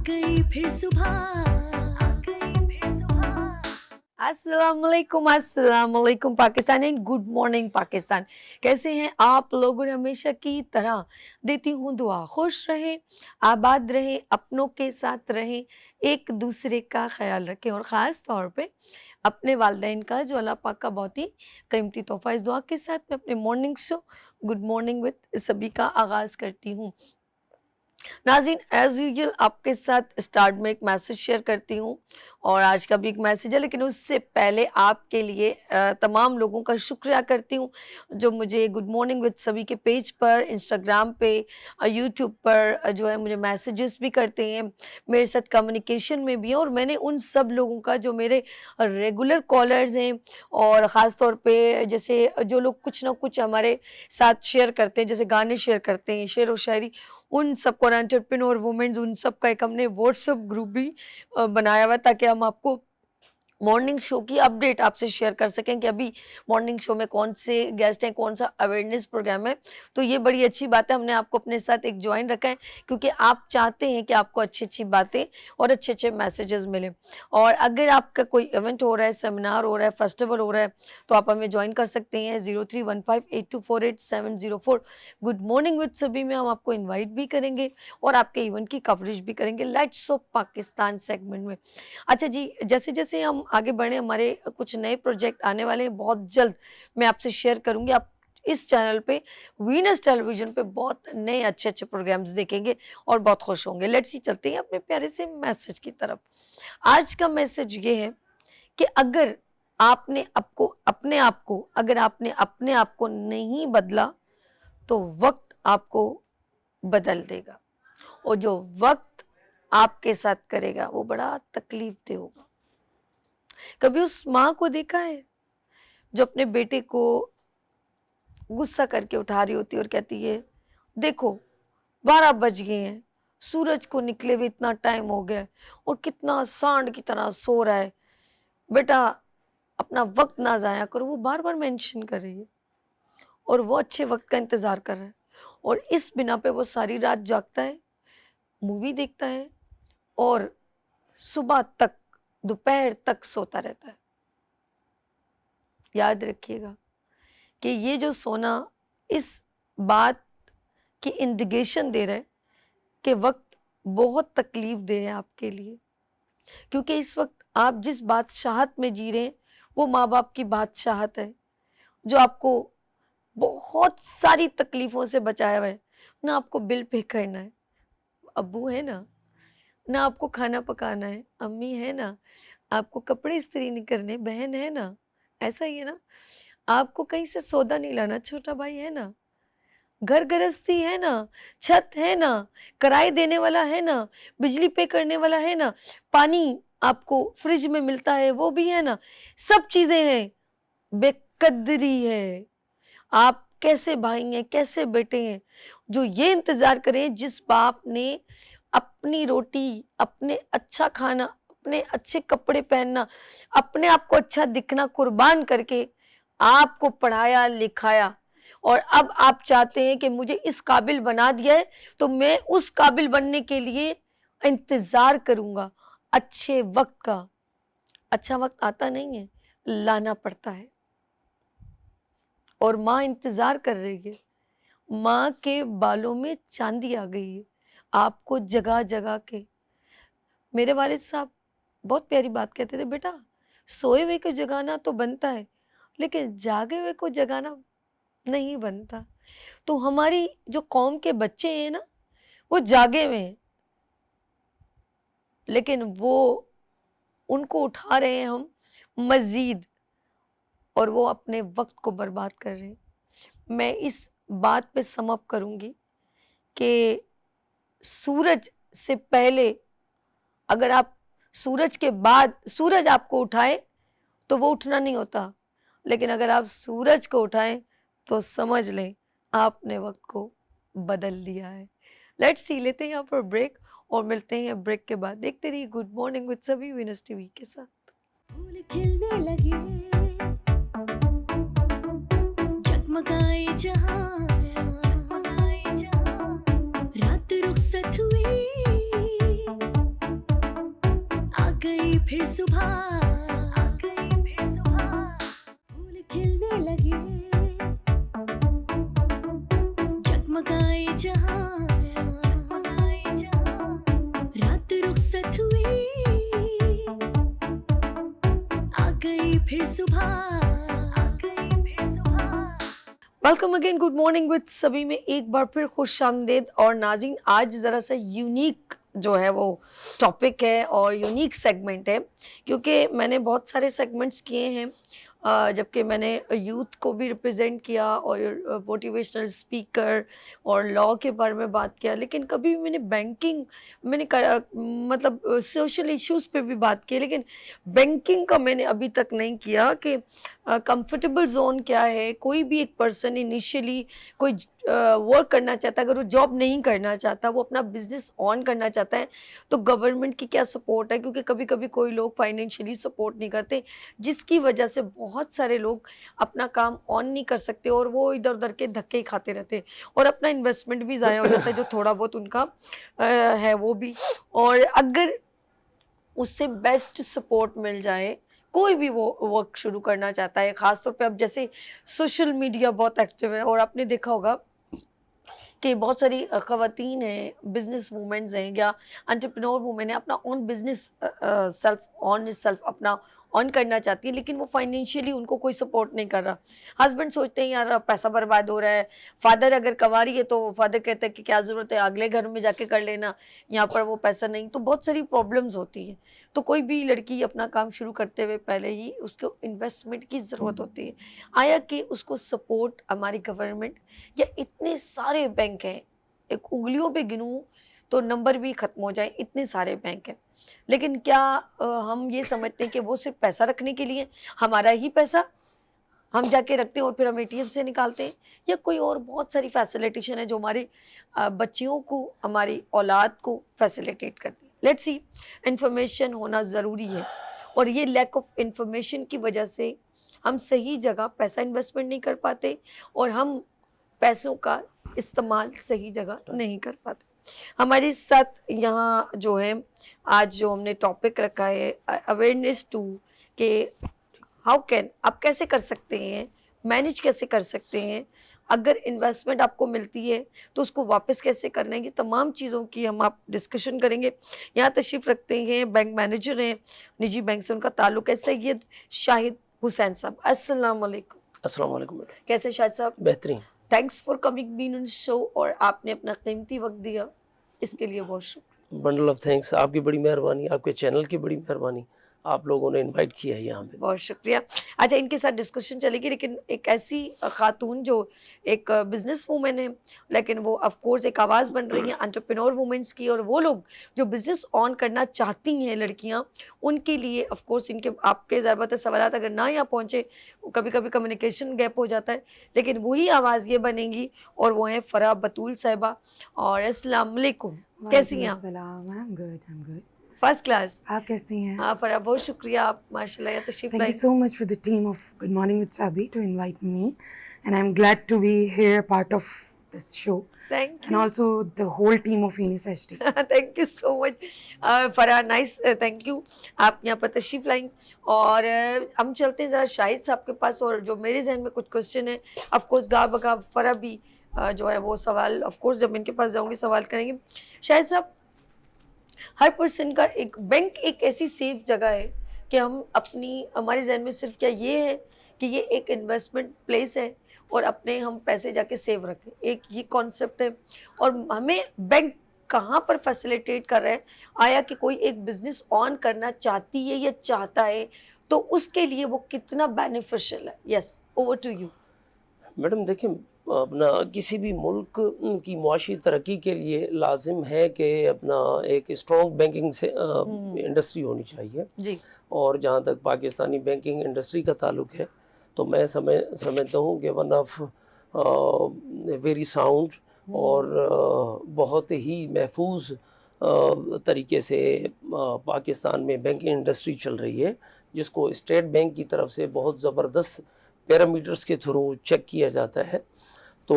गई फिर सुबह। अस्सलाम वालेकुम Pakistan and good morning Pakistan. कैसे हैं आप लोग? और हमेशा की तरह देती हूँ दुआ, खुश रहें, आबाद रहें, अपनों के साथ रहें, एक दूसरे का ख्याल रखें और ख़ास तौर पे अपने वालिदैन का, जो अल्लाह पाक का बहुत ही कीमती तोहफ़ा। इस दुआ के साथ मैं अपने morning show good morning with सभी का आगाज़ करती हूँ। नाज़रीन, एज़ यूजुअल आपके साथ स्टार्ट में एक मैसेज शेयर करती हूँ और आज का भी एक मैसेज है, लेकिन उससे पहले आपके लिए तमाम लोगों का शुक्रिया करती हूँ जो मुझे गुड मॉर्निंग विद सभी के पेज पर, इंस्टाग्राम पे, यूट्यूब पर जो है मुझे मैसेजेस भी करते हैं, मेरे साथ कम्युनिकेशन में भी हैं। और मैंने उन सब लोगों का जो मेरे रेगुलर कॉलर्स हैं और ख़ास तौर पे जैसे जो लोग कुछ ना कुछ हमारे साथ शेयर करते हैं, जैसे गाने शेयर करते हैं, शेर व शायरी, उन सबको और एंटरप्रेन्योर वुमेन्स, उन सब का एक हमने व्हाट्सएप ग्रुप भी बनाया हुआ है ताकि हम आपको मॉर्निंग शो की अपडेट आपसे शेयर कर सकें कि अभी मॉर्निंग शो में कौन से गेस्ट हैं, कौन सा अवेयरनेस प्रोग्राम है। तो ये बड़ी अच्छी बात है, हमने आपको अपने साथ एक ज्वाइन रखा है क्योंकि आप चाहते हैं कि आपको अच्छी-अच्छी बातें और अच्छे-अच्छे मैसेजेस मिलें। और अगर आपका कोई इवेंट हो रहा है, सेमिनार हो रहा है, फेस्टिवल हो रहा है, तो आप हमें ज्वाइन कर सकते हैं 031582484704। गुड मॉर्निंग विद सभी में हम आपको इन्वाइट भी करेंगे और आपके इवेंट की कवरेज भी करेंगे लेट्स ऑफ पाकिस्तान सेगमेंट में। अच्छा जी, जैसे-जैसे हम आगे बढ़े, हमारे कुछ नए प्रोजेक्ट आने वाले हैं, बहुत जल्द मैं आपसे शेयर करूँगी। आप इस चैनल पे, वीनस टेलीविज़न पे बहुत नए अच्छे-अच्छे प्रोग्राम्स देखेंगे और बहुत खुश होंगे। लेट्स ही चलते हैं अपने प्यारे से मैसेज की तरफ। आज का मैसेज ये है कि अगर आपने अपने आप को नहीं बदला, तो वक़्त आपको बदल देगा और जो वक़्त आपके साथ करेगा, वो बड़ा तकलीफ़ देह होगा। कभी उस माँ को देखा है जो अपने बेटे को गुस्सा करके उठा रही होती है और कहती है, देखो 12 बज गए हैं, सूरज को निकले हुए इतना टाइम हो गया है और कितना सांड की तरह सो रहा है, बेटा अपना वक्त ना ज़ाया करो। वो बार बार मेंशन कर रही है और वो अच्छे वक्त का इंतज़ार कर रहा है और इस बिना पे वो सारी रात जागता है, मूवी देखता है और सुबह तक, दोपहर तक सोता रहता है। याद रखिएगा कि ये जो सोना इस बात की इंडिकेशन दे रहा है कि वक्त बहुत तकलीफ दे है आपके लिए, क्योंकि इस वक्त आप जिस बादशाहत में जी रहे हैं वो माँ बाप की बादशाहत है जो आपको बहुत सारी तकलीफों से बचाया हुआ है। ना आपको बिल पे करना है, अब्बू है ना आपको खाना पकाना है, अम्मी है ना, आपको कपड़े इस्त्री नहीं करने, बहन है ना, ऐसा ही है ना, आपको कहीं से सौदा नहीं लाना, छोटा भाई है ना, घर गृहस्थी है ना, छत है ना, किराए देने वाला है ना, बिजली पे करने वाला है ना, पानी आपको फ्रिज में मिलता है वो भी है ना, सब चीज़ें हैं, बेकदरी है। आप कैसे भाई हैं, कैसे बेटे हैं, जो ये इंतज़ार करें जिस बाप ने अपनी रोटी, अपने अच्छा खाना, अपने अच्छे कपड़े पहनना, अपने आप को अच्छा दिखना कुर्बान करके आपको पढ़ाया, लिखाया और अब आप चाहते हैं कि मुझे इस काबिल बना दिया है, तो मैं उस काबिल बनने के लिए इंतज़ार करूँगा अच्छे वक़्त का। अच्छा वक़्त आता नहीं है, लाना पड़ता है और माँ इंतज़ार कर रही है। माँ के बालों में चांदी आ गई है, आपको जगा-जगा के। मेरे वालिद साहब बहुत प्यारी बात कहते थे, बेटा सोए हुए को जगाना तो बनता है, लेकिन जागे हुए को जगाना नहीं बनता। तो हमारी जो कौम के बच्चे हैं ना, वो जागे हुए हैं, लेकिन वो उनको उठा रहे हैं हम मज़ीद और वो अपने वक़्त को बर्बाद कर रहे हैं। मैं इस बात पे सम अप करूँगी कि सूरज से पहले, अगर आप सूरज के बाद सूरज आपको उठाए तो वो उठना नहीं होता, लेकिन अगर आप सूरज को उठाएं तो समझ लें आपने वक्त को बदल दिया है। लेट्स सी, लेते हैं यहाँ पर ब्रेक और मिलते हैं ब्रेक के बाद। देखते रहिए गुड मॉर्निंग विद सभी विनस टीवी के साथ। फूल खिलने लगे, जगमगाए जहां, रात रुखसत हुई, फिर सुबह, आ गई फिर सुबह, फूल खिलने लगे, जगमगाए जहां, रात रुखसत हुई, आ गई फिर सुबह, आ गई फिर सुबह। Welcome again, good morning with सभी में एक बार फिर खुश आमदेद। और नाज़रीन, आज ज़रा सा यूनिक जो है वो टॉपिक है और यूनिक सेगमेंट है, क्योंकि मैंने बहुत सारे सेगमेंट्स किए हैं, जबकि मैंने यूथ को भी रिप्रेजेंट किया और मोटिवेशनल स्पीकर और लॉ के बारे में बात किया, लेकिन कभी भी मैंने बैंकिंग मतलब सोशल इश्यूज पे भी बात की, लेकिन बैंकिंग का मैंने अभी तक नहीं किया कि कंफर्टेबल जोन क्या है। कोई भी एक पर्सन इनिशियली कोई वर्क करना चाहता है, अगर वो जॉब नहीं करना चाहता, वो अपना बिजनेस ऑन करना चाहता है, तो गवर्नमेंट की क्या सपोर्ट है, क्योंकि कभी कभी कोई लोग फाइनेंशियली सपोर्ट नहीं करते, जिसकी वजह से बहुत सारे लोग अपना काम ऑन नहीं कर सकते और वो इधर उधर के धक्के ही खाते रहते हैं और अपना इन्वेस्टमेंट भी ज़ाया हो जाता है, जो थोड़ा बहुत उनका है वो भी। और अगर उससे बेस्ट सपोर्ट मिल जाए, कोई भी वो वर्क शुरू करना चाहता है, ख़ासतौर पे अब जैसे सोशल मीडिया बहुत एक्टिव है और आपने देखा होगा कि बहुत सारी ख़वातीन हैं, बिजनेस वूमेन्स हैं या एंटरप्रेन्योर वूमेन है, अपना ओन बिजनेस सेल्फ अपना ऑन करना चाहती है, लेकिन वो फाइनेंशियली उनको कोई सपोर्ट नहीं कर रहा। हस्बैंड सोचते हैं यार पैसा बर्बाद हो रहा है, फादर अगर कमा रही है तो फादर कहते हैं कि क्या ज़रूरत है, अगले घर में जाके कर लेना, यहाँ पर वो पैसा नहीं, तो बहुत सारी प्रॉब्लम्स होती हैं। तो कोई भी लड़की अपना काम शुरू करते हुए पहले ही उसको इन्वेस्टमेंट की ज़रूरत होती है। आया कि उसको सपोर्ट हमारी गवर्नमेंट या इतने सारे बैंक हैं, एक उंगलियों पे गिनूं तो नंबर भी खत्म हो जाए, इतने सारे बैंक हैं, लेकिन क्या हम ये समझते हैं कि वो सिर्फ पैसा रखने के लिए, हमारा ही पैसा हम जाके रखते हैं और फिर हम एटीएम से निकालते हैं, या कोई और बहुत सारी फैसिलिटेशन है जो हमारी बच्चियों को, हमारी औलाद को फैसिलिटेट करती है। लेट्स सी, इंफॉर्मेशन होना ज़रूरी है और ये लैक ऑफ इंफॉर्मेशन की वजह से हम सही जगह पैसा इन्वेस्टमेंट नहीं कर पाते और हम पैसों का इस्तेमाल सही जगह नहीं कर पाते। हमारे साथ यहाँ जो है आज जो हमने टॉपिक रखा है अवेयरनेस टू, के हाउ कैन, आप कैसे कर सकते हैं, मैनेज कैसे कर सकते हैं, अगर इन्वेस्टमेंट आपको मिलती है तो उसको वापस कैसे करना है, ये तमाम चीज़ों की हम आप डिस्कशन करेंगे। यहाँ तशरीफ़ रखते हैं बैंक मैनेजर हैं, निजी बैंक से उनका ताल्लुक है, सैयद शाहिद हुसैन साहब। अस्सलाम वालेकुम। अस्सलाम वालेकुम मैडम। कैसे शाहिद साहब? बेहतरीन। Thanks for coming been on show, और आपने अपना कीमती वक्त दिया, इसके लिए बहुत शुक्रिया। बंडल ऑफ थैंक्स, आपकी बड़ी मेहरबानी, आपके चैनल की बड़ी मेहरबानी, आप लोगों ने इनवाइट किया है यहाँ पे। बहुत शुक्रिया। अच्छा, इनके साथ डिस्कशन चलेगी, लेकिन एक ऐसी खातून जो एक बिजनेस वूमेन है, लेकिन वो ऑफ कोर्स एक आवाज़ बन रही है एंटरप्रेन्योर वुमेन्स की, और वो लोग जो बिजनेस ऑन करना चाहती हैं लड़कियां, उनके लिए ऑफ कोर्स इनके आपके ज़रूरत सवाल अगर ना यहाँ पहुँचे, कभी कभी कम्युनिकेशन गैप हो जाता है, लेकिन वही आवाज़ ये बनेगी, और वो हैं फ़राह बतूल साहिबा। और अस्सलाम वालेकुम, कैसी हैं आप? I'm good. First class. आप कैसी हैं? हाँ फ़राह, बहुत शुक्रिया, आप माशाल्लाह यहाँ तशरीफ़ Thank you lie. so much for the team of Good Morning with Sabi to invite me, and I'm glad to be here, part of this show, thank and also the whole team of Eunice HD. Thank you so much Farah, nice, thank you, आप यहाँ पर तशरीफ लाई। और हम चलते हैं ज़रा शाहिद साहब के पास, और जो मेरे जहन में कुछ क्वेश्चन है, ऑफ कोर्स गा बगा फराह भी जो है वो सवाल ऑफ कोर्स जब इनके पास जाऊंगी सवाल करेंगे। शाहिद साहब, हर पर्सन का एक बैंक एक ऐसी सेफ जगह है कि हम अपनी, हमारे जहन में सिर्फ क्या ये है कि ये एक इन्वेस्टमेंट प्लेस है और अपने हम पैसे जाके सेव रखें, एक ये कॉन्सेप्ट है, और हमें बैंक कहाँ पर फैसिलिटेट कर रहा है। आया कि कोई एक बिजनेस ऑन करना चाहती है या चाहता है, तो उसके लिए वो कितना बेनिफिशियल है। Yes, over to you. Madam देखिए, अपना किसी भी मुल्क की मुआशी तरक्की के लिए लाजिम है कि अपना एक स्ट्रॉन्ग बैंकिंग से इंडस्ट्री होनी चाहिए जी। और जहाँ तक पाकिस्तानी बैंकिंग इंडस्ट्री का ताल्लुक है, तो मैं समझता हूँ कि वन ऑफ वेरी साउंड और बहुत ही महफूज तरीके से पाकिस्तान में बैंकिंग इंडस्ट्री चल रही है, जिसको स्टेट बैंक की तरफ से बहुत ज़बरदस्त पैरामीटर्स के थ्रू चेक किया जाता है। तो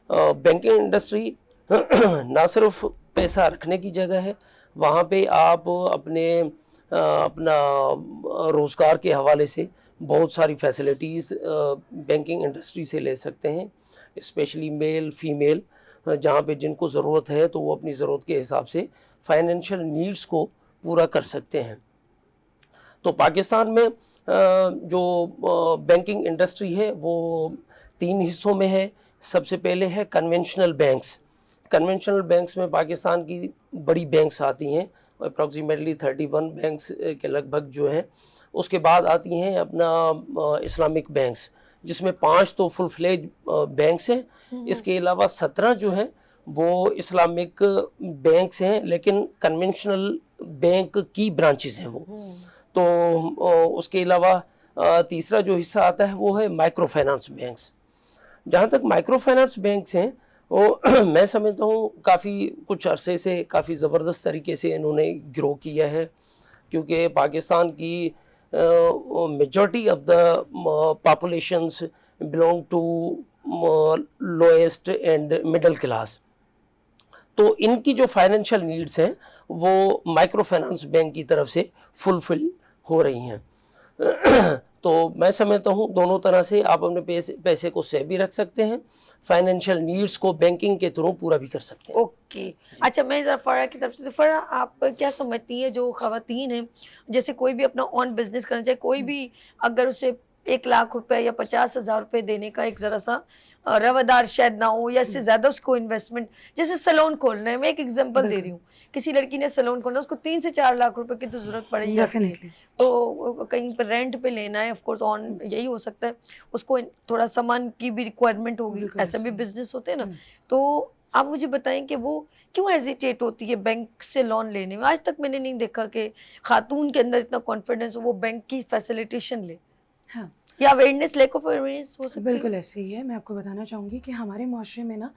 बैंकिंग इंडस्ट्री ना सिर्फ पैसा रखने की जगह है, वहाँ पे आप अपने अपना रोज़गार के हवाले से बहुत सारी फैसिलिटीज़ बैंकिंग इंडस्ट्री से ले सकते हैं, स्पेशली मेल फीमेल, जहाँ पे जिनको ज़रूरत है तो वो अपनी ज़रूरत के हिसाब से फाइनेंशियल नीड्स को पूरा कर सकते हैं। तो पाकिस्तान में जो बैंकिंग इंडस्ट्री है वो 3 हिस्सों में है। सबसे पहले है कन्वेंशनल बैंक्स। कन्वेंशनल बैंक्स में पाकिस्तान की बड़ी बैंक्स आती हैं, अप्रॉक्सीमेटली 31 बैंक्स के लगभग जो है। उसके बाद आती हैं अपना इस्लामिक बैंक्स, जिसमें 5 तो फुल फ्लेज बैंक्स हैं। इसके अलावा 17 जो हैं वो इस्लामिक बैंक्स हैं, लेकिन कन्वेंशनल बैंक की ब्रांचेस हैं वो। तो उसके अलावा तीसरा जो हिस्सा आता है वो है माइक्रो फाइनेंस बैंक्स। जहाँ तक माइक्रो फाइनेंस बैंक्स हैं वो मैं समझता हूँ काफ़ी कुछ अरसे से काफ़ी ज़बरदस्त तरीके से इन्होंने ग्रो किया है, क्योंकि पाकिस्तान की majority of the populations belong to lowest and middle class. तो इनकी जो फाइनेंशियल नीड्स हैं वो माइक्रो फाइनेंस बैंक की तरफ से फुलफिल हो रही हैं। तो मैं समझता हूँ दोनों तरह से आप अपने पैसे को सेव भी रख सकते हैं, फाइनेंशियल नीड्स को बैंकिंग के थ्रू पूरा भी कर सकते हैं। ओके, अच्छा मैं ज़रा फ़रा की तरफ से, तो फ़रा आप क्या समझती हैं जो ख़वातीन हैं, जैसे कोई भी अपना ऑन बिजनेस करना चाहे, कोई भी अगर उसे 1 लाख रुपए या 50,000 रुपए देने का एक ज़रा सा रवादार शायद ना हो, या इससे ज़्यादा उसको इन्वेस्टमेंट, जैसे सैलून खोलना है, मैं एक एग्जांपल दे रही हूँ, किसी लड़की ने सैलून खोलना, उसको 3 से 4 लाख रुपए की तो ज़रूरत पड़ेगी, डेफिनेटली। तो कहीं पर रेंट पे लेना है, ऑफ कोर्स ऑन यही हो सकता है, उसको थोड़ा सामान की भी रिक्वायरमेंट होगी, बिल्कुल ऐसा भी सही। बिजनेस होते हैं ना। तो आप मुझे बताएं कि वो क्यों हेजिटेट होती है बैंक से लोन लेने में? आज तक मैंने नहीं देखा कि खातून के अंदर इतना कॉन्फिडेंस हो वो बैंक की फैसिलिटेशन ले, हाँ, या अवेयरनेस, लैक ऑफ अवेयरनेस हो सकती है। बिल्कुल ऐसे ही है। मैं आपको बताना चाहूँगी कि हमारे माशरे में ना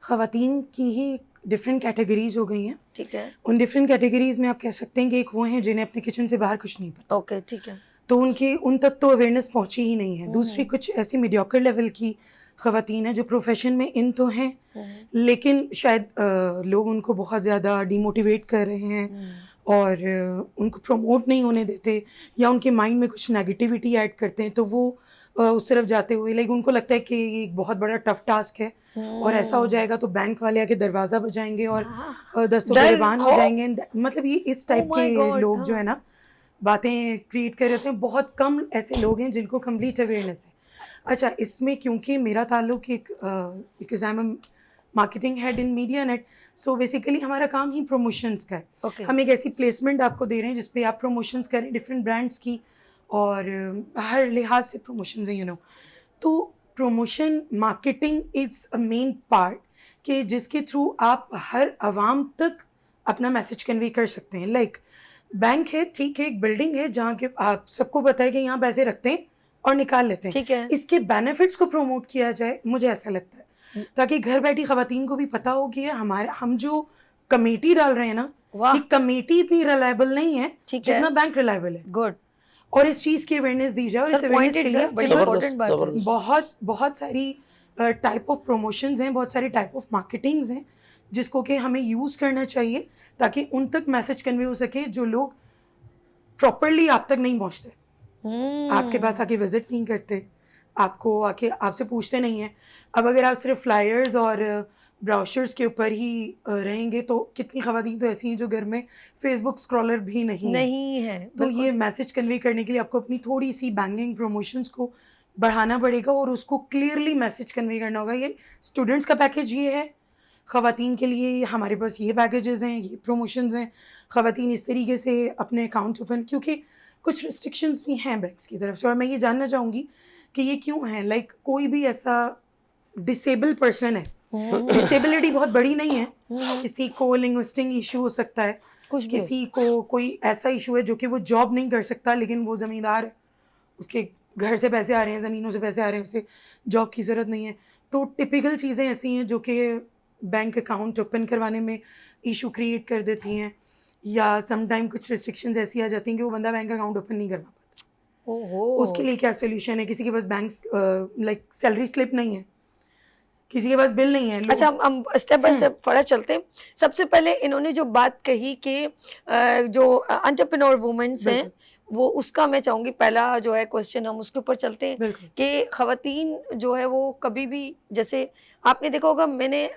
ख़वातीन की ही डिफरेंट कैटेगरीज हो गई हैं। ठीक है, उन डिफरेंट कैटेगरीज में आप कह सकते हैं कि एक वो हैं जिन्हें अपने किचन से बाहर कुछ नहीं पता, ओके, ठीक है, तो उन तक तो अवेयरनेस पहुंची ही नहीं है। दूसरी कुछ ऐसी मीडियोकर लेवल की ख़वातीन हैं जो प्रोफेशन में इन तो हैं, लेकिन शायद लोग उनको बहुत ज़्यादा डिमोटिवेट कर रहे हैं और उनको प्रमोट नहीं होने देते, या उनके माइंड में कुछ नेगेटिविटी ऐड करते हैं, तो वो उस तरफ जाते हुए लाइक उनको लगता है कि ये एक बहुत बड़ा टफ टास्क है और ऐसा हो जाएगा तो बैंक वाले आके दरवाज़ा बजाएंगे और दस्तों डर गिरबान हो हो। जाएंगे। मतलब ये इस टाइप my के God, लोग हाँ। जो है ना बातें क्रिएट कर रहे होते हैं। बहुत कम ऐसे लोग हैं जिनको कंप्लीट अवेयरनेस है। अच्छा, इसमें क्योंकि मेरा ताल्लुक एक because I am marketing head in media net, so basically हमारा काम ही प्रमोशंस का है। Okay. हम एक ऐसी प्लेसमेंट आपको दे रहे हैं जिसपे आप प्रमोशंस करें डिफरेंट ब्रांड्स की, और हर लिहाज से प्रमोशंस हैं, यू नो। तो promotion marketing is a main part कि जिसके थ्रू आप हर आवाम तक अपना मैसेज कन्वे कर सकते हैं। लाइक बैंक है, ठीक है, एक बिल्डिंग है जहाँ के आप सबको पता है कि यहाँ पैसे रखते हैं और निकाल लेते हैं। ठीक है। इसके बेनिफिट्स को प्रमोट किया जाए, मुझे ऐसा लगता है, ताकि घर बैठी खवातीन को भी पता हो कि यार हम जो कमेटी डाल रहे हैं ना, वाह। ये कमेटी इतनी रिलायबल नहीं है ठीक है। जितना बैंक रिलायबल है, गुड और इस चीज़ की अवेयरनेस दी जाए। और इस सर, अवेयरनेस पॉइंटेड के लिए सर, आपके बड़ी पास इंपॉर्टेंट बात है। जबरदस्त। बहुत सारी टाइप ऑफ प्रमोशंस हैं, बहुत सारी टाइप ऑफ मार्केटिंग्स हैं जिसको कि हमें यूज़ करना चाहिए ताकि उन तक मैसेज कन्वे हो सके जो लोग प्रॉपरली आप तक नहीं पहुंचते, आपके पास आके विजिट नहीं करते, आपको आके आपसे पूछते नहीं हैं। अब अगर आप सिर्फ फ्लायर्स और ब्राउशर्स के ऊपर ही रहेंगे तो कितनी खवातीन तो ऐसी हैं जो घर में फेसबुक स्क्रॉलर भी नहीं है। नहीं है, तो ये मैसेज कन्वे करने के लिए आपको अपनी थोड़ी सी बैंकिंग प्रमोशंस को बढ़ाना पड़ेगा और उसको क्लियरली मैसेज कन्वे करना होगा। ये स्टूडेंट्स का पैकेज ये है, ख़वातीन के लिए हमारे पास ये पैकेजेस हैं, ये प्रमोशंस हैं। ख़वातीन इस तरीके से अपने अकाउंट ओपन, क्योंकि कुछ रिस्ट्रिक्शंस भी हैं बैंक्स की तरफ से, और मैं ये जानना चाहूँगी कि ये क्यों है। लाइक कोई भी ऐसा डिसेबल पर्सन है, डिसेबिलिटी बहुत बड़ी नहीं है, किसी को लिंग्विस्टिक इशू हो सकता है, कुछ भी। किसी को कोई ऐसा इशू है जो कि वो जॉब नहीं कर सकता लेकिन वो ज़मींदार है, उसके घर से पैसे आ रहे हैं, ज़मीनों से पैसे आ रहे हैं, उसे जॉब की ज़रूरत नहीं है। तो टिपिकल चीज़ें ऐसी हैं जो कि बैंक अकाउंट ओपन करवाने में इशू क्रिएट कर देती हैं, या समटाइम कुछ रिस्ट्रिक्शंस ऐसी आ जाती हैं कि वो बंदा बैंक अकाउंट ओपन नहीं करवा पाता। ओहो। उसके लिए क्या सोल्यूशन है? किसी के पास बैंक लाइक सैलरी स्लिप नहीं है, किसी के पास बिल नहीं है, अच्छा, हम स्टेप बाय स्टेप फर्दर चलते हैं। सबसे पहले इन्होंने जो बात कही कि जो एंटरप्रेन्योर वुमेन्स हैं, वो उसका मैं चाहूंगी पहला जो है क्वेश्चन हम उसके ऊपर चलते हैं बिल्कुल कि खवातीन जो है वो कभी भी, जैसे आपने देखा होगा,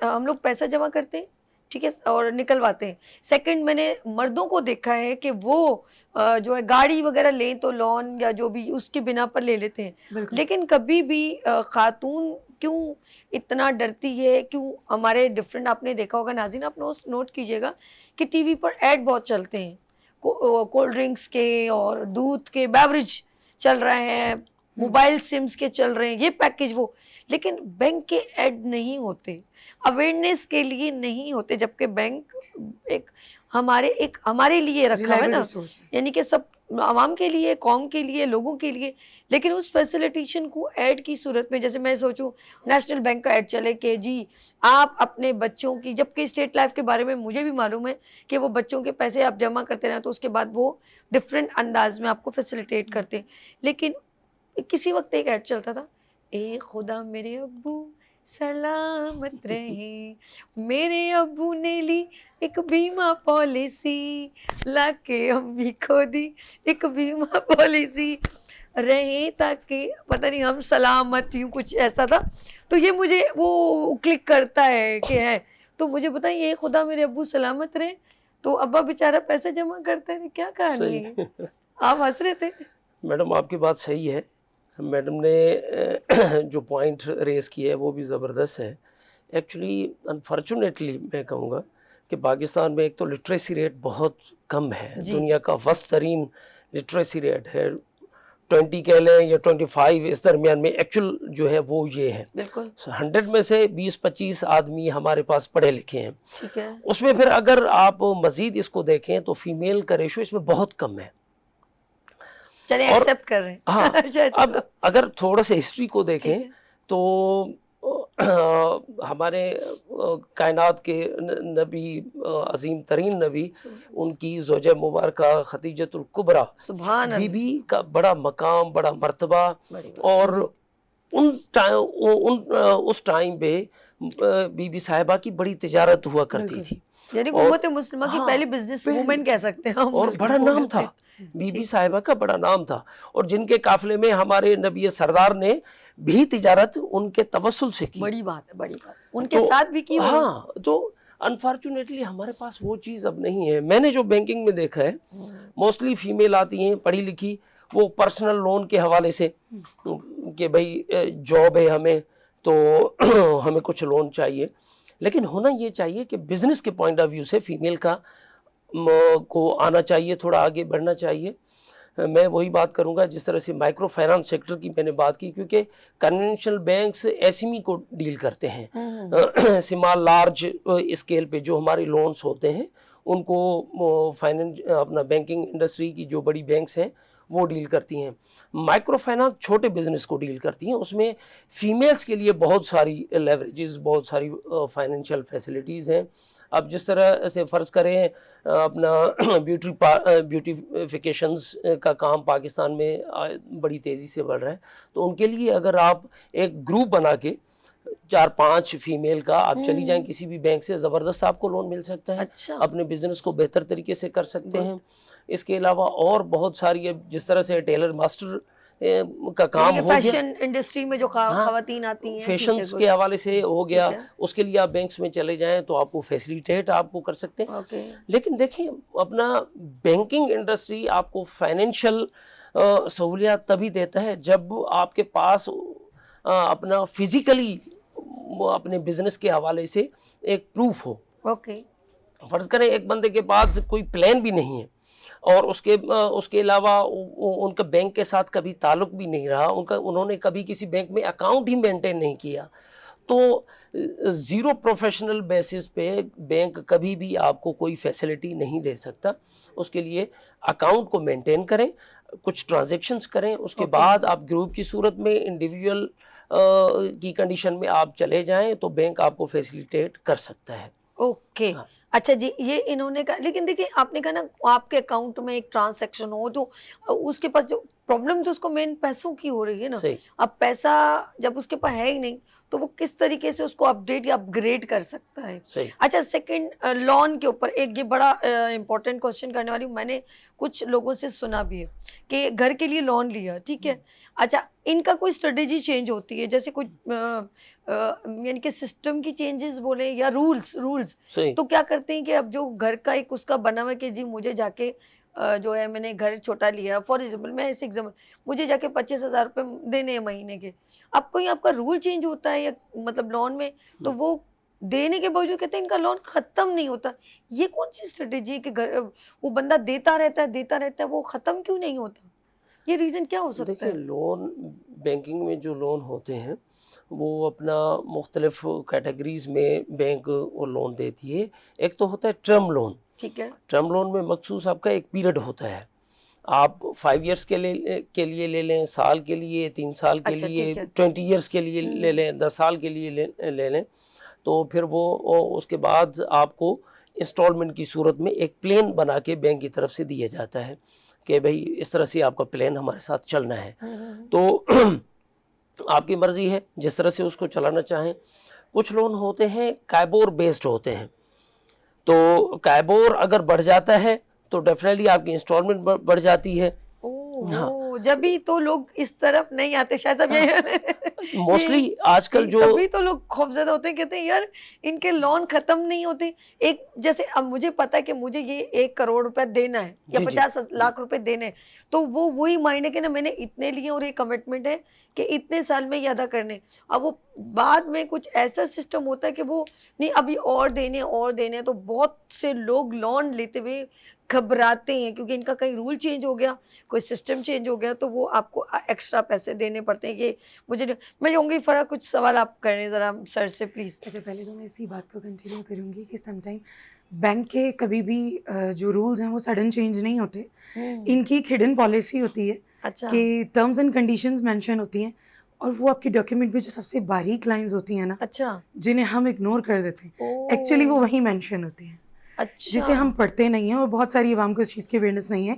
हम लोग पैसा जमा करते हैं, ठीक है, और निकलवाते हैं। सेकंड, मैंने मर्दों को देखा है कि वो जो है गाड़ी वगैरह लें तो लोन या जो भी उसके बिना पर ले लेते हैं, बिल्कुल लेकिन कभी भी खातून क्यों इतना डरती है, क्यों? हमारे डिफरेंट, आपने देखा होगा नाज़रीन, आप नोट कीजिएगा कि टीवी पर ऐड बहुत चलते हैं, कोल्ड ड्रिंक्स के और दूध के, बेवरेज चल रहे हैं, मोबाइल सिम्स के चल रहे हैं, ये पैकेज वो, लेकिन बैंक के ऐड नहीं होते, अवेयरनेस के लिए नहीं होते, जबकि बैंक एक हमारे लिए रखा हुआ है रिलायबल ना, रिसोर्स है। यानी कि सब आवाम के लिए, कौम के लिए, लोगों के लिए, लेकिन उस फैसिलिटेशन को ऐड की सूरत में, जैसे मैं सोचूं नेशनल बैंक का ऐड चले कि जी आप अपने बच्चों की, जबकि स्टेट लाइफ के बारे में मुझे भी मालूम है कि वो बच्चों के पैसे आप जमा करते रहे तो उसके बाद वो डिफरेंट अंदाज में आपको फैसिलिटेट करते हैं, लेकिन किसी वक्त एक ऐड चलता था, ए खुदा मेरे अब्बू सलामत रहे, मेरे अब्बू ने ली एक बीमा पॉलिसी, लाके अम्मी को दी एक बीमा पॉलिसी, रहे ताकि पता नहीं हम सलामत, यूं कुछ ऐसा था। तो ये मुझे वो क्लिक करता है कि है, तो मुझे बताइए, खुदा मेरे अब्बू सलामत रहे, तो अब्बा बेचारा पैसे जमा करते रहे, क्या कहानी है? आप हंस रहे थे। मैडम आपकी बात सही है। मैडम ने जो पॉइंट रेस किया है वो भी ज़बरदस्त है। एक्चुअली अनफॉर्चुनेटली मैं कहूँगा कि पाकिस्तान में एक तो लिटरेसी रेट बहुत कम है, जी। दुनिया का वर्स्ट तरीन लिटरेसी रेट है, 20 कह लें या 25 इस दरमियान में एक्चुअल जो है वो ये है। बिल्कुल 100 में से 20-25 आदमी हमारे पास पढ़े लिखे हैं। ठीक है। उसमें फिर अगर आप मज़ीद इसको देखें तो फीमेल का रेशो इसमें बहुत कम है। चले और एक्सेप्ट कर रहे हैं। हाँ, अच्छा, अब अगर थोड़ा सा हिस्ट्री को ठीक देखें है। तो हमारे कायनात के नबी, अजीम तरीन नबी, उनकी ज़ौजा मुबारका खदीजतुल कुबरा सुभान अल्लाह, बीबी का बड़ा मकाम, बड़ा मर्तबा, बड़ी बात। और उस टाइम पे बीबी साहिबा की बड़ी तिजारत हुआ करती बिल्कुल। थी, यानी कि और- उम्मत मुस्लिमा की हाँ, पहली बिजनेस पहली- वुमेन कह सकते हैं हम, और उसको बड़ा नाम बोलते था, हैं। बीबी ठीक। साहिबा का बड़ा नाम था, और जिनके काफिले में हमारे नबी सरदार ने भी तिजारत उनके तवस्सुल से की। बड़ी बात है, बड़ी बात, उनके तो साथ भी की हुई। हाँ, तो अनफॉर्चुनेटली हमारे पास वो चीज़ अब नहीं है। मैंने जो बैंकिंग में देखा है, मोस्टली फीमेल आती हैं पढ़ी लिखी, वो पर्सनल लोन के हवाले से कि भाई जॉब है हमें तो हमें कुछ लोन चाहिए, लेकिन होना ये चाहिए कि बिजनेस के पॉइंट ऑफ व्यू से फीमेल का को आना चाहिए, थोड़ा आगे बढ़ना चाहिए। मैं वही बात करूंगा जिस तरह से माइक्रो फाइनेंस सेक्टर की मैंने बात की, क्योंकि कन्वेंशनल बैंक्स एसएमई को डील करते हैं, स्मॉल लार्ज स्केल पे जो हमारे लोन्स होते हैं उनको फाइनेंस अपना बैंकिंग इंडस्ट्री की जो बड़ी बैंक्स हैं वो डील करती हैं। माइक्रो फाइनेंस छोटे बिजनेस को डील करती हैं, उसमें फीमेल्स के लिए बहुत सारी लेवरेजेस, बहुत सारी फाइनेंशियल फैसिलिटीज़ हैं। अब जिस तरह से फ़र्ज़ करें अपना ब्यूटिफिकेशंस का काम पाकिस्तान में बड़ी तेज़ी से बढ़ रहा है, तो उनके लिए अगर आप एक ग्रुप बना के 4-5 फीमेल का आप चली जाएं किसी भी बैंक से, ज़बरदस्त आपको लोन मिल सकता है, अच्छा, अपने बिजनेस को बेहतर तरीके से कर सकते हैं। इसके अलावा और बहुत सारी, अब जिस तरह से टेलर मास्टर का काम हो गया, फैशन इंडस्ट्री में जो हाँ, खवातीन आती हैं, फैशंस के हवाले से हो गया, ठीक है। उसके लिए आप बैंक्स में चले जाएं तो आपको फैसिलिटेट आपको कर सकते हैं। ओके, लेकिन देखिए, अपना बैंकिंग इंडस्ट्री आपको फाइनेंशियल सहूलियत तभी देता है जब आपके पास अपना फिजिकली अपने बिजनेस के हवाले से एक प्रूफ हो। ओके, फर्ज करें एक बंदे के पास कोई प्लान भी नहीं है और उसके अलावा उनका बैंक के साथ कभी ताल्लुक भी नहीं रहा, उन्होंने कभी किसी बैंक में अकाउंट ही मेंटेन नहीं किया, तो ज़ीरो प्रोफेशनल बेसिस पे बैंक कभी भी आपको कोई फैसिलिटी नहीं दे सकता। उसके लिए अकाउंट को मेंटेन करें, कुछ ट्रांजैक्शंस करें, उसके बाद आप ग्रुप की सूरत में, इंडिविजुअल की कंडीशन में आप चले जाएं तो बैंक आपको फैसिलिटेट कर सकता है। ओके। हाँ। अच्छा जी, ये इन्होंने कहा, लेकिन देखिए आपने कहा ना आपके अकाउंट में एक ट्रांसैक्शन हो तो उसके पास जो प्रॉब्लम तो उसको मेन पैसों की हो रही है ना। सही। अब पैसा जब उसके पास है ही नहीं तो वो किस तरीके से उसको अपडेट या अपग्रेड कर सकता है। सही। अच्छा, सेकंड लोन के ऊपर एक ये बड़ा इंपॉर्टेंट क्वेश्चन करने वाली हूँ। मैंने कुछ लोगों से सुना भी है कि घर के लिए लोन लिया, ठीक है, अच्छा इनका कोई स्ट्रेटेजी चेंज होती है, जैसे कुछ यानी कि सिस्टम की चेंजेस बोले या रूल्स, सही। तो क्या करते हैं कि अब जो घर का एक उसका बना हुआ है कि जी मुझे जाके जो है मैंने घर छोटा लिया, फॉर एग्जाम्पल मैं ऐसे एग्जाम्पल, मुझे जाके 25,000 रुपये देने हैं महीने के, अब कोई आपका रूल चेंज होता है या मतलब लोन में, तो वो देने के बावजूद कहते हैं इनका लोन खत्म नहीं होता। ये कौन सी स्ट्रेटेजी है कि घर वो बंदा देता रहता है, वो खत्म क्यों नहीं होता? ये रीजन क्या हो सकता देखिए, है? लोन बैंकिंग में जो लोन होते हैं वो अपना मुख्तलिफ कैटेगरीज में बैंक वो लोन देती है। एक तो होता है टर्म लोन। ठीक है। टर्म लोन में मखसूस आपका एक पीरियड होता है, आप 5 इयर्स के लिए ले लें, साल के लिए, 3 साल के अच्छा, लिए, ठीक है। 20 इयर्स के लिए ले लें, 10 साल के लिए ले लें, तो फिर वो उसके बाद आपको इंस्टॉलमेंट की सूरत में एक प्लान बना के बैंक की तरफ से दिया जाता है कि भाई इस तरह से आपका प्लान हमारे साथ चलना है। तो आपकी मर्ज़ी है जिस तरह से उसको चलाना चाहें। कुछ लोन होते हैं कैबोर बेस्ड होते हैं, तो कैबोर अगर बढ़ जाता है तो डेफिनेटली आपकी इंस्टॉलमेंट बढ़ जाती है। हाँ। ओह, जब भी तो लोग इस तरफ नहीं आते शायद, अब ये मोस्टली आजकल जो तभी तो लोग खौफजदा होते हैं, कहते हैं यार इनके लोन खत्म नहीं होते। एक जैसे अब मुझे पता है कि मुझे ये 1 करोड़ रुपए देना है या जी, जी। 50 लाख रुपए देने हैं, तो वो वही मायने के ना मैंने इतने लिए और ये कमिटमेंट है कि इतने साल में ये अदा करने। अब वो बाद में कुछ ऐसा सिस्टम होता है कि वो नहीं अभी और देने हैं, तो बहुत से लोग लोन लेते हुए घबराते हैं क्योंकि इनका कहीं रूल चेंज हो गया, कोई सिस्टम चेंज हो गया, तो वो आपको एक्स्ट्रा पैसे देने पड़ते हैं। ये मुझे मैं चाहूँगी फरा कुछ सवाल आप करें ज़रा सर से प्लीज़। अच्छा, पहले तो मैं इसी बात को कंटिन्यू करूँगी कि समटाइम बैंक के कभी भी जो रूल्स हैं वो सडन चेंज नहीं होते। इनकी एक हिडन पॉलिसी होती है अच्छा। कि टर्म्स एंड कंडीशंस मेंशन होती हैं, और वो आपकी डॉक्यूमेंट में जो सबसे बारीक लाइंस होती हैं ना, अच्छा। जिन्हें हम इग्नोर कर देते हैं, ओह, एक्चुअली वो वहीं मेंशन होती हैं, अच्छा। जिसे हम पढ़ते नहीं हैं। और बहुत सारी आवाम को इस चीज़ की अवेयरनेस नहीं है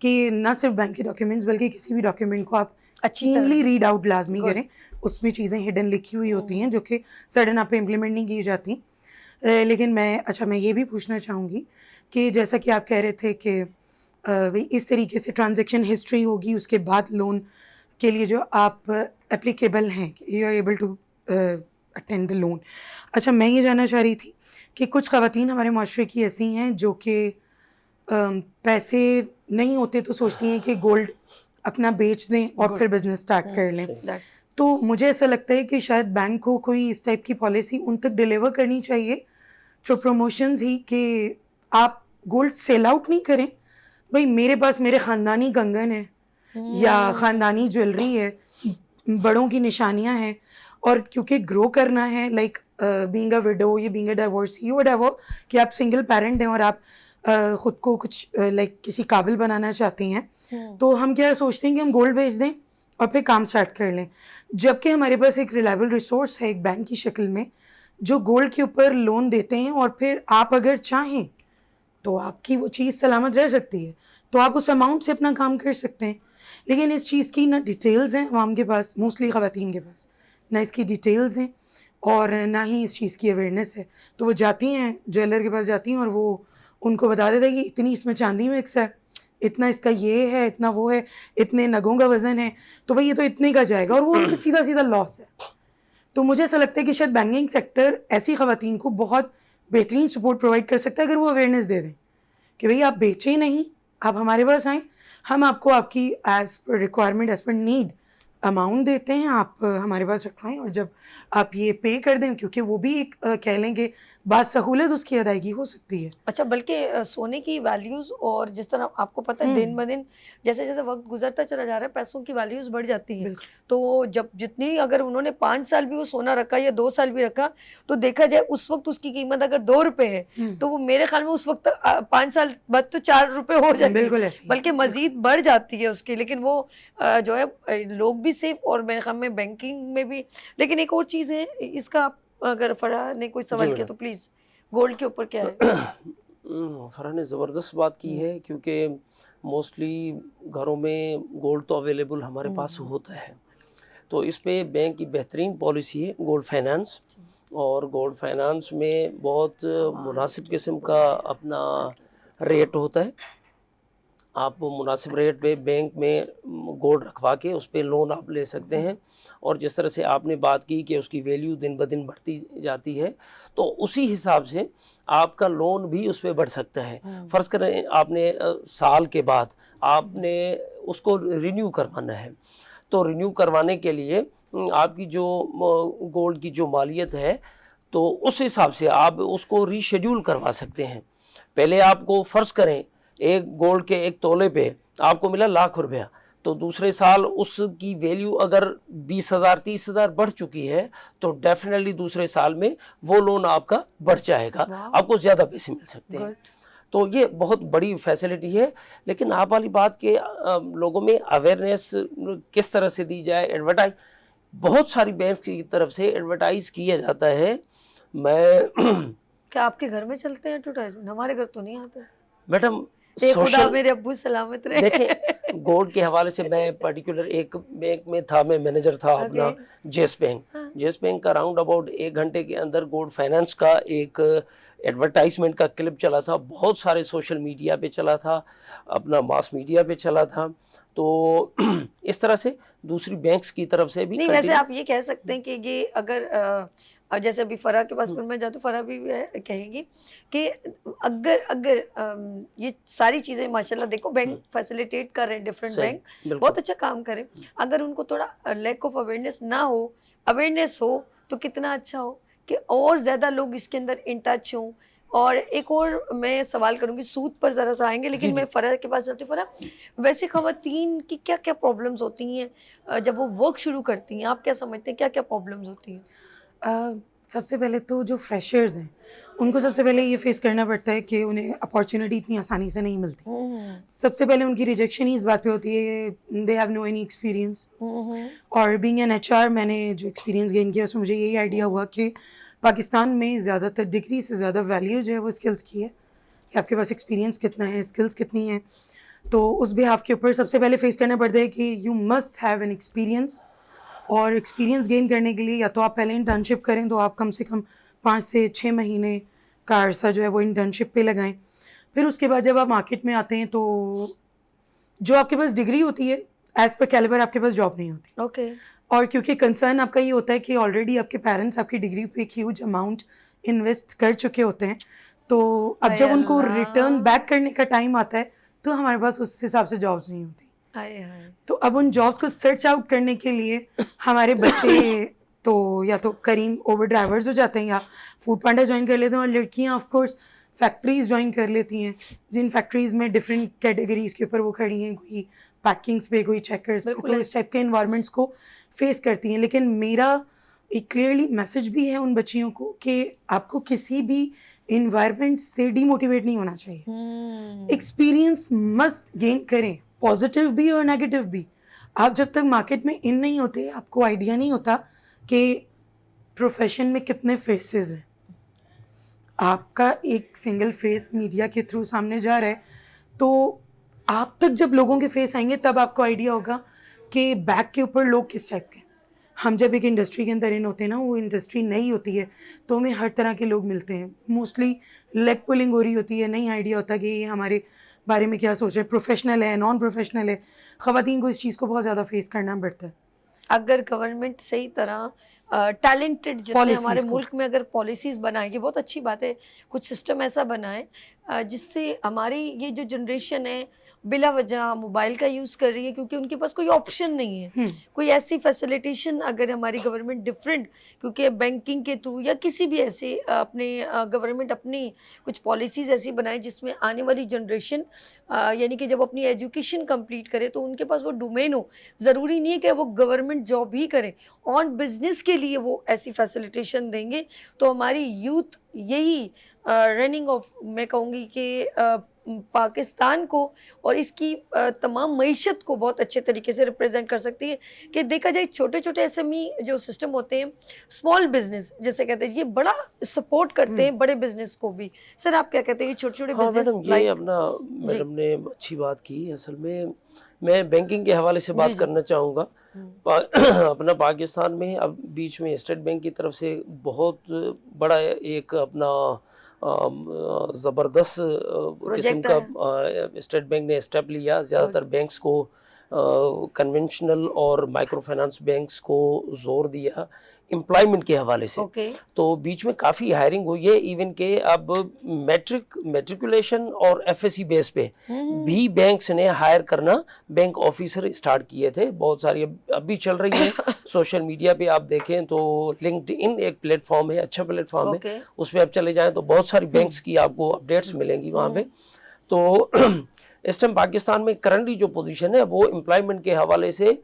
कि ना सिर्फ बैंक के डॉक्यूमेंट्स बल्कि किसी भी डॉक्यूमेंट को आप अच्छी तरह कीनली रीड आउट लाजमी Good. करें। उसमें चीज़ें हिडन लिखी हुई होती हैं जो कि सडन आप पे इम्प्लीमेंट नहीं की जाती। लेकिन मैं ये भी पूछना चाहूँगी कि जैसा कि आप कह रहे थे कि भाई इस तरीके से ट्रांजैक्शन हिस्ट्री होगी, उसके बाद लोन के लिए जो आप एप्लीकेबल हैं, you are able to attend the loan. अच्छा, मैं ये जानना चाह रही थी कि कुछ ख़वातीन हमारे माशरे की ऐसी हैं जो कि पैसे नहीं होते तो सोचती हैं कि गोल्ड अपना बेच दें और Good. फिर बिजनेस स्टार्ट कर लें। That's- तो मुझे ऐसा लगता है कि शायद बैंक को कोई इस टाइप की पॉलिसी उन तक डिलीवर करनी चाहिए जो प्रमोशंस ही कि आप गोल्ड सेल आउट नहीं करें। भाई मेरे पास मेरे ख़ानदानी कंगन है या ख़ानदानी ज्वेलरी है, बड़ों की निशानियां हैं, और क्योंकि ग्रो करना है, लाइक बीइंग अ विडो या बीइंग अ डाइवोर्सी व्हाटएवर, कि आप सिंगल पेरेंट हैं और आप ख़ुद को कुछ लाइक किसी काबिल बनाना चाहती हैं, तो हम क्या सोचते हैं कि हम गोल्ड बेच दें और फिर काम स्टार्ट कर लें, जबकि हमारे पास एक रिलायबल रिसोर्स है एक बैंक की शक्ल में जो गोल्ड के ऊपर लोन देते हैं, और फिर आप अगर चाहें तो आपकी वो चीज़ सलामत रह सकती है, तो आप उस अमाउंट से अपना काम कर सकते हैं। लेकिन इस चीज़ की ना डिटेल्स हैं आवाम के पास, मोस्टली ख़वातीन के पास, ना इसकी डिटेल्स हैं और ना ही इस चीज़ की अवेयरनेस है। तो वो जाती हैं ज्वेलर के पास जाती हैं और वो उनको बता देता है कि इतनी इसमें चांदी मिक्स है, इतना इसका ये है, इतना वो है, इतने नगों का वज़न है, तो भाई ये तो इतने का जाएगा, और वो उनका सीधा सीधा लॉस है। तो मुझे ऐसा लगता है कि शायद बैंकिंग सेक्टर ऐसी ख़वातीन को बहुत बेहतरीन सपोर्ट प्रोवाइड कर सकता है अगर वो अवेयरनेस दे दें कि भाई आप बेचें नहीं, आप हमारे पास आएँ, हम आपको आपकी as per requirement, as per need amount देते हैं, आप हमारे पास रखवाएं, और जब आप ये पे कर दें, क्योंकि वो भी एक कह लें कि बासहूलत उसकी अदायगी हो सकती है। अच्छा, बल्कि सोने की वैल्यूज़ और जिस तरह आपको पता है दिन ब दिन जैसे जैसे वक्त गुजरता चला जा रहा है पैसों की वैल्यूज़ बढ़ जाती हैं। बिल्कुल। तो जब जितनी अगर उन्होंने 5 साल भी वो सोना रखा या 2 साल भी रखा, तो देखा जाए उस वक्त उसकी कीमत अगर 2 रुपए है तो वो मेरे ख्याल में उस वक्त 5 साल बाद तो 4 रुपए हो जाती है, बिल्कुल ऐसे ही। बल्कि मजीद बढ़ जाती है उसकी। लेकिन वो जो है लोग भी सेफ और मेरे ख्याल में बैंकिंग में भी। लेकिन एक और चीज़ है, इसका आप अगर फराह ने कोई सवाल किया तो प्लीज़ गोल्ड के ऊपर क्या है? फरहा ने ज़बरदस्त बात की है, क्योंकि मोस्टली घरों में गोल्ड तो अवेलेबल हमारे पास होता है, तो इस पे बैंक की बेहतरीन पॉलिसी है गोल्ड फाइनेंस, और गोल्ड फाइनेंस में बहुत मुनासिब किस्म का अपना रेट होता है। आप मुनासिब रेट पे बैंक में गोल्ड रखवा के उस पर लोन आप ले सकते हैं, और जिस तरह से आपने बात की कि उसकी वैल्यू दिन ब दिन बढ़ती जाती है, तो उसी हिसाब से आपका लोन भी उस पर बढ़ सकता है। फ़र्ज़ करें आपने साल के बाद आपने उसको रिन्यू करवाना है, तो रिन्यू करवाने के लिए आपकी जो गोल्ड की जो मालियत है, तो उस हिसाब से आप उसको रीशेड्यूल करवा सकते हैं। पहले आपको फ़र्ज़ करें एक गोल्ड के एक तोले पे आपको मिला ₹1,00,000, तो दूसरे साल उसकी वैल्यू अगर 20,000 30,000 बढ़ चुकी है, तो डेफिनेटली दूसरे साल में वो लोन आपका बढ़ जाएगा, आपको ज़्यादा पैसे मिल सकते हैं। तो ये बहुत बड़ी फैसिलिटी है। लेकिन आप वाली बात के लोगों में अवेयरनेस किस तरह से दी जाए, एडवर्टाइज बहुत सारी बैंक की तरफ से एडवर्टाइज किया जाता है। मैं क्या आपके घर में चलते हैं एडवर्टाइजमेंट? हमारे घर तो नहीं आते। मैडम खुदा सोशल मेरे अब्बू सलामत रहे। देखें, गोल्ड के हवाले से मैं पर्टिकुलर एक बैंक में था, मैं मैनेजर था अपना जेस बैंक। जेस बैंक का राउंड अबाउट 1 घंटे के अंदर गोल्ड फाइनेंस का एक एडवर्टाइजमेंट का क्लिप चला था, बहुत सारे सोशल मीडिया पे चला था, अपना मास मीडिया पे चला था। तो इस तरह से दूसरी बैंक्स की तरफ से भी नहीं, वैसे आप ये कह सकते हैं कि ये अगर जैसे अभी फरा के पास पर मैं जाती हूँ, फरा भी कहेगी कि अगर अगर ये सारी चीज़ें माशाल्लाह देखो बैंक फैसिलिटेट कर रहे हैं, डिफरेंट बैंक बहुत अच्छा काम करें, अगर उनको थोड़ा लैक ऑफ अवेयरनेस ना हो, अवेयरनेस हो तो कितना अच्छा हो कि और ज़्यादा लोग इसके अंदर इन टच हों। और एक और मैं सवाल करूंगी, सूद पर ज़रा सा आएंगे, लेकिन मैं फरा के पास जाती हूँ। फरा, वैसे ख़वातीन की क्या क्या प्रॉब्लम्स होती हैं जब वो वर्क शुरू करती हैं? आप क्या समझते हैं क्या क्या प्रॉब्लम्स होती हैं? सबसे पहले तो जो फ्रेशर्स हैं उनको सबसे पहले ये फेस करना पड़ता है कि उन्हें अपॉर्चुनिटी इतनी आसानी से नहीं मिलती। सबसे पहले उनकी रिजेक्शन ही इस बात पे होती है they have no any experience. और बीइंग एन एचआर मैंने जो एक्सपीरियंस गेन किया उसमें मुझे यही आइडिया हुआ कि पाकिस्तान में ज़्यादातर डिग्री से ज़्यादा वैल्यू जो है वो स्किल्स की है, कि आपके पास एक्सपीरियंस कितना है, स्किल्स कितनी है। तो उस बिहाफ के ऊपर सबसे पहले फेस करना पड़ता है कि you must have an experience. और एक्सपीरियंस गेन करने के लिए या तो आप पहले इंटर्नशिप करें, तो आप कम से कम 5 से 6 महीने का अरसा जो है वो इंटर्नशिप पे लगाएं। फिर उसके बाद जब आप मार्केट में आते हैं तो जो आपके पास डिग्री होती है एज पर कैलिबर आपके पास जॉब नहीं होती। ओके। और क्योंकि कंसर्न आपका ये होता है कि ऑलरेडी आपके पेरेंट्स आपकी डिग्री पे एक ह्यूज अमाउंट इन्वेस्ट कर चुके होते हैं, तो अब जब उनको रिटर्न बैक करने का टाइम आता है तो हमारे पास उस हिसाब से जॉब्स नहीं होती। तो अब उन जॉब्स को सर्च आउट करने के लिए हमारे बच्चे तो या तो करीम ओवर ड्राइवर्स हो जाते हैं या फूड पांडा ज्वाइन कर लेते हैं, और लड़कियां ऑफ कोर्स फैक्ट्रीज ज्वाइन कर लेती हैं, जिन फैक्ट्रीज में डिफरेंट कैटेगरीज के ऊपर वो खड़ी हैं, कोई पैकिंग्स पे, कोई चेकर्स पे, तो इस टाइप के इन्वायरमेंट्स को फेस करती हैं। लेकिन मेरा एक क्लियरली मैसेज भी है उन बच्चियों को कि आपको किसी भी इन्वायरमेंट से डीमोटिवेट नहीं होना चाहिए। एक्सपीरियंस मस्ट गेन करें, पॉजिटिव भी और नेगेटिव भी। आप जब तक मार्केट में इन नहीं होते आपको आइडिया नहीं होता कि प्रोफेशन में कितने फेसेस हैं। आपका एक सिंगल फेस मीडिया के थ्रू सामने जा रहा है, तो आप तक जब लोगों के फेस आएंगे तब आपको आइडिया होगा कि बैक के ऊपर लोग किस टाइप के। हम जब एक इंडस्ट्री के अंदर इन होते हैं ना, वो इंडस्ट्री नई होती है तो हमें हर तरह के लोग मिलते हैं, मोस्टली लेग पुलिंग हो रही होती है, नहीं आइडिया होता कि ये हमारे बारे में क्या सोच रहे हैं, प्रोफेशनल है नॉन प्रोफेशनल है। ख़वातीन को इस चीज़ को बहुत ज़्यादा फेस करना पड़ता है। अगर गवर्नमेंट सही तरह टैलेंटेड जितने हमारे मुल्क में अगर पॉलिसीज़ बनाएगी, बहुत अच्छी बात है, कुछ सिस्टम ऐसा बनाए जिससे हमारी ये जो जनरेशन है बिला वजह मोबाइल का यूज़ कर रही है क्योंकि उनके पास कोई ऑप्शन नहीं है, कोई ऐसी फैसिलिटेशन अगर हमारी गवर्नमेंट डिफरेंट, क्योंकि बैंकिंग के थ्रू या किसी भी ऐसे अपने गवर्नमेंट अपनी कुछ पॉलिसीज़ ऐसी बनाए जिसमें आने वाली जनरेशन यानी कि जब अपनी एजुकेशन कंप्लीट करे तो उनके पास वो डोमेन हो। ज़रूरी नहीं है कि वो गवर्नमेंट जॉब ही करें, ऑन बिजनेस के लिए वो ऐसी फैसिलिटेशन देंगे तो हमारी यूथ यही रनिंग ऑफ मैं कहूँगी कि पाकिस्तान को और इसकी तमाम मईशत को बहुत अच्छे तरीके से रिप्रेजेंट कर सकती है। कि देखा जाए छोटे छोटे एसएमई जो सिस्टम होते हैं, स्मॉल बिजनेस जैसे कहते हैं, ये बड़ा सपोर्ट करते हैं बड़े बिजनेस को भी। सर आप क्या कहते हैं ये छोटे छोटे हाँ बिजनेस मैडम, ये अपना मैडम ने अच्छी बात की। असल में मैं बैंकिंग के हवाले से बात करना चाहूँगा। अपना पाकिस्तान में अब बीच में स्टेट बैंक की तरफ से बहुत बड़ा एक अपना ज़बरदस्त किस्म का स्टेट बैंक ने स्टेप लिया। ज़्यादातर बैंक्स को कन्वेंशनल और माइक्रो फाइनेंस बैंक्स को जोर दिया एम्प्लॉयमेंट के हवाले से। तो बीच में काफ़ी हायरिंग हुई है। इवन के अब मैट्रिकुलेशन और एफएससी बेस पे भी बैंक्स ने हायर करना बैंक ऑफिसर स्टार्ट किए थे। बहुत सारी अभी चल रही है। सोशल मीडिया पे आप देखें तो लिंक्डइन एक प्लेटफॉर्म है, अच्छा प्लेटफॉर्म है। उस पर आप चले जाएं तो बहुत सारी बैंक्स की आपको अपडेट्स मिलेंगी वहाँ पे। तो इस टाइम पाकिस्तान में करंटली जो पोजीशन है वो एम्प्लॉयमेंट के हवाले से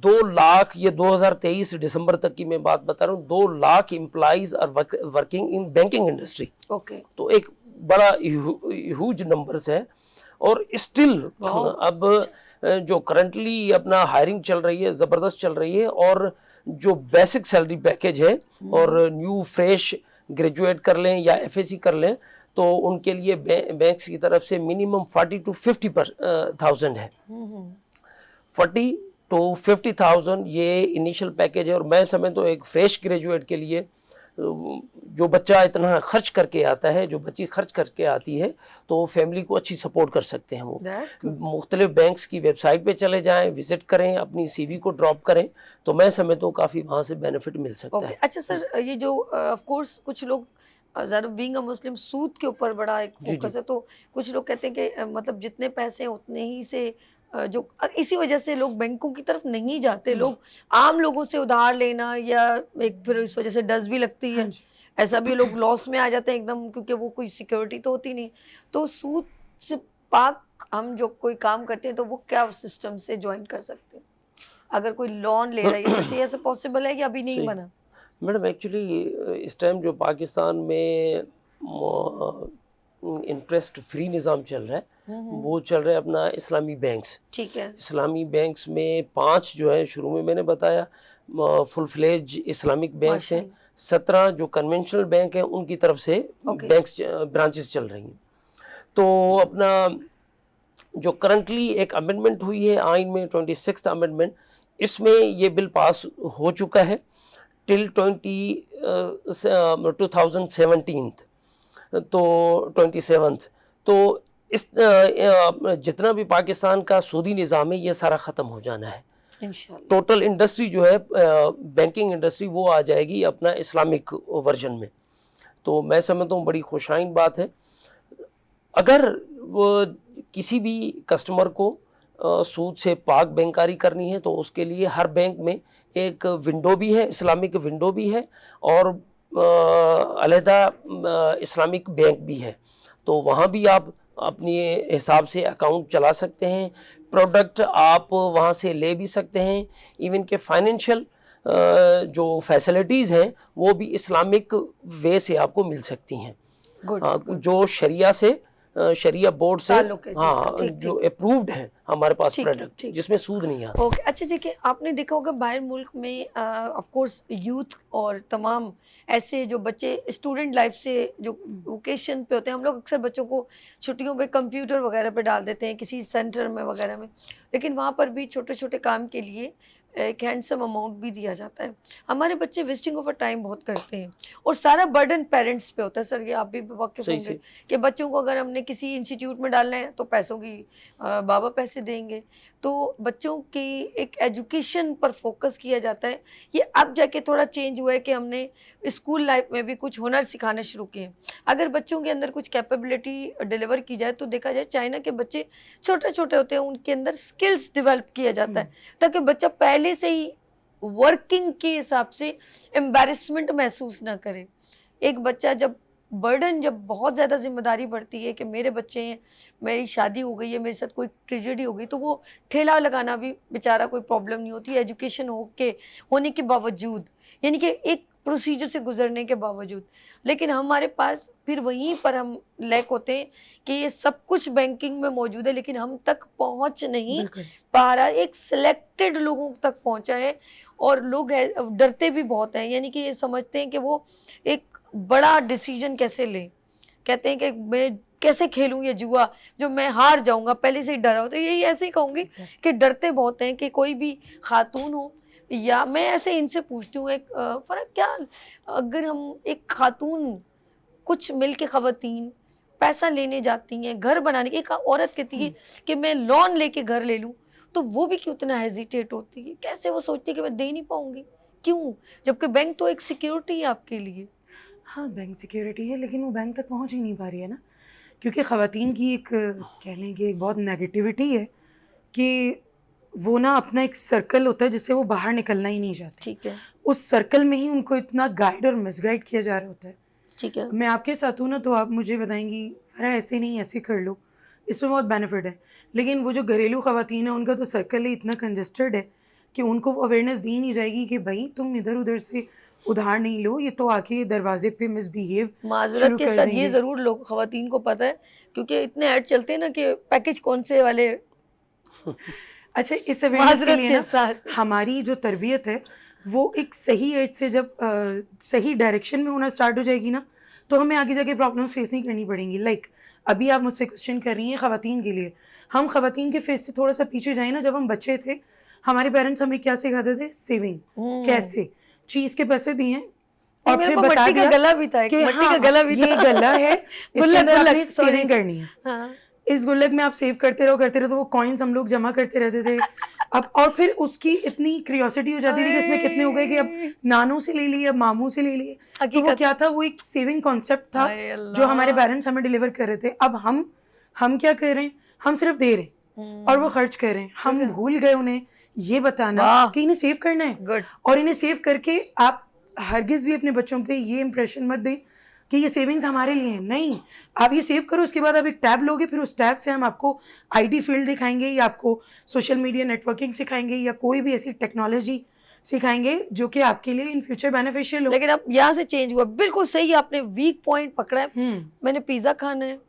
2 लाख, ये 2023 दिसंबर तक की मैं बात बता रहा हूँ, 2 lakh employees are working in banking industry. तो एक बड़ा ह्यूज नंबर्स है। और स्टिल अब जो करंटली अपना हायरिंग चल रही है ज़बरदस्त चल रही है। और जो बेसिक सैलरी पैकेज है और न्यू फ्रेश ग्रेजुएट कर लें या एफएससी कर लें तो उनके लिए बैंक्स की तरफ से मिनिमम 40 to 50,000 है। 40 to 50,000 ये इनिशियल पैकेज है। और मैं समझता हूँ एक फ्रेश ग्रेजुएट के लिए जो बच्चा इतना खर्च करके आता है, जो बच्ची खर्च करके आती है, तो फैमिली को अच्छी सपोर्ट कर सकते हैं। वो मुख्तलिफ बैंक्स की वेबसाइट पे चले जाएं, विजिट करें, अपनी सीवी को ड्रॉप करें, तो मैं समझता हूँ काफ़ी वहाँ से बेनिफिट मिल सकता है। अच्छा सर, ये जो ऑफ कोर्स कुछ लोग ज़्यादा बीइंग अ मुस्लिम सूद के ऊपर बड़ा एक फोकस है, तो कुछ लोग कहते हैं कि मतलब जितने पैसे हैं उतने ही से जो इसी वजह से लोग बैंकों की तरफ नहीं जाते। लोग आम लोगों से उधार लेना या एक फिर इस वजह से डर भी लगती है, ऐसा भी लोग लॉस में आ जाते हैं एकदम, क्योंकि वो कोई सिक्योरिटी तो होती नहीं। तो सूद से पाक हम जो कोई काम करते हैं तो वो क्या सिस्टम से ज्वाइन कर सकते हैं? अगर कोई लोन ले रहा है वैसे ऐसा पॉसिबल है कि अभी नहीं बना? मैडम एक्चुअली इस टाइम जो पाकिस्तान में इंटरेस्ट फ्री निज़ाम चल रहा है वो चल रहा है अपना इस्लामी बैंक्स। ठीक है। इस्लामी बैंक्स में 5 जो है शुरू में मैंने बताया फुल फ्लेज इस्लामिक बैंक्स हैं। 17 जो कन्वेंशनल बैंक हैं उनकी तरफ से बैंक्स ब्रांचेस चल रही हैं। तो अपना जो करंटली एक अमेंडमेंट हुई है आइन में 26th अमेंडमेंट, इसमें ये बिल पास हो चुका है टिल 2017 तो 27th। तो इस जितना भी पाकिस्तान का सूदी निज़ाम है ये सारा ख़त्म हो जाना है इंशाअल्लाह। टोटल इंडस्ट्री जो है बैंकिंग इंडस्ट्री वो आ जाएगी अपना इस्लामिक वर्जन में। तो मैं समझता हूँ बड़ी खुशाइन बात है। अगर वो किसी भी कस्टमर को सूद से पाक बैंकारी करनी है तो उसके लिए हर बैंक में एक विंडो भी है, इस्लामिक विंडो भी है, और अलहदा इस्लामिक बैंक भी है। तो वहाँ भी आप अपने हिसाब से अकाउंट चला सकते हैं, प्रोडक्ट आप वहाँ से ले भी सकते हैं। इवन के फाइनेंशियल जो फैसिलिटीज़ हैं वो भी इस्लामिक वे से आपको मिल सकती हैं। जो शरिया से शरिया बोर्ड से जो अप्रूव्ड है हमारे पास प्रोडक्ट जिसमें सूद नहीं आता। ओके। अच्छा देखिए, आपने देखा होगा बाहर मुल्क में ऑफ कोर्स यूथ और तमाम ऐसे जो बच्चे स्टूडेंट लाइफ से जो वोकेशन पे होते हैं, हम लोग अक्सर बच्चों को छुट्टियों पे कंप्यूटर वगैरह पे डाल देते हैं किसी सेंटर में वगैरह में, लेकिन वहाँ पर भी छोटे छोटे काम के लिए एक हैंडसम अमाउंट भी दिया जाता है। हमारे बच्चे वेस्टिंग ऑफ टाइम बहुत करते हैं और सारा बर्डन पेरेंट्स पे होता है। सर ये आप भी वाकिफ होंगे कि बच्चों को अगर हमने किसी इंस्टीट्यूट में डालना है तो पैसों की बाबा पैसे देंगे। तो बच्चों की एक एजुकेशन पर फोकस किया जाता है। ये अब जाके थोड़ा चेंज हुआ है कि हमने स्कूल लाइफ में भी कुछ हुनर सिखाने शुरू किए। अगर बच्चों के अंदर कुछ कैपेबिलिटी डिलीवर की जाए तो देखा जाए चाइना के बच्चे छोटे छोटे होते हैं, उनके अंदर स्किल्स डेवलप किया जाता है ताकि बच्चा पहले से ही वर्किंग के हिसाब से एम्बैरेसमेंट महसूस ना करे। एक बच्चा जब बहुत ज़्यादा जिम्मेदारी बढ़ती है कि मेरे बच्चे हैं, मेरी शादी हो गई है, मेरे साथ कोई ट्रेजेडी हो गई, तो वो ठेला लगाना भी बेचारा कोई प्रॉब्लम नहीं होती। एजुकेशन होने के बावजूद, यानी कि एक प्रोसीजर से गुजरने के बावजूद, लेकिन हमारे पास फिर वहीं पर हम लैक होते हैं कि ये सब कुछ बैंकिंग में मौजूद है लेकिन हम तक पहुंच नहीं बिल्कुल पा रहा, एक सिलेक्टेड लोगों तक पहुंचा है। और लोग डरते भी बहुत हैं, यानी कि ये समझते हैं कि वो एक बड़ा डिसीजन कैसे लें, कहते हैं कि मैं कैसे खेलूं ये जुआ जो मैं हार जाऊंगा, पहले से ही डरा हो। तो यही ऐसे ही कहूंगी Exactly. कि डरते बहुत हैं कि कोई भी खातून हो, या मैं ऐसे इनसे पूछती हूँ एक फर्क क्या, अगर हम एक खातून कुछ मिल के खवातीन पैसा लेने जाती हैं घर बनाने की, एक औरत कहती है कि मैं लोन लेके घर ले लूं, तो वो भी क्यों इतना हेजिटेट होती है, कैसे वो सोचती है कि मैं दे नहीं पाऊंगी, क्यों, जबकि बैंक तो एक सिक्योरिटी है आपके लिए। हाँ बैंक सिक्योरिटी है लेकिन वो बैंक तक पहुंच ही नहीं पा रही है ना, क्योंकि ख़वातीन की एक कह लें कि एक बहुत नेगेटिविटी है कि वो ना अपना एक सर्कल होता है जिससे वो बाहर निकलना ही नहीं चाहते। ठीक है, उस सर्कल में ही उनको इतना गाइड और मिसगाइड किया जा रहा होता है। ठीक है, मैं आपके साथ हूँ ना, तो आप मुझे बताएंगी अरे ऐसे नहीं ऐसे कर लो, इसमें बहुत बेनिफिट है। लेकिन वो जो घरेलू ख़वातीन है उनका तो सर्कल ही इतना कंजस्टेड है कि उनको वो अवेयरनेस दी नहीं जाएगी कि भाई तुम इधर उधर से उधार नहीं लो, ये तो आके दरवाजे पे मिसबिहेव माजरत शुरू के कर साथ ये देंगे। जरूर लोग खवातीन को पता है, क्योंकि इतने ऐड चलते हैं ना कि पैकेज कौन से वाले, अच्छा इस अवेयरनेस के माजरत लिए के ना साथ। हमारी जो तरबियत है वो एक सही एज से जब सही डायरेक्शन में होना स्टार्ट हो जाएगी ना, तो हमें आगे जाके प्रॉब्लम्स फेस नहीं करनी पड़ेंगी। लाइक अभी आप मुझसे क्वेश्चन कर रही हैं ख़वातीन के लिए, हम ख़वातीन के फेस से थोड़ा सा पीछे जाए ना, जब हम बच्चे थे हमारे पेरेंट्स हमें क्या सिखाते थे, सेविंग कैसे, चीज़ के पैसे दिए और मेरे फिर पास बता मट्टी का दिया गला भी था, एक कि मट्टी हाँ का गला भी ये था। गला है, इसके गुल्लक अंदर गुल्लक आपने सॉरी, सेविंग करनी है, हाँ इस गुल्लक में आप सेव करते रहो, तो वो कॉइन्स हम लोग जमा करते रहते थे। अब और फिर उसकी इतनी क्यूरियोसिटी हो जाती थी कि इसमें कितने हो गए कि अब नानू से ले लिए, अब मामू से ले लिए। तो वो हकीकत, क्या था, वो एक सेविंग कॉन्सेप्ट था हाय जो हमारे अल्लाह। पेरेंट्स हमें डिलीवर कर रहे थे। अब हम क्या कर रहे हैं, हम सिर्फ दे रहे हैं और वो खर्च कर रहे हैं। हम भूल गए उन्हें ये बताना वाह। कि इन्हें सेव करना है, गुड, और इन्हें सेव करके आप हरगिज़ भी अपने बच्चों पे ये इंप्रेशन मत दें कि ये सेविंग्स हमारे लिए हैं। नहीं, आप ये सेव करो, उसके बाद आप एक टैब लोगे, फिर उस टैब से हम आपको आईटी फील्ड दिखाएंगे या आपको सोशल मीडिया नेटवर्किंग सिखाएंगे या कोई भी ऐसी टेक्नोलॉजी सिखाएंगे जो कि आपके लिए इन फ्यूचर बेनिफिशियल हो। लेकिन अब यहाँ से चेंज हुआ, बिल्कुल सही आपने वीक पॉइंट पकड़ा है। मैंने पिज्जा खाना है,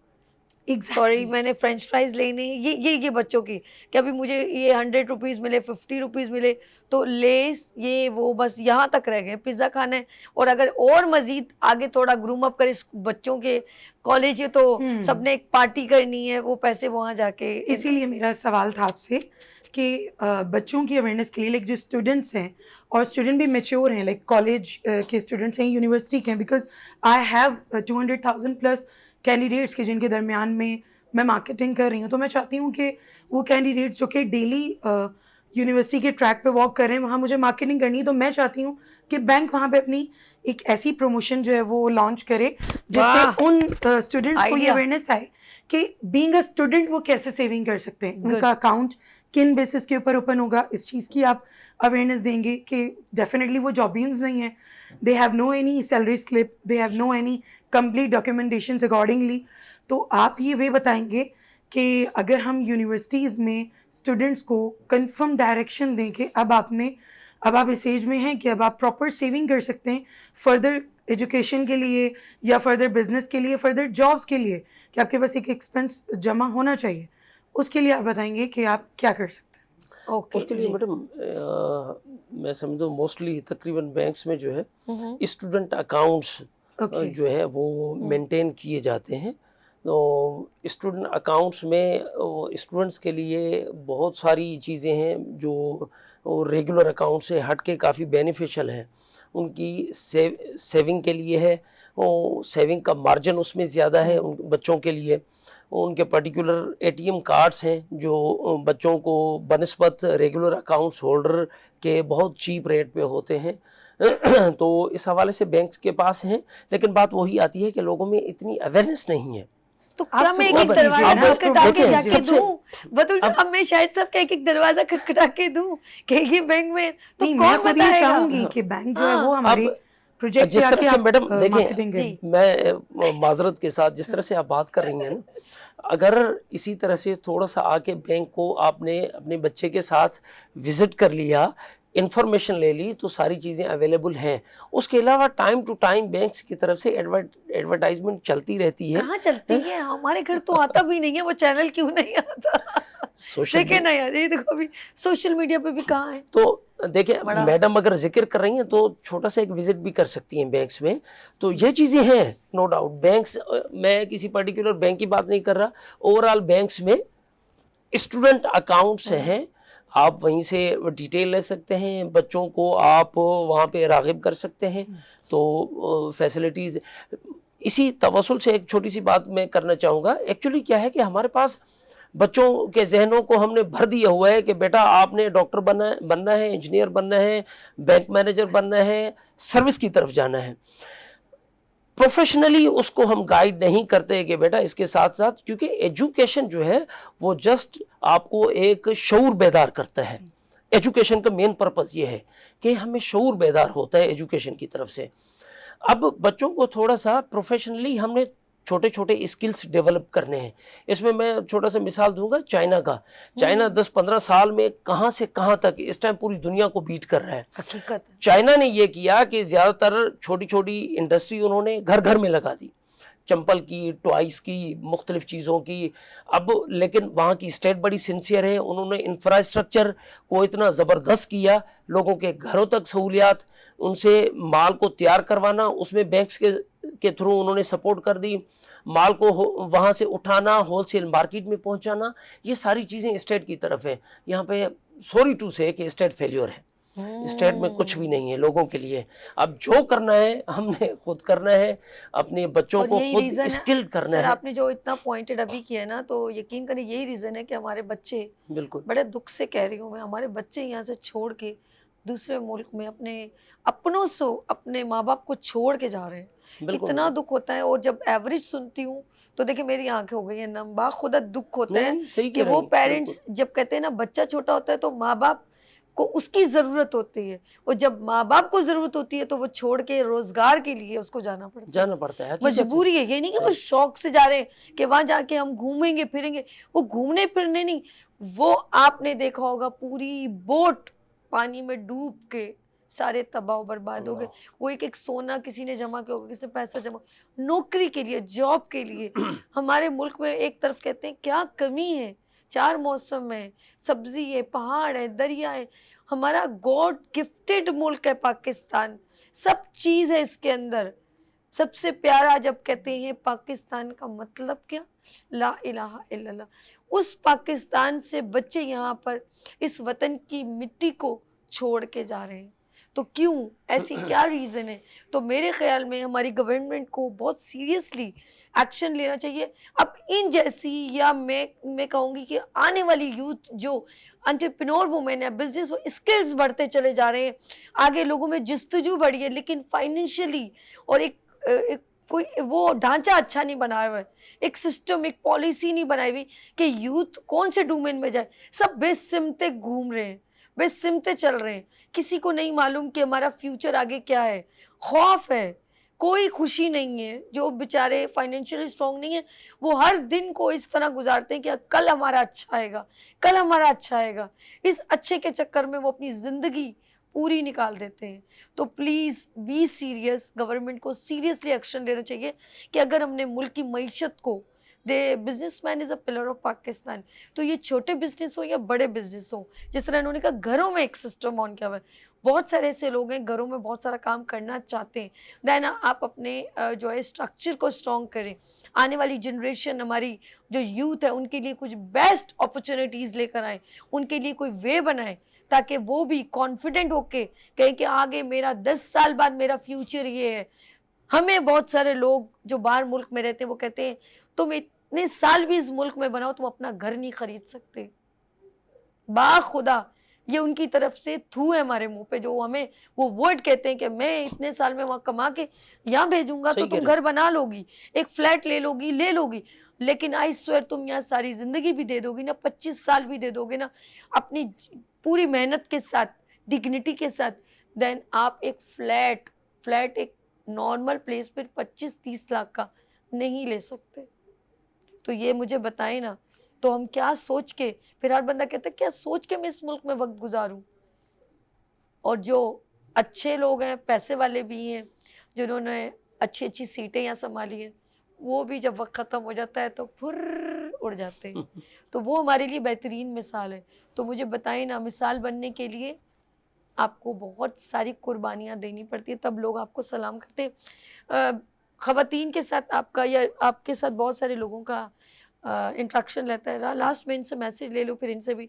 सॉरी एग्जैक्टली मैंने फ्रेंच फ्राइज लेने हैं, ये बच्चों की, कि अभी मुझे ये 100 रुपीज़ मिले, 50 रुपीज़ मिले, तो लेस ये वो बस यहाँ तक रह गए, पिज़्ज़ा खाना है। और अगर और मज़ीद आगे थोड़ा ग्रूम अप करें बच्चों के कॉलेज है, तो सबने एक पार्टी करनी है, वो पैसे वहाँ जाके। इसीलिए मेरा सवाल था आपसे कि बच्चों की अवेयरनेस के लिए, लाइक जो स्टूडेंट्स हैं और स्टूडेंट भी मेच्योर हैं, लाइक कॉलेज के स्टूडेंट्स हैं, यूनिवर्सिटी के हैं, because I have 200,000 plus candidates के जिनके दरमियान में मैं मार्केटिंग कर रही हूँ। तो मैं चाहती हूँ कि वो कैंडिडेट्स जो कि डेली यूनिवर्सिटी के ट्रैक पे वॉक कर रहे हैं, वहाँ मुझे मार्केटिंग करनी है, तो मैं चाहती हूँ कि बैंक वहाँ पे अपनी एक ऐसी प्रमोशन जो है वो लॉन्च करे जिससे उन स्टूडेंट्स को ये Idea. अवेयरनेस आए कि बीइंग अ स्टूडेंट वो कैसे सेविंग कर सकते हैं, उनका अकाउंट किन बेसिस के ऊपर ओपन होगा, इस चीज़ की आप अवेयरनेस देंगे कि डेफिनेटली वो जॉबियंस नहीं है, they have no any salary slip, they have no any complete documentation accordingly. तो आप ये वे बताएंगे कि अगर हम यूनिवर्सिटीज़ में स्टूडेंट्स को कंफर्म डायरेक्शन दें कि अब आप इस एज में हैं कि अब आप प्रॉपर सेविंग कर सकते हैं फर्दर एजुकेशन के लिए या फर्दर बिजनेस के लिए, फर्दर जॉब्स के लिए, कि आपके पास एक एक्सपेंस जमा होना चाहिए, उसके लिए आप बताएंगे कि आप क्या कर सकते हैं। ओके उसके लिए मैडम मैं समझता हूँ मोस्टली तकरीबन बैंक्स में जो है स्टूडेंट अकाउंट्स जो है वो मेंटेन किए जाते हैं। तो स्टूडेंट अकाउंट्स में स्टूडेंट्स के लिए बहुत सारी चीज़ें हैं जो रेगुलर अकाउंट से हट के काफ़ी बेनिफिशियल है। उनकी सेविंग के लिए है, सेविंग का मार्जिन उसमें ज़्यादा है उन बच्चों के लिए। उनके पर्टिकुलर एटीएम कार्ड्स हैं जो बच्चों को बनस्बत रेगुलर अकाउंट्स होल्डर के बहुत चीप रेट पे होते हैं। तो इस हवाले से बैंक्स के पास हैं, लेकिन बात वही आती है कि लोगों में इतनी अवेयरनेस नहीं है। तो आप क्या मैं एक support एक कीजिए दरवाजा ना, खटखटा के देखिए, जाके सबसे- दूं, बतूल अब मैं शायद सबका एक एक दरवाजा खटखटा के दूं कि ये बैंक में, तो नहीं, मैं कौन खुद ये बताएगा? चाहूंगी कि बैंक जो है वो हाँ, हमारे अब प्रोजेक्ट पे जिस तरह आके से आप मैडम मार्केटिंग देखें, करें। मैं माजरत के साथ जिस तरह से आप बात कर रही हैं ना, अगर इसी तरह से थोड़ा सा आके बैंक को आपने अपने बच्चे के साथ विजिट कर लिया, इंफॉर्मेशन ले ली तो सारी चीज़ें अवेलेबल हैं। उसके अलावा टाइम टू टाइम बैंक्स की तरफ से एडवर्टाइजमेंट चलती रहती है। कहाँ चलती है? हमारे घर तो आता भी नहीं है वो चैनल, क्यों नहीं आता? सोशल देखे ना यार, ये देखो अभी सोशल मीडिया पे भी कहाँ है। तो देखिए बड़ा- मैडम अगर जिक्र कर रही हैं तो छोटा सा एक विजिट भी कर सकती हैं बैंक्स में। तो ये चीज़ें हैं, नो डाउट। बैंक्स, मैं किसी पर्टिकुलर बैंक की बात नहीं कर रहा, ओवरऑल बैंक्स में स्टूडेंट अकाउंट्स हैं, आप वहीं से डिटेल ले सकते हैं, बच्चों को आप वहाँ पे राग़िब कर सकते हैं। तो फैसिलिटीज़, इसी तवस्सुल से एक छोटी सी बात मैं करना चाहूँगा। एक्चुअली क्या है कि हमारे पास बच्चों के जहनों को हमने भर दिया हुआ है कि बेटा आपने डॉक्टर बनना है, इंजीनियर बनना है, बैंक मैनेजर बनना है, सर्विस की तरफ जाना है। प्रोफेशनली उसको हम गाइड नहीं करते कि बेटा इसके साथ साथ, क्योंकि एजुकेशन जो है वो जस्ट आपको एक शऊर बेदार करता है। एजुकेशन का मेन पर्पस ये है कि हमें शऊर बेदार होता है एजुकेशन की तरफ से। अब बच्चों को थोड़ा सा प्रोफेशनली हमने छोटे छोटे स्किल्स डेवलप करने हैं। इसमें मैं छोटा सा मिसाल दूंगा चाइना का। चाइना 10-15 साल में कहाँ से कहाँ तक इस टाइम पूरी दुनिया को बीट कर रहा है। हकीकत है। चाइना ने ये किया कि ज़्यादातर छोटी छोटी इंडस्ट्री उन्होंने घर घर में लगा दी, चंपल की, टॉयज़ की, मुख्तलिफ चीज़ों की। अब लेकिन वहाँ की स्टेट बड़ी सिंसियर है, उन्होंने इंफ्रास्ट्रक्चर को इतना ज़बरदस्त किया, लोगों के घरों तक सहूलियात, उनसे माल को तैयार करवाना, उसमें बैंक्स के थ्रू उन्होंने सपोर्ट कर दी, माल को वहाँ से उठाना, होलसेल मार्केट में पहुँचाना, ये सारी चीज़ें स्टेट की तरफ है। यहाँ पे सॉरी टू से कि स्टेट फेल्योर है, स्टेट में कुछ भी नहीं है लोगों के लिए। अब जो करना है हमने खुद करना है, अपने बच्चों और को यही खुद रीजन स्किल्ड करना सर, है। आपने जो इतना पॉइंटेड अभी किया है ना, तो यकीन करें यही रीजन है कि हमारे बच्चे, बिल्कुल बड़े दुख से कह रही हूँ मैं, हमारे बच्चे यहाँ से छोड़ के दूसरे मुल्क में अपने अपनों से, अपने माँ बाप को छोड़ के जा रहे हैं। बिल्कुल इतना दुख होता है। और जब एवरेज सुनती हूँ तो देखिए मेरी आंखें हो गई है नम, खुदा दुख होता है नहीं, सही कि कह रही वो हैं, पेरेंट्स जब कहते हैं ना बच्चा छोटा होता है तो माँ बाप को उसकी जरूरत होती है, और जब माँ बाप को जरूरत होती है तो वो छोड़ के रोजगार के लिए उसको जाना पड़ता है। जाना पड़ता है, हकीकत है। मजबूरी है, ये नहीं कि बस शौक से जा रहे हैं कि वहां जाके हम घूमेंगे फिरेंगे। वो घूमने फिरने नहीं, वो आपने देखा होगा पूरी बोट पानी में डूब के सारे तबाह बर्बाद हो गए। वो एक एक सोना किसी ने जमा किया होगा, किसी ने पैसा जमा, नौकरी के लिए, जॉब के लिए। हमारे मुल्क में एक तरफ कहते हैं क्या कमी है, 4 मौसम है, सब्जी है, पहाड़ है, दरिया है। हमारा गॉड गिफ्टेड मुल्क है पाकिस्तान, सब चीज है इसके अंदर। सबसे प्यारा जब कहते हैं पाकिस्तान का मतलब क्या, ला इलाहा इल्लल्लाह। उस पाकिस्तान से बच्चे यहाँ पर इस वतन की मिट्टी को छोड़ के जा रहे हैं, तो क्यों, ऐसी क्या रीज़न है? तो मेरे ख्याल में हमारी गवर्नमेंट को बहुत सीरियसली एक्शन लेना चाहिए। अब इन जैसी, या मैं कहूँगी कि आने वाली यूथ जो एंटरप्रेन्योर वुमेन है, बिजनेस स्किल्स बढ़ते चले जा रहे हैं, आगे लोगों में जस्तजू बढ़ी है, लेकिन फाइनेंशियली और एक कोई वो ढांचा अच्छा नहीं बनाया हुआ है, एक सिस्टम, एक पॉलिसी नहीं बनाई हुई कि यूथ कौन से डोमेन में जाए। सब बेसिमते घूम रहे हैं, बेसिमते चल रहे हैं, किसी को नहीं मालूम कि हमारा फ्यूचर आगे क्या है। खौफ है, कोई खुशी नहीं है। जो बेचारे फाइनेंशियली स्ट्रांग नहीं है वो हर दिन को इस तरह गुजारते हैं कि कल हमारा अच्छा आएगा, कल हमारा अच्छा आएगा। इस अच्छे के चक्कर में वो अपनी ज़िंदगी पूरी निकाल देते हैं। तो प्लीज़ बी सीरियस, गवर्नमेंट को सीरियसली एक्शन लेना चाहिए कि अगर हमने मुल्क की मईशत को, the businessman is a pillar of Pakistan, तो ये छोटे बिजनेस हो या बड़े बिजनेस हो, जिस तरह इन्होंने कहा घरों में एक सिस्टम ऑन किया हुआ है। बहुत सारे ऐसे लोग हैं घरों में बहुत सारा काम करना चाहते हैं, देन आप अपने जो है स्ट्रक्चर को स्ट्रॉन्ग करें। आने वाली जनरेशन, हमारी जो यूथ है, उनके लिए कुछ बेस्ट अपॉर्चुनिटीज़ लेकर आए, उनके लिए कोई वे बनाए ताकि वो भी कॉन्फिडेंट होके कहें कि आगे मेरा 10 साल बाद मेरा फ्यूचर ये है। हमें बहुत सारे लोग जो बाहर मुल्क में रहते हैं वो कहते हैं तुम इतने साल भी इस मुल्क में बनाओ, तुम अपना घर नहीं खरीद सकते। बाखुदा ये उनकी तरफ से थू है हमारे मुंह पे, जो हमें वो वर्ड कहते हैं कि मैं इतने साल में वहां कमा के यहाँ भेजूंगा तो तुम घर बना लोगी, एक फ्लैट ले लोगी, लेकिन आई स्वेयर तुम यहाँ सारी जिंदगी भी दे दोगी ना, 25 साल भी दे दोगे ना अपनी पूरी मेहनत के साथ, डिग्निटी के साथ, देन आप एक फ्लैट एक नॉर्मल प्लेस पर 25-30 लाख का नहीं ले सकते। तो ये मुझे बताएं ना, तो हम क्या सोच के, फिर हर बंदा कहता है क्या सोच के मैं इस मुल्क में वक्त गुजारूं। और जो अच्छे लोग हैं, पैसे वाले भी हैं, जिन्होंने अच्छी अच्छी सीटें यहाँ संभाली हैं, वो भी जब वक्त ख़त्म हो जाता है तो फुर्र उड़ जाते हैं। तो वो हमारे लिए बेहतरीन मिसाल है। तो मुझे बताइए ना, मिसाल बनने के लिए आपको बहुत सारी कुर्बानियाँ देनी पड़ती है, तब लोग आपको सलाम करते हैं। ख़वातीन के साथ आपका या आपके साथ बहुत सारे लोगों का इंटरेक्शन रहता है। लास्ट में इनसे मैसेज ले लो, फिर इनसे भी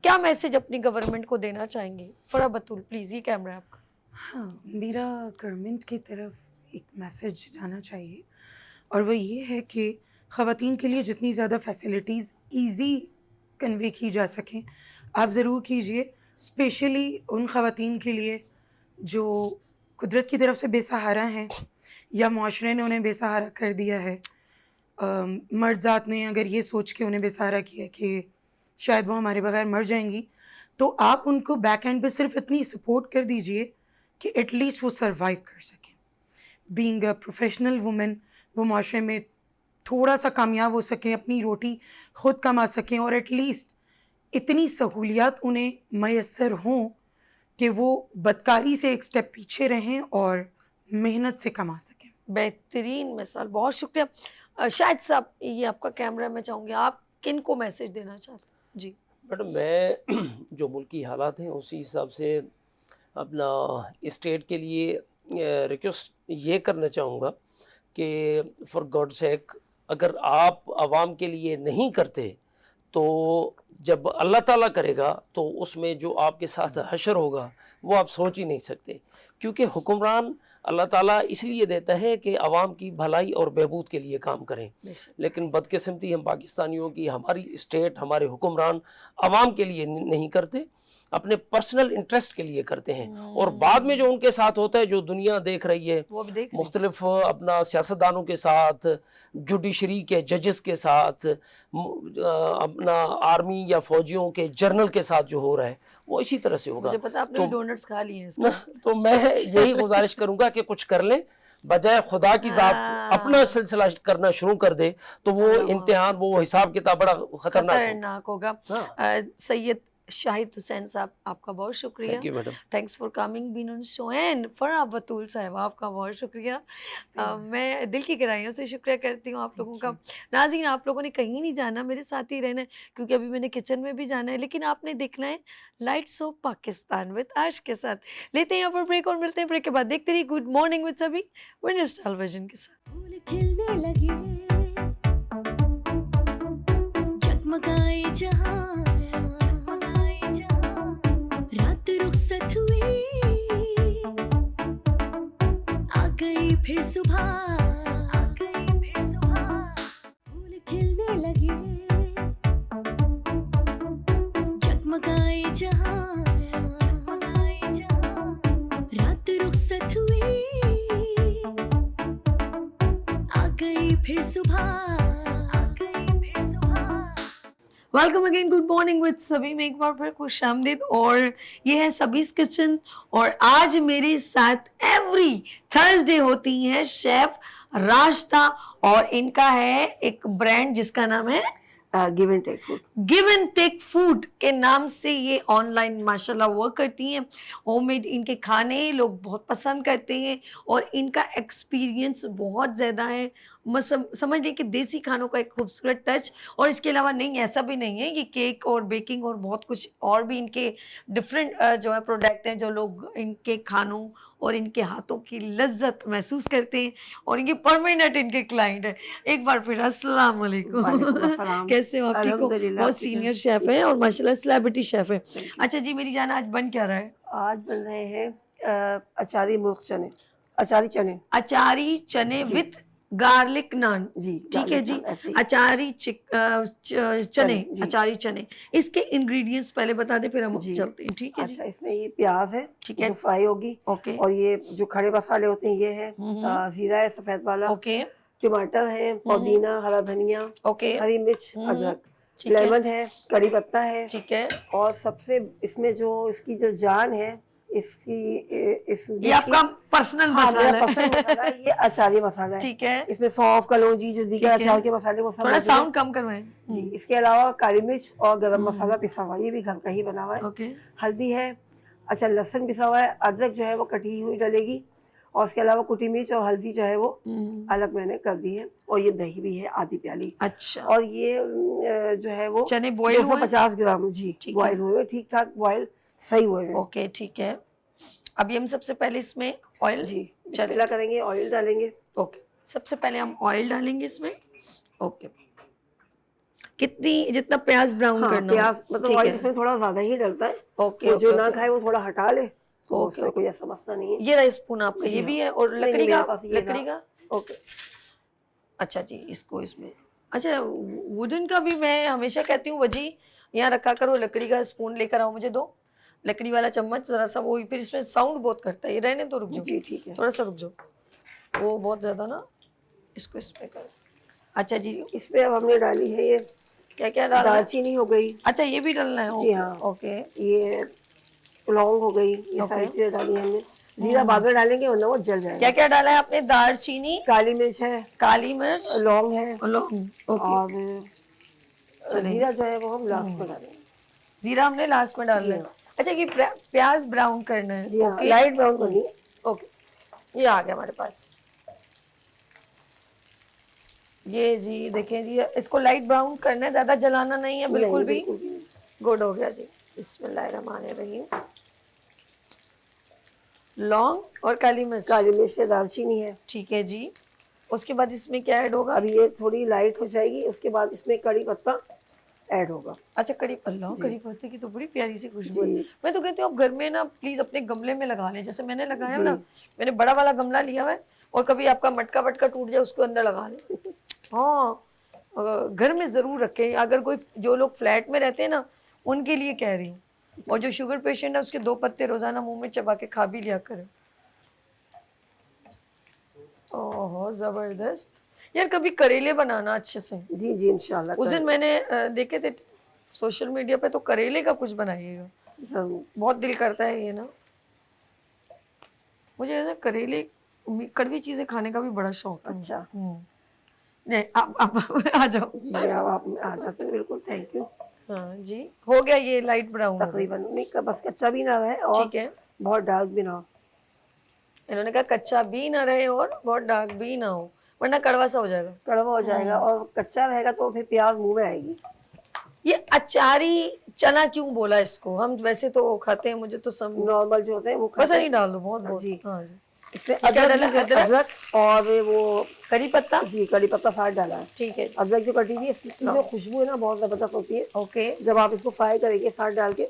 क्या मैसेज अपनी गवर्नमेंट को देना चाहेंगे? फरा बतूल प्लीज़, ये कैमरा है आपका। हाँ, मेरा गवर्नमेंट की तरफ एक मैसेज जाना चाहिए, और वो ये है कि ख़वातीन के लिए जितनी ज़्यादा फैसिलिटीज़ ईज़ी कन्वे की जा सकें, आप ज़रूर कीजिए। स्पेशली उन ख़वातीन के लिए जो कुदरत की तरफ से बेसहारा हैं या मुआशरे ने उन्हें बेसहारा कर दिया है। मर्द ज़ात ने अगर ये सोच के उन्हें बेसहारा किया कि शायद वो हमारे बगैर मर जाएंगी, तो आप उनको बैक एंड पे सिर्फ इतनी सपोर्ट कर दीजिए कि एटलीस्ट वो सरवाइव कर सकें। बीइंग अ प्रोफेशनल वुमेन, वो माशरे में थोड़ा सा कामयाब हो सकें, अपनी रोटी ख़ुद कमा सकें, और एटलीस्ट इतनी सहूलियात उन्हें मैसर हों कि वो बदकारी से एक स्टेप पीछे रहें और मेहनत से कमा सकें। बेहतरीन मिसाल, बहुत शुक्रिया। शाहिद साहब, ये आपका कैमरा, मैं चाहूँगी आप किन को मैसेज देना चाहते हैं? जी मैडम, मैं जो मुल्की हालात हैं उसी हिसाब से अपना स्टेट के लिए रिक्वेस्ट ये करना चाहूँगा कि फॉर गॉड सेक, अगर आप आवाम के लिए नहीं करते तो जब अल्लाह ताला करेगा तो उसमें जो आपके साथ हशर होगा वो आप सोच ही नहीं सकते। क्योंकि हुक्मरान अल्लाह ताला इसलिए देता है कि आवाम की भलाई और बहबूद के लिए काम करें, लेकिन बदकिस्मती हम पाकिस्तानियों की, हमारी स्टेट, हमारे हुक्मरान आवाम के लिए नहीं करते, अपने पर्सनल इंटरेस्ट के लिए करते हैं। और बाद में जो उनके साथ होता है, जो दुनिया देख रही है, वो अब देख रही है। मुख्तलिफ अपना सियासतदानों के साथ, जुडिशरी के जजेस के साथ, अपना आर्मी या फौजियों के जनरल के साथ जो हो रहा है वो इसी तरह से होगा। मुझे पता है, आपने तो डोनट्स खा लिए हैं इसके। तो मैं यही गुजारिश करूंगा कि कुछ कर लें, बजाय खुदा की ज़ात अपना सिलसिला करना शुरू कर दे तो वो इम्तिहान, वो हिसाब किताब बड़ा खतरनाक होगा। सैयद शाहिद हुसैन साहब, आपका बहुत शुक्रिया। Thank you madam. Thanks for coming been on show. And Farah Batool साहब, आपका बहुत शुक्रिया। मैं दिल की गहराइयों से शुक्रिया करती हूँ आप लोगों का। नाज़रीन, आप लोगों ने कहीं नहीं जाना, मेरे साथ ही रहना है, क्योंकि अभी मैंने किचन में भी जाना है, लेकिन आपने देखना है lights off Pakistan with Aarsh के साथ। लेते हैं यहाँ पर ब्रेक और मिलते हैं ब्रेक के बाद। देखते रहिए गुड मॉर्निंग विद सभी विनर्स टेलीविजन के साथ। फूल खिलने लगे, जगमगाए जहां, रात रुखसत हुई, आ गई फिर सुबह, फूल खिलने लगे, जगमगाए जहां, रात रुखसत हुई, आ गई फिर सुबह। Welcome again, good morning with सभी में एक बार फिर खुश आमदीद। और ये है सबीज़ किचन, और आज मेरे साथ एवरी थर्सडे होती है शेफ राशिदा, और इनका है एक ब्रांड जिसका नाम है give and take food. Give and take food के नाम से ये ऑनलाइन माशाल्लाह वर्क करती हैं। होममेड इनके खाने लोग बहुत पसंद करते हैं, और इनका एक्सपीरियंस बहुत ज़्यादा है। समझ लें कि देसी खानों का एक खूबसूरत टच। और इसके अलावा नहीं, ऐसा भी नहीं है, ये केक और बेकिंग और बहुत कुछ और भी इनके डिफरेंट जो है प्रोडक्ट हैं, जो लोग इनके खानों और इनके हाथों की लज्जत महसूस करते हैं, और इनके परमानेंट इनके क्लाइंट हैं। एक बार फिर अस्सलाम वालेकुम, कैसे हो आप? ठीक हो? बहुत सीनियर शेफ है और माशाल्लाह सेलिब्रिटी शेफ है। अच्छा जी मेरी जान, आज बन क्या रहा है? आज बन रहे हैं अचारी मुर्ग चने, अचारी चने, अचारी चने विद गार्लिक नान। जी ठीक है जी, अचारी चने, अचारी चने। इसके इंग्रेडिएंट्स पहले बता दे, फिर हम चलते हैं। ठीक है। अच्छा, इसमें ये प्याज है, ठीक है, जो फ्राई होगी। ओके। और ये जो खड़े मसाले होते हैं ये है, जीरा है सफेद वाला, ओके, टमाटर है, पुदीना, हरा धनिया, ओके, हरी मिर्च, अदरक, ठीक है, लेमन है, कड़ी पत्ता है, ठीक है। और सबसे इसमें जो इसकी जो जान है, इसकी ये आपका पर्सनल मसाला है। पर्सनल मसाला है, ये अचारी मसाला है। ठीक है। इसमें सौंफ, कलौंजी, जो दीगर अचार के मसाले वो सब थोड़ा साउंड कम करवाएं जी। इसके अलावा काली मिर्च और गरम मसाला पिसा हुआ, ये भी घर का ही बना हुआ है। ओके। हल्दी है, अच्छा, लहसुन पिसा हुआ है, अदरक जो है वो कटी हुई डलेगी, और उसके अलावा कुटी मिर्च और हल्दी जो है वो अलग मैंने कर दी है, और ये दही भी है आधी प्याली, अच्छा, और ये जो है वो चने बॉईल हुए? 250 ग्राम जी ठीक है। बॉयल हुए, ठीक ठाक बॉयल सही हुए हैं ओके, ठीक है। अभी हम सबसे पहले इसमें ऑयल जी। चले, बिस्मिल्लाह करेंगे, ऑयल डालेंगे। ओके, सबसे पहले हम ऑयल डालेंगे इसमें। ओके, कितनी, जितना प्याज ब्राउन हाँ, करना प्याज हो? मतलब ठीक ऑयल है, इसमें थोड़ा ज्यादा ही डलता है, ओके तो जो ओके ना ओके खाए वो थोड़ा हटा ले, तो ओके उसमें ओके। कोई ऐसा मसला नहीं है। ये रहा स्पून आपका, जी ये हाँ। भी है, और नहीं, लकड़ी मेरे का, पास ये लकड़ी रहा। का, ओके। अच्छा जी, इसको इसमें, अच्छा वुडन का भी मैं हमेशा कहती हूँ वजी यहाँ रखा करो, लकड़ी का स्पून लेकर आओ मुझे दो, लकड़ी वाला चम्मच जरा सा, वो फिर इसमें साउंड बहुत करता है, ये रहने तो रुक जाओ, जी ठीक है। थोड़ा सा रुक जाओ, वो बहुत ज्यादा ना, इसको इसमें कर। अच्छा जी, इसमें अब हमने डाली है ये क्या क्या डालना है? दालचीनी हो गई, अच्छा ये भी डालना है, जी ओके हाँ, ओके ये लौंग हो गई, ये ओके। सारी चीजें डाली हमने। जीरा बाद में डालेंगे वरना वो जल जाएगा। क्या क्या डाला है आपने? दालचीनी, काली मिर्च है, काली मिर्च, लौंग है, लौंग, ओके। और चलें। जीरा जो है वो हम लास्ट में डालेंगे। जीरा हमने लास्ट में डालना है। अच्छा, ये प्याज ब्राउन करना है, जी हाँ, ओके लाइट ब्राउन करनी है। ओके, ये आ गया हमारे पास, ये जी देखें जी, इसको लाइट ब्राउन करना है, ज्यादा जलाना नहीं है बिल्कुल नहीं, भी। बिल्कुल भी नहीं। गुड हो गया जी, बिस्मिल्लाहिर्रहमानिर्रहीम। लौंग और काली मिर्च, काली मिर्च से दालचीनी है। ठीक है जी। उसके बाद इसमें क्या ऐड होगा? अब ये थोड़ी लाइट हो जाएगी, उसके बाद इसमें कड़ी पत्ता ऐड होगा। अच्छा, कड़ी, अल्लाह, कड़ी पत्ते की तो बड़ी प्यारी सी खुशबू है। जी। मैं तो कहती हूँ आप घर में ना प्लीज अपने गमले में लगा लें, जैसे मैंने लगाया है जी। ना, मैंने बड़ा वाला गमला लिया हुआ है, और कभी आपका मटका वटका टूट जाए उसको अंदर लगा लें। हाँ, घर में जरूर रखें, अगर कोई, जो लोग फ्लैट में रहते हैं ना, उनके लिए कह रही हूँ, और जो शुगर पेशेंट है उसके 2 पत्ते रोजाना मुंह में चबा के खा भी लिया करें। ओहो जबरदस्त यार, कभी करेले बनाना अच्छे से। जी जी इंशाल्लाह उस दिन मैंने देखे थे सोशल मीडिया पे, तो करेले का कुछ बनाइएगा, जरूर। बहुत दिल करता है ये ना, मुझे ना करेले, कड़वी चीजें खाने का भी बड़ा शौक है। अच्छा। नहीं, आप आ जाओ। जी अब आप आ जाते हैं, बिल्कुल, थैंक यू। हाँ जी, हो गया ये लाइट ब्राउन, तकरीबन नहीं, बस कच्चा भी ना रहे और ठीक है। बहुत डार्क भी ना हो। इन्होंने कहा कच्चा भी ना रहे और बहुत डार्क भी ना हो, वरना कड़वा सा हो जाएगा। कड़वा हो जाएगा, और कच्चा रहेगा तो फिर प्याज मुंह में आएगी। ये अचारी चना क्यों बोला इसको? हम वैसे तो खाते हैं, मुझे तो सब नॉर्मल जो होते हैं वो बस खाते नहीं डाल दो, बहुत बहुत। जी। हाँ जी, इसमें क्या अदरक डाला? भी- अदरक और वो करी पत्ता, जी कड़ी पत्ता साथ डाला है। ठीक है, अदरक जो कटी हुई है, इसकी जो खुशबू है ना बहुत जबरदस्त होती है। ओके जब आप इसको फ्राई करेंगे साथ डाल के,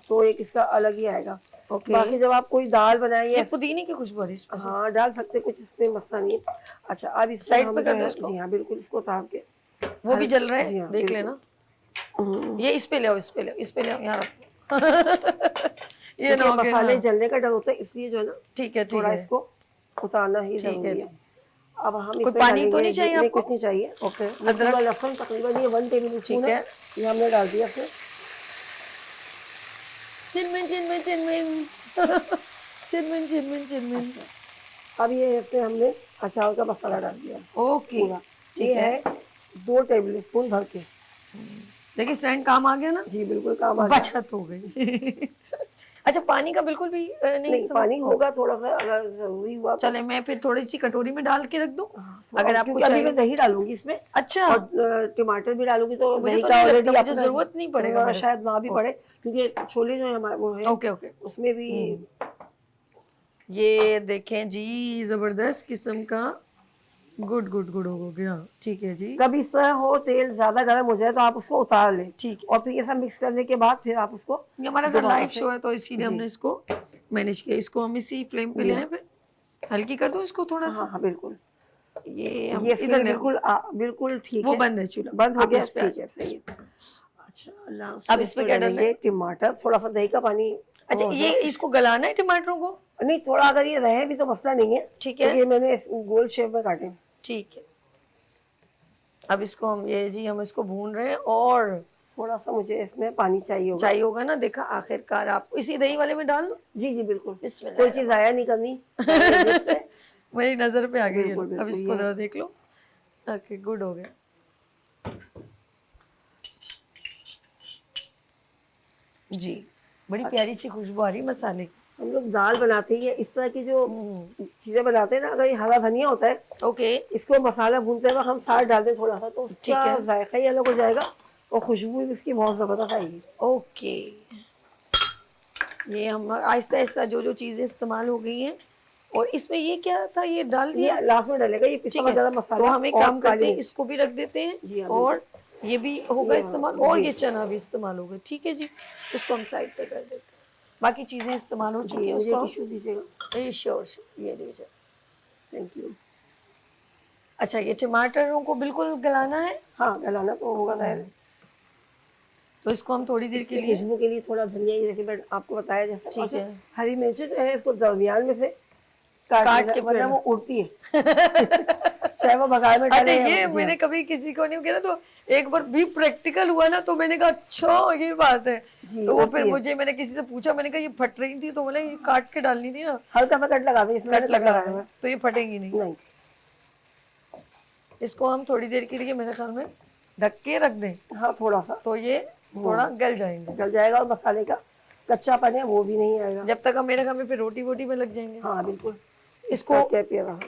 तो एक इसका अलग ही आएगा। ओके। बाकी जब आप कोई दाल बनाएंगे, ये पुदीने की खुशबू आ रही है इसमें से। हाँ डाल सकते, कुछ इसमें मसला नहीं है। अच्छा, अब इसमें साइड हम पे जो कर दो है- इसको। जी हाँ बिल्कुल, इसको उतार के वो भी जल रहा जी है, हाँ, देख बिल्कुल। लेना। ये इस पे ले आओ, इस पे ले आओ, इस पे ले आओ, यहाँ रखो। ये ना हो गया, मसाले हाँ। जलने का डर होता है, इसलिए जो है ना ठीक है, ठीक थोड़ा है, इसको उतारना ही ठीक है, जरूरी है। ठीक। अब हम कोई इसमें पानी तो डालेंगे- नहीं चाहिए नहीं, आपको? कुछ नहीं चाहिए। ओके, ये पूरा अदरक, लहसुन तकरीबन ये 1 टेबल स्पून ठीक है, है। ये हमने डाल दिया इसमें। चिनमिन चिनमिन चिनमिन, चिनमिन चिनमिन चिनमिन, अब ये इसमें हमने अचार का मसाला डाल दिया ओके, पूरा। ठीक ये है। है 2 टेबल स्पून भर के। देखिए स्टैंड काम आ गया ना, जी बिल्कुल काम आ गया। बचत हो गई। अच्छा, पानी का बिल्कुल भी नहीं नहीं, इस्तेमाल? पानी होगा थोड़ा सा, अगर जरूरी हुआ तो। चले, मैं फिर थोड़ी सी कटोरी में डाल के रख दूं, अगर और आपको क्योंकि अभी चाहिए। मैं दही डालूंगी इसमें, अच्छा, और टमाटर भी डालूंगी, तो मुझे दही तो का नहीं लगता, ऑलरेडी मुझे अपना- जरूरत नहीं पड़ेगा मेरे। शायद ना भी पड़े, क्योंकि छोले जो है हमारे वो है, ओके ओके, उसमें भी ये देखें जी, जबरदस्त किस्म का, गुड गुड गुड हो गया, ठीक है जी, कभी इस तरह हो तेल ज्यादा गर्म हो जाए तो आप उसको उतार लें, ठीक है। और फिर ये सब मिक्स करने के बाद फिर आप उसको ये हमारा तो दोबारा लाइव से- शो है, तो इसीलिए हमने इसको मैनेज किया। इसको हम इसी फ्लेम पे ले आए, फिर हल्की कर दो इसको थोड़ा हाँ सा। हाँ बिल्कुल, ये हम ये इसके इधर लिए ले आओ। बिल्कुल बिल्कुल ठीक वो है। बंद है चूल्हा, बंद हो आप गया, इस पे आ ठीक है, सही है। अच्छा, अब इसमें क्या डालना है? टमाटर, थोड़ा सा दही का पानी। अच्छा, ये इसको गलाना है टमाटरों को? नहीं, थोड़ा अगर ये रहे भी तो मसला नहीं है, ठीक है। क्योंकि मैंने गोल शेप में काटे। ठीक है, अब इसको हम, ये जी हम इसको भून रहे हैं, और थोड़ा सा मुझे इसमें पानी चाहिए होगा। चाहिए होगा ना, देखा आखिरकार आपको इसी दही वाले में डाल दो। जी जी बिल्कुल, बिस्मिल्लाह, कोई चीज जाया नहीं करनी। जिससे- मेरी नजर पे आ गई है। बिल्कुल, अब बिल्कुल, इसको ये- जरा देख लो। ओके, गुड हो गया। जी, बड़ी प्यारी सी खुशबू आ रही है मसाले की। हम लोग दाल बनाते ही है इस तरह की जो हम्म, चीजें बनाते हैं ना, अगर ये हरा धनिया होता है ओके इसको मसाला भूनते वक्त हम साथ डाल दें थोड़ा सा, तो ठीक उसका है। जायका ही अलग हो जाएगा और खुशबू भी इसकी बहुत जबरदस्त आएगी। ओके, ये हम आहिस्ता आहिस्ता जो जो चीजें इस्तेमाल हो गई हैं, और इसमें ये क्या था, ये डाल दिया? ये लास्ट में डालेगा, ये पिसा ठीक हुआ है, ज्यादा तो मसाला हम एक और काम करते काली हैं, मिर्च। इसको भी रख देते जी हैं हाँ, और ये भी होगा ये इस्तेमाल, हाँ, और जी। ये चना भी इस्तेमाल होगा। ठीक है जी, इसको हम साइड पे कर देते हैं। बाकी चीजें इस्तेमाल हो चुकी जी हैं, मुझे उसको टिश्यू दीजिएगा। ये श्योर, ये लीजिए। Thank you. अच्छा, ये टमाटरों को बिल्कुल गलाना है, हाँ गलाना तो होगा जाहिर है। तो इसको हम थोड़ी देर के इसकी लिए, खुशबू के लिए थोड़ा धनिया ही देखिए, मैंने आपको बताया जैसे। ठीक और है। हरी मिर्च जो है इसको दरमियान में से काट काट लेना, के वरना फिर- वो उड़ती है चाहे वो बघार में अच्छा डाले या ये भुजिया। मैंने कभी किसी को नहीं किया ना, तो एक बार भी प्रैक्टिकल हुआ ना, तो मैंने कहा अच्छा ये बात है। जी, तो वो होती फिर है। मुझे, मैंने किसी से पूछा, मैंने कहा ये फट रही थी, तो बोले ये काट के डालनी थी ना, हल्का सा कट लगा दें, इसमें मैंने कट कट लगा लगाया है, हुआ है। तो ये फटेंगी नहीं। नहीं इसको हम थोड़ी देर के लिए मेरे ख्याल में ढक के रख दें, हाँ थोड़ा सा तो ये थोड़ा गल जाएंगे, गल जाएगा और मसाले का कच्चापन है वो भी नहीं आएगा। जब तक हम, मेरे ख्याल में फिर रोटी वोटी में लग जाएंगे। हाँ बिल्कुल। इसको क्या पिएगा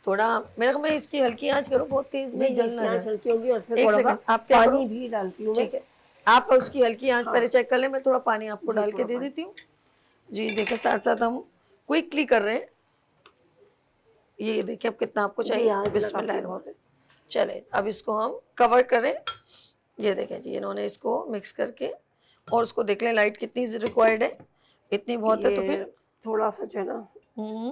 थोड़ा, मेरे ख्याल में इसकी हल्की आंच करो, बहुत तेज में जल ना यहाँ जाए। हल्की होगी और इसमें एक थोड़ा सेकंड, सा आप क्या पानी करो? भी डालती हूँ मैं। ठीक है, आप उसकी हल्की आंच पहले चेक कर लें, मैं थोड़ा पानी आपको डाल के थोड़ा दे पानी। देती हूँ जी। देखिए साथ साथ हम क्विकली कर रहे हैं, ये देखिए अब कितना आपको जी चाहिए। हाँ, इतना काफी बिस्मिल्लाह, बहुत है। चले अब इसको हम कवर करें। ये देखें जी, इन्होंने इसको मिक्स करके, और उसको देख लें लाइट कितनी रिक्वायर्ड है, इतनी बहुत है तो ये फिर थोड़ा सा जो है ना हम्म।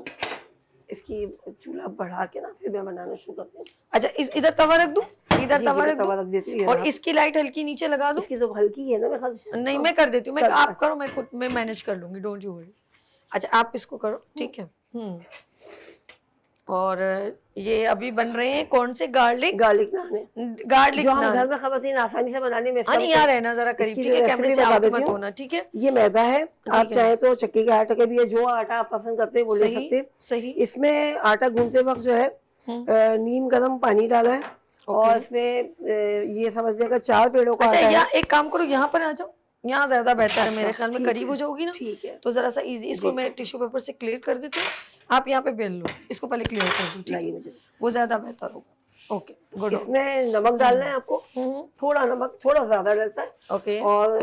इसकी चूल्हा बढ़ा के ना फिर मैं बनाना शुरू करती हूँ। अच्छा, इधर तवा रख दूं, इधर जी, तवा इधर रख तवा दूं, रख देती हूँ, ये और रहा। इसकी लाइट हल्की नीचे लगा दूं। इसकी तो हल्की है ना मेरे ख्याल से। नहीं, मैं कर देती हूँ, मैं कर- आप करो, मैं खुद मैं मैनेज कर लूंगी, डोंट यू वरी। अच्छा आप इसको करो, ठीक है। और ये अभी बन रहे हैं कौन से, गार्लिक गार्लिक नान है गार्लिक जो हम नान। घर में खवातीन आसानी से बनाने में हाँ नहीं, यार है ना जरा करीब, इसकी ठीक जो है, कैमरे रेसिपी से बता आउट देती मत हूँ। होना, ठीक है। ये मैदा है, आप है। चाहे तो चक्की के आटे के भी है, जो आटा आप पसंद करते हैं वो ले सही सकते हैं। सही। इसमें आटा गूंथते वक्त जो है नीम गर्म पानी डाला है और इसमें ये समझ लेगा 4 पेड़ों का अच्छा आटा या है। एक काम करो, यहाँ पर आ जाओ, यहाँ ज्यादा बेहतर है मेरे ख्याल में, ठीक करीब है, हो जाओगी ना, ठीक है। तो जरा सा इजी। इसको मैं टिश्यू पेपर से क्लियर कर देती हूँ, आप यहाँ पे बेल लो, इसको पहले क्लियर कर दो, ठीक लाइए है, मुझे। वो ज्यादा बेहतर होगा। Okay good. इसमें नमक डालना है आपको, थोड़ा नमक, थोड़ा ज्यादा डलता है। ओके और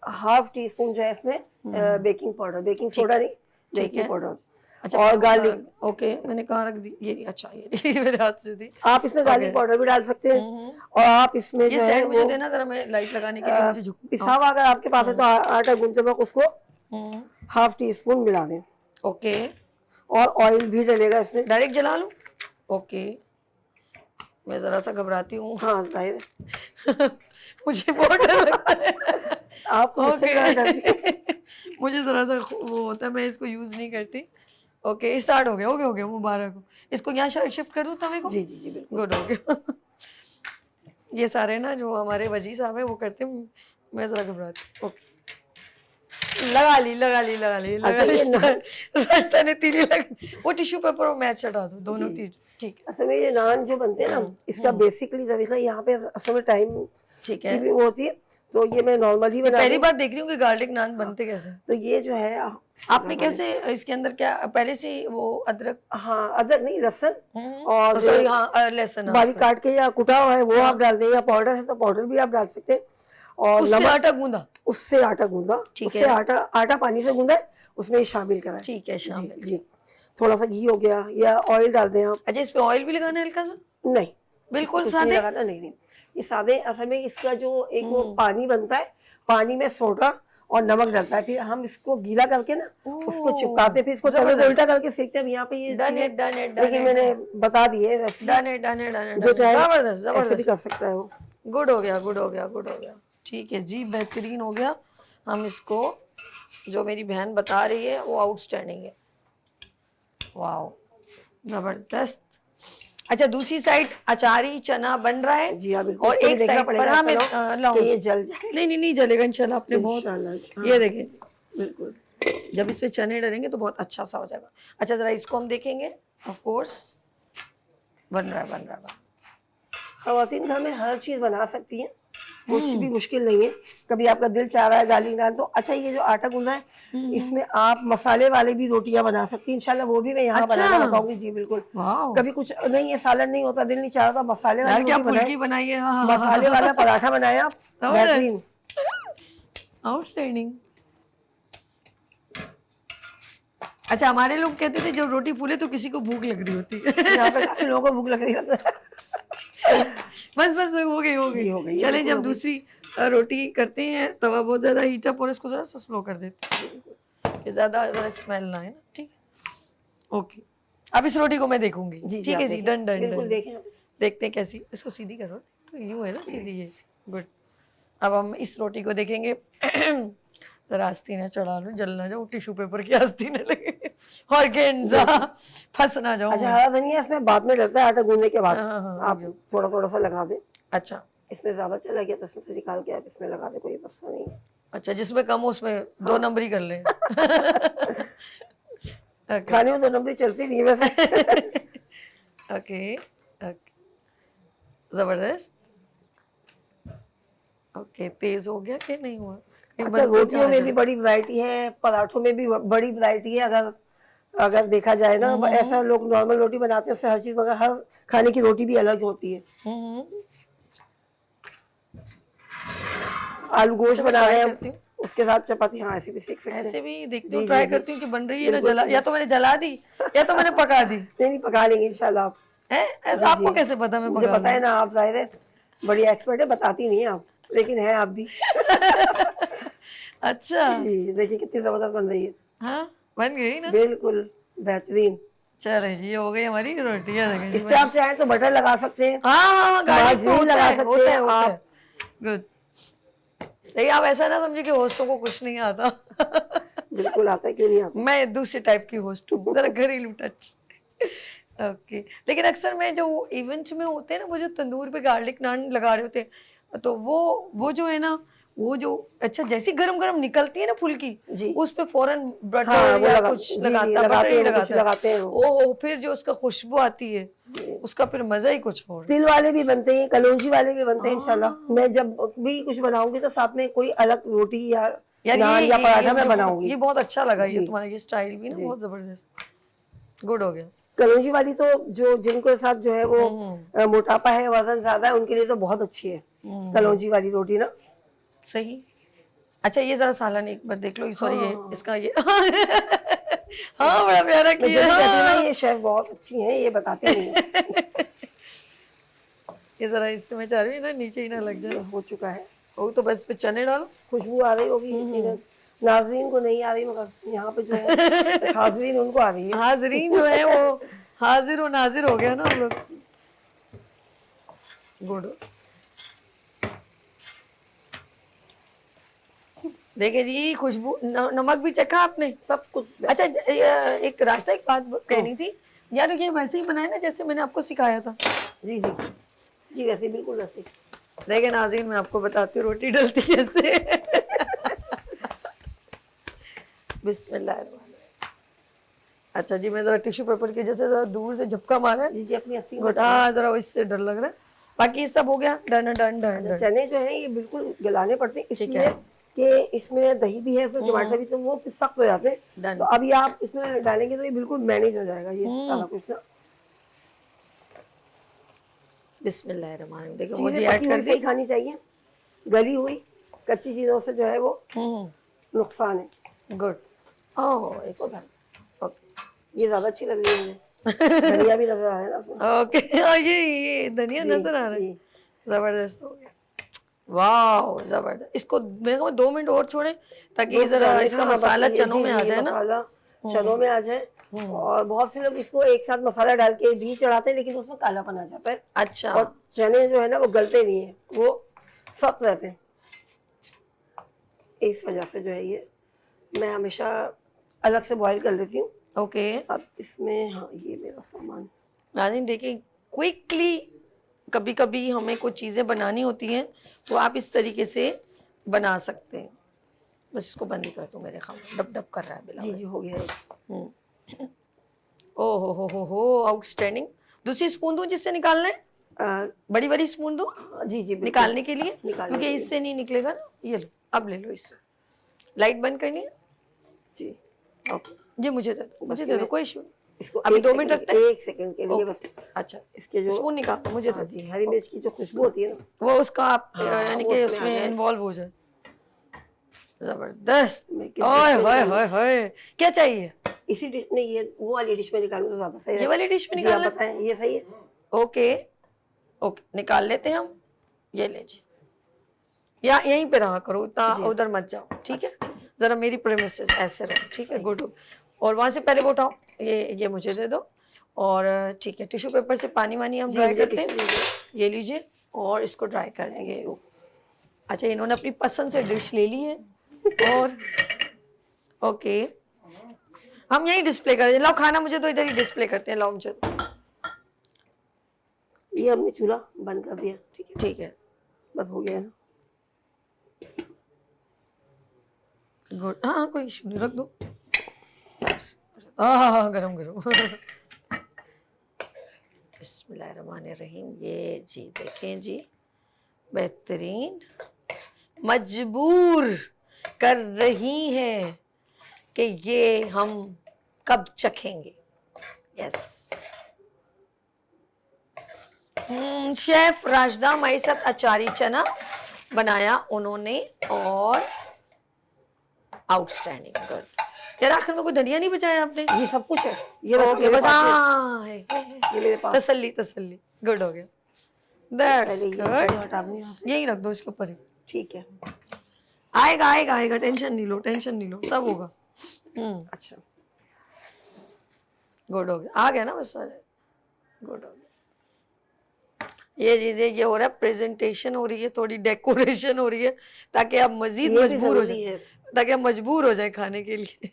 ½ टीस्पून जो है इसमें बेकिंग पाउडर, बेकिंग सोडा नहीं, बेकिंग पाउडर। अच्छा, और गार्लिक, ओके मैंने कहाँ रख दी ये, अच्छा ये मेरे हाथ से थी। आप इसमें गार्लिक पाउडर भी डाल सकते हैं। और आप इसमें ये जो है स्टैंड मुझे वो देना जरा, मैं लाइट लगाने के लिए मुझे झुक। पिसा हुआ अगर आपके पास है तो आटा गूंथते वक्त उसको ½ टीस्पून मिला दें। ओके, और ऑयल भी डलेगा इसमें। डायरेक्ट जला लूं? ओके, मैं जरा सा घबराती हूँ। हाँ जाहिर है। मुझे बहुत डर लगता है। आप मुझसे ज़्यादा डरती हैं। मुझे जरा सा वो होता है, मैं इसको यूज नहीं करती। ओके स्टार्ट हो गया मुबारक हो। इसको यहाँ शिफ्ट कर दूँ तवे को? जी जी जी बिल्कुल। गुड हो गया। ये सारे ना जो हमारे वजी साहब है वो करते हैं, मैं जरा घबराती। ओके लगा ली अच्छा, ये रास्ता ने तीली लगा। वो टिश्यू पेपर और मैच हटा दो, दोनों तीर, ठीक है असल में ये नान जो बनते हैं ना, इसका बेसिकली तरीका यहाँ पे असल में टाइम ठीक की है। भी वो होती है, तो ये मैं नॉर्मल ही बना पहली बार देख रही हूँ कि गार्लिक नान बनते कैसे। तो ये जो है आपने कैसे इसके अंदर क्या पहले से ही वो अदरक, हाँ अदरक नहीं लहसुन और सॉरी हाँ लहसुन, बारीक काट के या कुटा हुआ है वो आप डाल दें, या पाउडर है तो पाउडर भी आप डाल सकते हैं। और उससे नमक, आटा गूंदा, उससे आटा गूंदा, ठीक उससे है। आटा पानी से गूंदा है, उसमें शामिल करा है। ठीक है शामिल। जी जी। थोड़ा सा घी हो गया या ऑयल डाल दें आप। अच्छा इस पे ऑयल भी लगाना है हल्का सा? नहीं बिल्कुल कुछ नहीं सादे? लगाना, नहीं ये सादे। असल में इसका जो एक वो पानी बनता है, पानी में सोडा और नमक डलता है, फिर हम इसको गीला करके ना उसको चिपकाते, फिर इसको तवे को उल्टा करके सेकते हैं। यहाँ पे ये डन चीजें- इट डन इट लेकिन मैंने बता दी है recipe, done it done it done it, जो चाहे जबरदस्त ऐसे भी जबरदस्त, कर सकता है वो। गुड हो गया गुड हो गया गुड हो गया, ठीक है जी बेहतरीन हो गया। हम इसको, जो मेरी बहन बता रही है वो आउटस्टैंडिंग है, वाओ जबरदस्त। अच्छा दूसरी साइड अचारी चना बन रहा है जी हाँ बिल्कुल। और इसको भी एक देखना साइड पड़ेगा पर हाँ मैं कि लाऊं, ये जल जाए। नहीं जलेगा इंशाल्लाह, आपने बहुत इंशाल्लाह, ये देखें बिल्कुल। जब इस पे चने डलेंगे तो बहुत अच्छा सा हो जाएगा। अच्छा जरा इसको हम देखेंगे, ऑफ कोर्स बन रहा है। खवातीन घर में हर चीज बना सकती हैं, कुछ भी मुश्किल नहीं है। कभी आपका दिल चाह रहा है दाली नान, तो अच्छा ये जो आटा गूंदा है इसमें आप मसाले वाले भी रोटियां बना सकती हैं इंशाल्लाह, वो भी मैं यहाँ अच्छा। बनाना बताऊंगी। जी बिल्कुल। वाओ कभी कुछ नहीं है, सालन नहीं होता, दिल नहीं चाह रहा, मसाले यार वाली क्या रोटी फुल्की बनाए, बनाई है। हाँ, हाँ, मसाले वाला पराठा बनाया, बेहतरीन। आउटस्टैंडिंग। अच्छा हमारे लोग कहते थे जब रोटी फूले तो किसी को भूख लग रही होती है। यहाँ पे काफी लोगों को भूख लग रही है। बस हो गई जी, हो गई, चले बिल्कुल जब हो गई। दूसरी रोटी करते हैं तवा बहुत ज्यादा हीट अप और इसको जरा सा स्लो कर देते हैं कि ज्यादा स्मेल ना आए ना। ठीक ओके, अब इस रोटी को मैं देखूंगी। जी, ठीक आप है जी, देखें, डन डन बिल्कुल डन। देखें आप। देखते हैं कैसी, इसको सीधी करो तो यूं है ना सीधी, ये गुड। अब हम इस रोटी को देखेंगे। जरा आस्तीन चढ़ा लो, जल ना जाओ, टिश्यू पेपर की आस्तीन लगे और गेंजा फंस ना जाओ। अच्छा हरा धनिया इसमें बाद में डलता है आटा गूंदने के बाद, हाँ, हाँ, आप थोड़ा थोड़ा सा लगा दें। अच्छा इसमें ज्यादा चला गया तो इसमें से निकाल के आप इसमें लगा दें, कोई मसला नहीं है। अच्छा, जिसमें कम हो उसमें 2 नंबर ही कर ले। ओके खाने में तो नंबर चलती नहीं है वैसे। ओके ओके, जबरदस्त। ओके, तेज हो गया कि नहीं हुआ? कहीं अच्छा बंद तो रोटियों कहाँ में जा- भी बड़ी वैरायटी है, पराठों में भी बड़ी वैरायटी है। अगर अगर देखा जाए ना, ऐसा लोग नॉर्मल रोटी बनाते हैं उससे हर चीज, मगर हर खाने की रोटी भी अलग होती है। हम्म, आलू गोश्त मैं बना try रहे करती हैं, हूँ। उसके साथ चपाती, हाँ ऐसे भी सीख सकते हैं। ऐसे भी देखती जी, हूँ, जी, ट्राई जी। करती हूँ कि बन रही है ना, बिल्कुल, जला या तो मैंने जला दी या तो मैंने पका दी नहीं पका लेंगे इंशाल्लाह आप। है। जी, आपको जी। कैसे पता मैं मुझे पका पता है ना, आप जाहिर है बड़ी एक्सपर्ट है, बताती नहीं है आप, लेकिन है आप भी। अच्छा जी देखिए कितनी जबरदस्त बन रही है, हाँ, बन गई ना। बिल्कुल बेहतरीन। चले जी, ये हो गई हमारी रोटियां। देखें जी, इस पे आप चाहें तो बटर लगा सकते हैं, हाँ गार्लिक तो मार्जरीन होता लगा है, सकते होता हैं है, होता आप। है। गुड। लेकिन आप ऐसा ना समझिए कि होस्टों को कुछ नहीं आता। बिल्कुल आता है, क्यों नहीं आता। मैं दूसरे टाइप की होस्ट हूँ, जरा घरेलू टच। ओके, लेकिन अक्सर मैं जो इवेंट्स में होते हैं ना, वो जो तंदूर पे गार्लिक नान लगा रहे होते हैं, तो वो जो है ना, वो जो अच्छा जैसी गरम गरम निकलती है ना फुल्की, जी। उस पे फौरन बटर हाँ, वो या लगा, कुछ जी, जी, लगाता है, बटर लगाते ही हैं, वो कुछ लगाता है। लगाते हैं वो। ओहो, फिर जो उसका खुशबू आती है, उसका फिर मजा ही कुछ और है। तिल वाले भी बनते हैं, कलौंजी वाले भी बनते हैं इंशाल्लाह। मैं जब भी कुछ बनाऊंगी तो साथ में कोई अलग रोटी या यार नान या पराठा मैं बनाऊंगी। ये बहुत अच्छा लगा, ये जी। तुम्हारा ये स्टाइल भी ना बहुत जबरदस्त, गुड हो गया। कलौंजी वाली तो जो जिनके साथ जो है वो मोटापा है, वजन ज्यादा है, उनके लिए तो बहुत अच्छी है कलौंजी वाली रोटी ना। सही। अच्छा ये जरा सालन एक बार देख लो, सॉरी ये इसका ये हाँ बड़ा प्यारा मैं किया। जब भी कहती हूँ ना ये शेफ बहुत अच्छी हैं, ये बताते नहीं हैं। ये जरा इससे मैं चाह रही हूँ ना नीचे ही ना लग जाए। हो चुका है, वो तो बस पे चने डालो। खुशबू आ रही होगी, इधर नाज़रीन को नहीं आ रही, मगर यहाँ पे जो है हाज़रीन उनको आ रही है। हाजरीन जो है वो हाजिर और नाजिर हो गया ना हम लोग। गुड। देखे जी खुशबू, नमक भी चखा आपने? सब कुछ अच्छा एक रास्ता, एक बात कहनी थी यार, ये वैसे ही बनाया ना जैसे मैंने आपको सिखाया था? जी जी जी, वैसे बिल्कुल वैसे। देखे नाज़रीन, मैं आपको बताती हूँ रोटी डलती कैसे। बिस्मिल्लाह। अच्छा जी, मैं जरा टिश्यू पेपर की जैसे जरा दूर से झपका मारा जी जी, अपनी अस्सी गुड। हाँ जरा इससे डर लग रहा है, बाकी ये सब हो गया। Done done done done. चने जो है ये बिल्कुल गलाने पड़ते हैं, ठीक इसलिए है। कि इसमें दही भी है, इसमें टमाटर भी, तो वो सख्त हो जाते हैं। Done. तो अभी आप इसमें डालेंगे तो ये बिल्कुल मैनेज हो जाएगा ये सारा कुछ ना। बिस्मिल्लाहिर्रहमानिर्रहीम। देखो चीजें मुझे पकी ऐड हुई कर सही दी। खानी चाहिए, गली हुई कच्ची चीजों से जो है वो नुकसान है। गुड। ओह एक्सीलेंट। ओके ये ज्यादा अच्छी लग रही है मुझे। धनिया भी नजर आ रहा है ना उसमें। ओके, ये धनिया जी, नजर आ रहा है, जी। जबरदस्त हो गया। वाह जबरदस्त। इसको मेरे को 2 मिनट और छोड़े ताकि बस जरा डालें, इसका हाँ, बस मसाला ये- चनों जी, में आ जी, जाए ना। मसाला चनों में आ जाए। और बहुत से लोग इसको एक साथ मसाला डाल के भी चढ़ाते हैं, लेकिन उसमें कालापन आ जाता है। अच्छा और चने जो है ना वो गलते नहीं है, वो सख्त रहते हैं। इस वजह से जो है ये मैं हमेशा अलग से बॉईल कर लेती हूँ। ओके अब इसमें हाँ ये मेरा सामान, नाज़रीन देखिए, क्विकली कभी कभी हमें कुछ चीज़ें बनानी होती हैं तो आप इस तरीके से बना सकते हैं। बस इसको बंद ही कर दो, मेरे ख्याल डब डब कर रहा है बिला। जी जी हो गया है। ओ हो आउटस्टैंडिंग। दूसरी स्पून दूं जिससे निकालना है? बड़ी बड़ी स्पून दो जी जी बिल्कुल। निकालने के लिए, निकालने क्योंकि के लिए। इससे नहीं निकलेगा ना। ये लो, अब ले लो इससे। लाइट बंद करनी है। जी ओके, ये मुझे दे दो, मुझे बस दे दो, मैं कोई इशू नहीं। इसको अभी 1 2 मिनट सेकंड, रखना है। 1 सेकंड के लिए ओके, बस अच्छा, इसके जो स्पून निकालो, मुझे दे हाँ दो। जी, हरी मिर्च की जो खुशबू होती है ना, वो उसका आप हाँ, यानी वो कि उसमें आ उसमें जाए। इन्वॉल्व हो जाए। जबरदस्त। मैं किस ओए डिश में होए निकालूं? होए होए, क्या चाहिए? इसी डिश में, ये वो वाली डिश में निकालूं तो ज्यादा सही ये वाली डिश में जी आप निकालना है? बताएं, ये सही है? ओके ओके, निकाल लेते हैं हम। ये लीजिए, या यहीं पे रहा करो, इतना जी। उधर मत जाओ, ठीक है? जरा मेरी प्रेमिसेस ऐसे रहो, ठीक है? गुड। और वहां से पहले वो उठाओ, ये मुझे दे दो। और ठीक है, टिश्यू पेपर से पानी वानी हम जी, ड्राई मुझे करते हैं। टिश्यू दीजिए। ये लीजिए और इसको ड्राई कर देंगे। अच्छा, इन्होंने अपनी पसंद से डिश ले ली है। और ओके, हम यही डिस्प्ले कर दें। लाओ खाना मुझे तो इधर ही डिस्प्ले करते हैं, लाओ मुझे दो। ये हमने चूल्हा बंद कर दिया, ठीक है, ठीक है, बस हो गया है ना। गुड। हाँ हाँ, कोई इशू नहीं, रख दो। हाँ हाँ, गरम गरम। बिस्मिल्लाहिर्रहमानिर्रहीम। ये जी देखें जी, बेहतरीन। मजबूर कर रही हैं कि ये हम कब चखेंगे। यस। शेफ राजदा हमारे साथ अचारी चना बनाया उन्होंने, और आउटस्टैंडिंग। गुड। यार आखिर में कोई धनिया नहीं बचाया आपने? ये सब कुछ है, ये रखो ओके, मेरे बस पास में, हाँ है। ये मेरे पास। तसल्ली तसल्ली, गुड हो गया। दैट्स पहले ये गुड। चीज़ें हटा दूं यहाँ से, यही रख दो इसके ऊपर ही। ठीक है। आएगा आएगा आएगा, टेंशन नहीं लो, टेंशन नहीं लो, सब होगा। अच्छा, गुड हो गया, आ गया ना बस, गुड हो गया। ये चीजें ये हो रहा है, प्रेजेंटेशन हो रही है, थोड़ी डेकोरेशन हो रही है, ताकि आप मजीद ये भी मजबूर हो जरूरी जाए, है। ताकि आप मजबूर हो जाए खाने के लिए।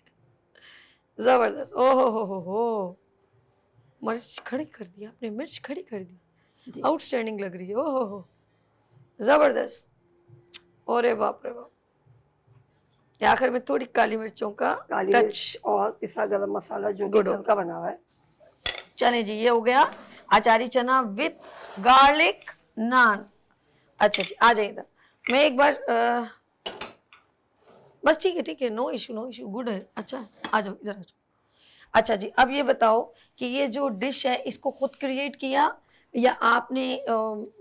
जबरदस्त। ओहो हो, मिर्च खड़ी कर दी आपने, मिर्च खड़ी कर दी, जी। आउटस्टैंडिंग लग रही है। ओहो हो, जबरदस्त। अरे बाप रे बाप। ये आखिर में थोड़ी काली मिर्चों का काली टच। मिर्च और पिसा गरम मसाला जो कि Good हो घर का बना हुआ है। चले जी, ये हो गया अचारी चना विद गार्लिक नान। अच्छा जी, आ जाइए इधर। मैं एक बार बस ठीक है, no issue no issue, good है। अच्छा, आ जाओ इधर, आ जाओ। अच्छा जी, अब ये बताओ कि ये जो डिश है इसको खुद क्रिएट किया, या आपने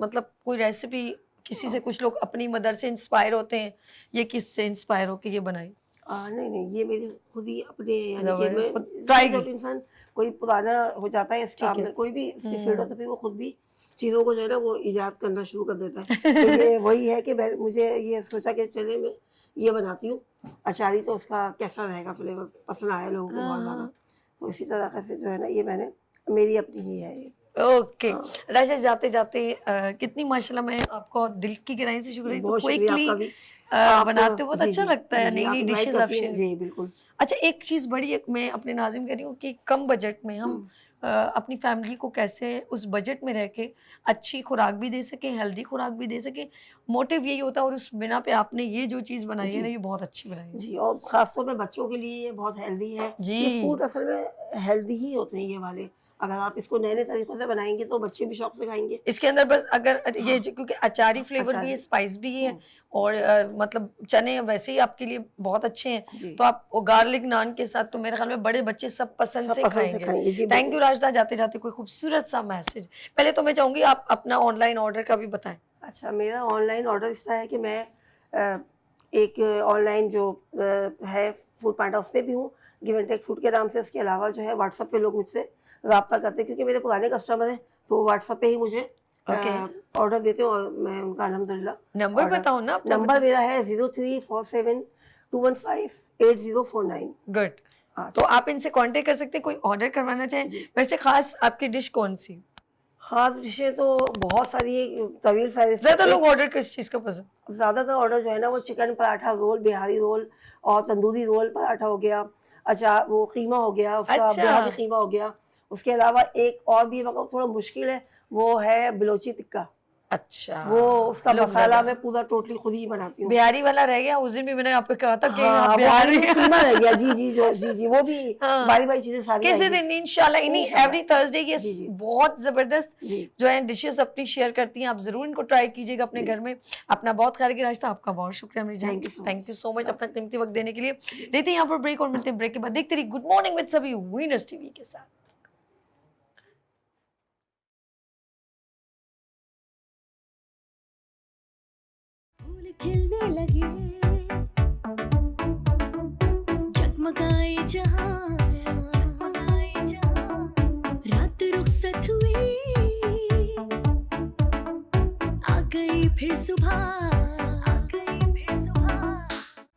मतलब कोई रेसिपी किसी से, कुछ लोग अपनी मदर से इंस्पायर होते हैं, ये किससे इंस्पायर होके ये बनाई? नहीं, ये मेरी खुद ही अपने, यानी कि जबरदस्त, मैं, खुद ट्राई जब की। इंसान कोई पुराना हो जाता है इस ठीक काम है। में, कोई भी इसकी फील्ड हो, तो फिर वो खुद भी चीज़ों को जो है ना वो इजाद करना शुरू कर देता है। तो ये वही है कि मुझे ये सोचा कि चले मैं ये बनाती हूँ अचारी, तो उसका कैसा रहेगा फ्लेवर, पसंद आया लोगों को बहुत ज़्यादा। तो इसी तरह से जो है ना ये मैंने, मेरी अपनी ही है ये। ओके। हाँ। राजा, जाते जाते कितनी माशाल्लाह, मैं आपको दिल की गहराई से शुक्रिया। तो बहुत शुक्रिया क्विकली आपका भी। आप बनाते हो, बहुत जी, अच्छा जी, लगता है, जी, नई आप नई इनवाइट डिशेस आप करती हैं, शेयर। जी बिल्कुल। अच्छा, एक चीज़ बड़ी मैं अपने नाज़िम कह रही हूँ कि कम बजट में हम अपनी फैमिली को कैसे उस बजट में रह के अच्छी खुराक भी दे सके, हेल्दी खुराक भी दे सके, मोटिव यही होता है। और उस बिना पे आपने ये जो चीज़ बनाई है ना, ये बहुत अच्छी बनाई है जी, और ख़ासतौर पे बच्चों के लिए ये बहुत हेल्दी है। जी। ये फूड असल में हेल्दी ही होते हैं ये वाले। अगर आप इसको नए-नए तरीक़ों से बनाएँगे तो बच्चे भी शौक से खाएँगे। इसके अंदर बस अगर ये हाँ। क्योंकि अचारी फ्लेवर भी है, अचारी। स्पाइस भी है, और मतलब चने वैसे ही आपके लिए बहुत अच्छे हैं। जी। तो आप गार्लिक नान के साथ तो मेरे ख्याल में बड़े बच्चे सब पसंद सब से पसंद से खाएंगे। खाएँगे, जी थैंक यू बिल्कुल। राजदा। जाते जाते कोई खूबसूरत सा मैसेज, पहले तो मैं चाहूंगी आप अपना ऑनलाइन ऑर्डर का भी बताएं। अच्छा, मेरा ऑनलाइन ऑर्डर इस तरह है कि मैं एक ऑनलाइन जो है फूड पांडा, उस पे भी हूँ, गिव एंड टेक फूड के नाम से। उसके अलावा जो है व्हाट्सएप पे लोग मुझसे रब्ता करते हैं, क्योंकि मेरे पुराने कस्टमर हैं, तो व्हाट्सएप पे ही मुझे ऑर्डर देते हैं, और मैं उनका अल्हम्दुलिल्लाह नंबर ऑर्डर। बताओ ना अपना। नंबर मेरा है 034721588049। गुड। हाँ, तो आप इनसे कांटेक्ट कर सकते हैं, कोई ऑर्डर करवाना चाहें। वैसे खास आपकी डिश कौन सी? ख़ास डिशें तो बहुत सारी है, तवील फहरिस्त है। ज्यादा लोग ऑर्डर किस चीज का पसंद? ज़्यादातर ऑर्डर जो है ना वो chicken paratha roll, Bihari roll और तंदूरी रोल पराठा हो गया। अच्छा, वो कीमा हो गया, उसका अच्छा। बिहारी कीमा हो गया। उसके अलावा एक और भी मतलब थोड़ा मुश्किल है, वो है बलोची टिक्का। अच्छा, वो उसका लोग मसाला ज्यादा मैं पूरा टोटली खुद ही बनाती हूँ। बिहारी वाला रह गया। उस दिन भी मैंने आपको कहा था कि हाँ, आप वो बिहारी आलू सुनना रह गया। जी, जी, जी, वो भी हाँ, बारी बारी चीजें सारी किसी आएंगी दिन इंशाल्लाह। इन्हीं इंशाल्लाह। एवरी थर्सडे ये जी, जी, बहुत जबरदस्त जी, जो है डिशेस अपनी शेयर करती हैं। आप जरूर इनको ट्राई कीजिएगा अपने जी। घर में। अपना बहुत ख्याल रखिए। रास्ता आपका बहुत शुक्रिया मेरी जान, thank you so thank you much. So much अपना कीमती वक्त देने के लिए। लेते हैं यहाँ पर ब्रेक और मिलते हैं ब्रेक के बाद। देखते रहिए गुड मॉर्निंग विद सभी विनर्स टीवी के साथ। फूल खिलने लगे, जगमगाए जहां, रात रुखसत हुई, आ गई फिर सुबह,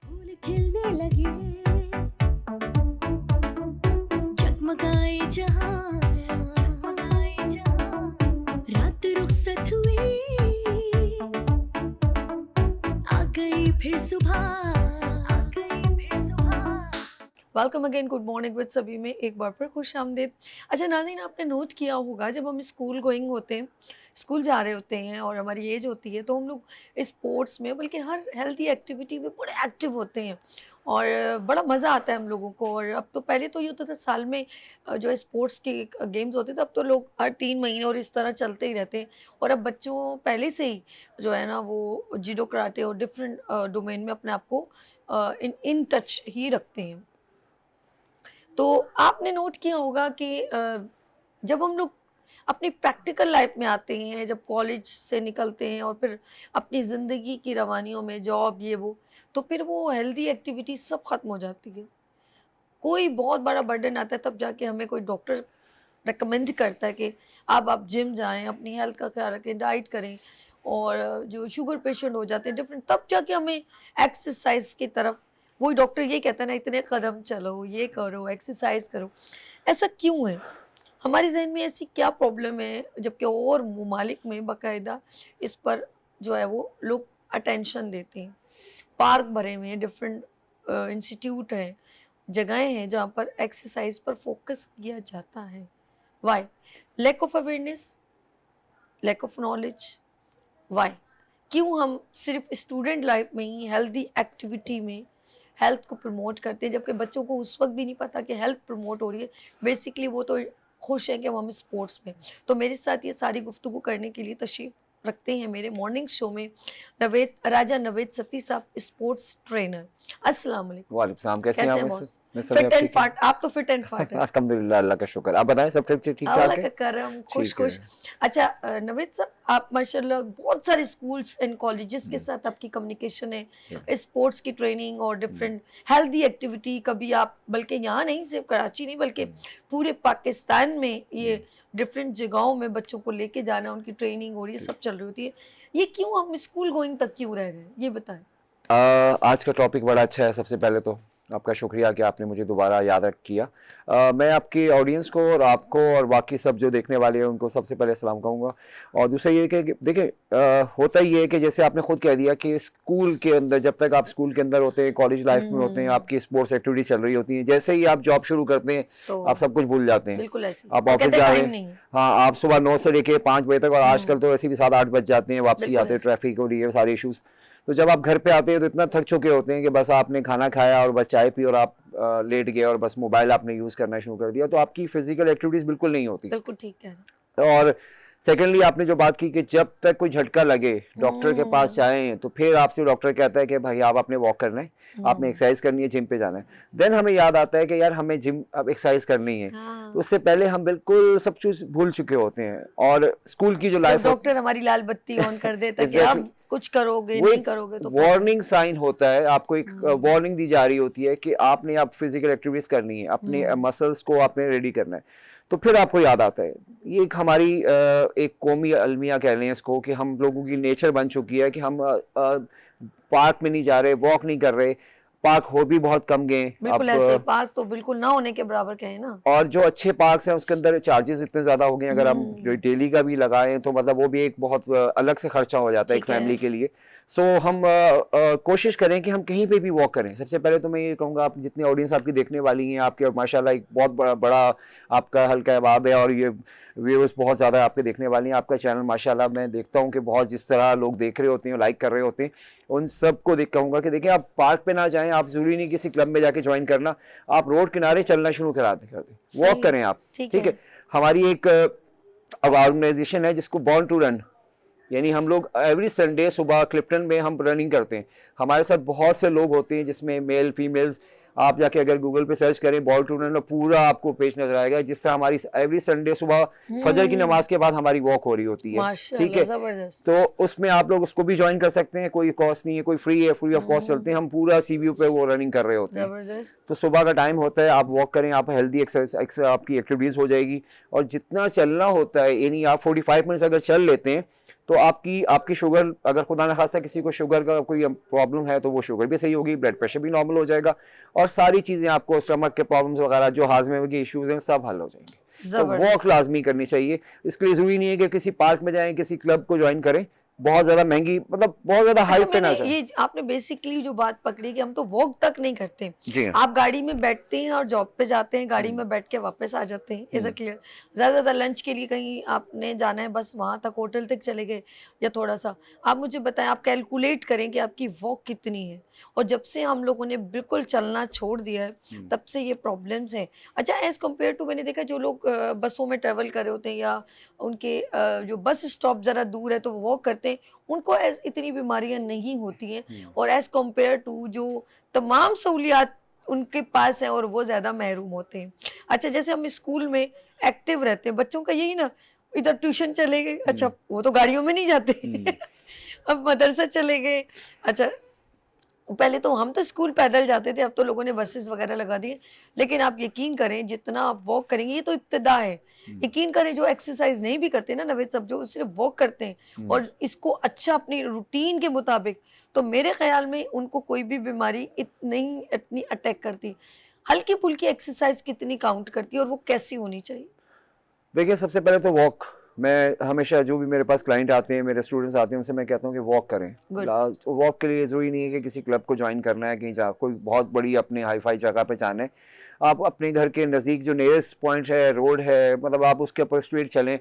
फूल खिलने लगे, जगमगाए जहां, रात रुखसत हुई, आ गई फिर सुबह। Welcome again good morning with सभी में एक बार फिर खुश आमदीद। अच्छा नाज़रीन, आपने नोट किया होगा जब हम स्कूल गोइंग होते हैं, स्कूल जा रहे होते हैं और हमारी एज होती है, तो हम लोग स्पोर्ट्स में बल्कि हर हेल्थी एक्टिविटी में बड़े एक्टिव होते हैं और बड़ा मज़ा आता है हम लोगों को। और अब तो पहले तो ये होता था साल में जो है स्पोर्ट्स के गेम्स होते थे, अब तो लोग हर 3 महीने और इस तरह चलते ही रहते हैं। और अब बच्चों पहले से ही जो है ना वो जूडो कराटे और डिफरेंट डोमेन में अपने आप को इन टच ही रखते हैं। तो आपने नोट किया होगा कि जब हम लोग अपनी प्रैक्टिकल लाइफ में आते हैं, जब कॉलेज से निकलते हैं और फिर अपनी ज़िंदगी की रवानियों में जॉब ये वो, तो फिर वो हेल्दी एक्टिविटी सब ख़त्म हो जाती है। कोई बहुत बड़ा बर्डन आता है तब जाके हमें कोई डॉक्टर रिकमेंड करता है कि अब आप जिम जाएं, अपनी हेल्थ का ख्याल रखें, डाइट करें। और जो शुगर पेशेंट हो जाते हैं डिफरेंट, तब जाके हमें एक्सरसाइज की तरफ वही डॉक्टर ये कहता है ना, इतने कदम चलो, ये करो, एक्सरसाइज करो। ऐसा क्यों है? हमारे जहन में ऐसी क्या प्रॉब्लम है जबकि और ममालिक में बाकायदा इस पर जो है वो लोग अटेंशन देते हैं। पार्क भरे हुए हैं, डिफरेंट इंस्टीट्यूट हैं, जगहें हैं जहाँ पर एक्सरसाइज पर फोकस किया जाता है। Why? Lack of awareness, lack of knowledge. Why? क्यों हम सिर्फ स्टूडेंट लाइफ में ही हेल्दी एक्टिविटी में हेल्थ को प्रमोट करते हैं, जबकि बच्चों को उस वक्त भी नहीं पता कि हेल्थ प्रमोट हो रही है। बेसिकली वो तो खुश है कि हम स्पोर्ट्स में। तो मेरे साथ ये सारी गुफ्तगू करने के लिए तशरीफ रखते हैं मेरे मॉर्निंग शो में राजा नवेद सती साहब, स्पोर्ट्स ट्रेनर। अस्सलाम वालेकुम। वालेकुम सलाम। कैसे हैं कैसे आप? हैं वैसे बॉस? मैं सब फिट आप एंड ठीक है? फाट, आप तो फिट एंड फाट है। अल्हम्दुलिल्लाह, अल्लाह का शुक्र। आप बताएं सब ठीक ठीक ठीक ठाक अल्लाह का है? करम, खुश ठीक है। खुश। अच्छा नवेद साहब, आप माशाल्लाह बहुत सारे स्कूल्स एंड कॉलेजेस के साथ आपकी कम्युनिकेशन है, स्पोर्ट्स की ट्रेनिंग और डिफरेंट हेल्दी एक्टिविटी। कभी आप बल्कि यहाँ नहीं, सिर्फ कराची नहीं बल्कि पूरे पाकिस्तान में ये डिफरेंट जगहों में बच्चों को लेके जाना, उनकी ट्रेनिंग हो रही है, सब चल रही होती है। ये क्यों हम स्कूल गोइंग तक क्यों रह गए, ये बताएं। आज का टॉपिक बड़ा अच्छा है। सबसे पहले तो आपका शुक्रिया कि आपने मुझे दोबारा याद रख किया। मैं आपकी ऑडियंस को और आपको और बाकी सब जो देखने वाले हैं उनको सबसे पहले सलाम कहूँगा। और दूसरा ये कि देखिए, होता ये है कि जैसे आपने खुद कह दिया कि स्कूल के अंदर, जब तक आप स्कूल के अंदर होते हैं, कॉलेज लाइफ में होते हैं, आपकी स्पोर्ट्स एक्टिविटी चल रही होती है। जैसे ही आप जॉब शुरू करते हैं तो आप सब कुछ भूल जाते हैं। बिल्कुल ऐसे आप वो ऑफिस कहते जा हैं रहे टाइम हैं, नहीं। हाँ, आप सुबह 9 से लेके 5 बजे तक, और आजकल तो ऐसे भी 7-8 बज जाते हैं, वापसी बिल्कुल आते हैं, ऐसे। ट्रैफिक और ये सारे इश्यूज। तो जब आप घर पे आते हैं तो इतना थक चुके होते हैं कि बस आपने खाना खाया और बस चाय पी और आप लेट गए और बस मोबाइल आपने यूज़ करना शुरू कर दिया। तो आपकी फिजिकल एक्टिविटीज़ बिल्कुल नहीं होती। बिल्कुल ठीक कह रहे हैं। और सेकेंडली आपने जो बात की कि जब तक कोई झटका लगे डॉक्टर के पास जाएं, तो फिर आपसे डॉक्टर कहता है कि भाई आप आपने वॉक करना है, आपने एक्सरसाइज करनी है, जिम पे जाना है। देन हमें याद आता है कि यार हमें जिम अब एक्सरसाइज करनी है। हाँ। तो उससे पहले हम बिल्कुल सब चीज़ भूल चुके होते हैं। और स्कूल की जो जब लाइफ डॉक्टर हमारी लाल बत्ती ऑन कर देता है कि Exactly. अब कुछ करोगे वो नहीं एक करोगे तो वार्निंग साइन होता है, आपको एक वार्निंग दी जा रही होती है कि आपने अब फिजिकल एक्टिविटीज करनी है, अपने मसल्स को आपने रेडी करना है। तो फिर आपको याद आता है। ये एक हमारी एक कौमी अलमिया कह लें इसको, कि हम लोगों की नेचर बन चुकी है कि हम पार्क में नहीं जा रहे, वॉक नहीं कर रहे, पार्क हो भी बहुत कम गए बिल्कुल अब। ऐसे पार्क तो बिल्कुल ना होने के बराबर कहे ना। और जो अच्छे पार्क्स हैं उसके अंदर चार्जेस इतने ज्यादा हो गए, अगर हम डेली का भी लगाएं तो मतलब वो भी एक बहुत अलग से खर्चा हो जाता है एक ठीक है। फैमिली के लिए। सो हम कोशिश करें कि हम कहीं पे भी वॉक करें। सबसे पहले तो मैं ये कहूँगा, आप जितनी ऑडियंस आपकी देखने वाली हैं, आपके माशाल्लाह एक बहुत बड़ा आपका हल्का अहबाब है और ये व्यूअर्स बहुत ज़्यादा आपके देखने वाली हैं। आपका चैनल माशाल्लाह मैं देखता हूँ कि बहुत जिस तरह लोग देख रहे होते हैं, लाइक कर रहे होते हैं, उन सबको देख कहूँगा कि देखिए आप पार्क पे ना जाएं, आप जरूरी नहीं किसी क्लब में जाके ज्वाइन करना, आप रोड किनारे चलना शुरू कर दें, सही, वॉक करें आप। ठीक ठीक है। है, हमारी एक ऑर्गेनाइजेशन है जिसको बॉर्न टू रन, यानी हम लोग एवरी संडे सुबह क्लिफ्टन में हम रनिंग करते हैं। हमारे साथ बहुत से लोग होते हैं जिसमें मेल फीमेल्स, आप जाके अगर गूगल पे सर्च करें बॉल टू रन, पूरा आपको पेज नजर आएगा। जिस तरह हमारी एवरी संडे सुबह फजर की नमाज के बाद हमारी वॉक हो रही होती है, ठीक माशाल्लाह है। जबरदस्त। तो उसमें आप लोग उसको भी ज्वाइन कर सकते हैं, कोई कॉस्ट नहीं है, कोई फ्री है, फ्री ऑफ कॉस्ट चलते हैं हम, पूरा सीव्यू पे वो रनिंग कर रहे होते हैं। जबरदस्त। तो सुबह का टाइम होता है, आप वॉक करें, आप हेल्दी एक्सरसाइज आपकी एक्टिविटीज हो जाएगी। और जितना चलना होता है, यानी आप 45 मिनट्स अगर चल लेते हैं तो आपकी शुगर, अगर खुदा न खास्ता किसी को शुगर का कोई प्रॉब्लम है तो वो शुगर भी सही होगी, ब्लड प्रेशर भी नॉर्मल हो जाएगा, और सारी चीजें आपको स्टमक के प्रॉब्लम्स वगैरह जो हाजमे के इश्यूज हैं सब हल हो जाएंगे। तो वॉक लाजमी करनी चाहिए। इसके लिए जरूरी नहीं है कि किसी पार्क में जाएं, किसी क्लब को ज्वाइन करें, बहुत ज्यादा महंगी, मतलब बहुत ज्यादा अच्छा, हाइप पे ना मैंने जाए। ये आपने बेसिकली जो बात पकड़ी कि हम तो वॉक तक नहीं करते, जी हाँ। आप गाड़ी में बैठते हैं और जॉब पे जाते हैं, गाड़ी में बैठ के वापस आ जाते हैं, इज इट क्लियर? ज्यादा लंच के लिए कहीं आपने जाना है, बस वहां तक होटल तक चले गए या थोड़ा सा, आप मुझे बताएं, आप कैलकुलेट करें कि आपकी वॉक कितनी है। और जब से हम लोगों ने बिल्कुल चलना छोड़ दिया है तब से ये प्रॉब्लम्स हैं। अच्छा, एज कम्पेयर टू मैंने देखा जो लोग बसों में ट्रेवल कर रहे होते हैं या उनके जो बस स्टॉप जरा दूर है तो वो वॉक करते हैं, उनको ऐस इतनी बीमारियां नहीं होती हैं। और एज कम्पेयर टू जो तमाम सहूलियात उनके पास हैं और वो ज़्यादा महरूम होते हैं। अच्छा, जैसे हम स्कूल में एक्टिव रहते हैं, बच्चों का यही ना, इधर ट्यूशन चले गए, अच्छा वो तो गाड़ियों में नहीं जाते अब मदरसा चले गए। अच्छा, पहले तो हम तो स्कूल पैदल जाते थे, अब तो लोगों ने बसेस वगैरह लगा दिए। लेकिन आप यकीन करें, जितना आप वॉक करेंगे, ये तो इब्तिदा है, यकीन करें जो एक्सरसाइज नहीं भी करते ना नवेद साहब, जो सिर्फ वॉक करते हैं और इसको अच्छा अपनी रूटीन के मुताबिक, तो मेरे ख्याल में उनको कोई भी बीमारी इतनी अटैक करती। हल्की फुल्की एक्सरसाइज कितनी काउंट करती है और वो कैसी होनी चाहिए? देखिए, सबसे पहले तो वॉक, मैं हमेशा जो भी मेरे पास क्लाइंट आते हैं, मेरे स्टूडेंट्स आते हैं, उनसे मैं कहता हूँ कि वॉक करें। वॉक के लिए ज़रूरी नहीं है कि किसी क्लब को ज्वाइन करना है, कहीं जा कोई बहुत बड़ी अपने हाई फाई जगह पे जाना है। आप अपने घर के नज़दीक जो नियरेस्ट पॉइंट है, रोड है, मतलब आप उसके ऊपर स्ट्रेट चलें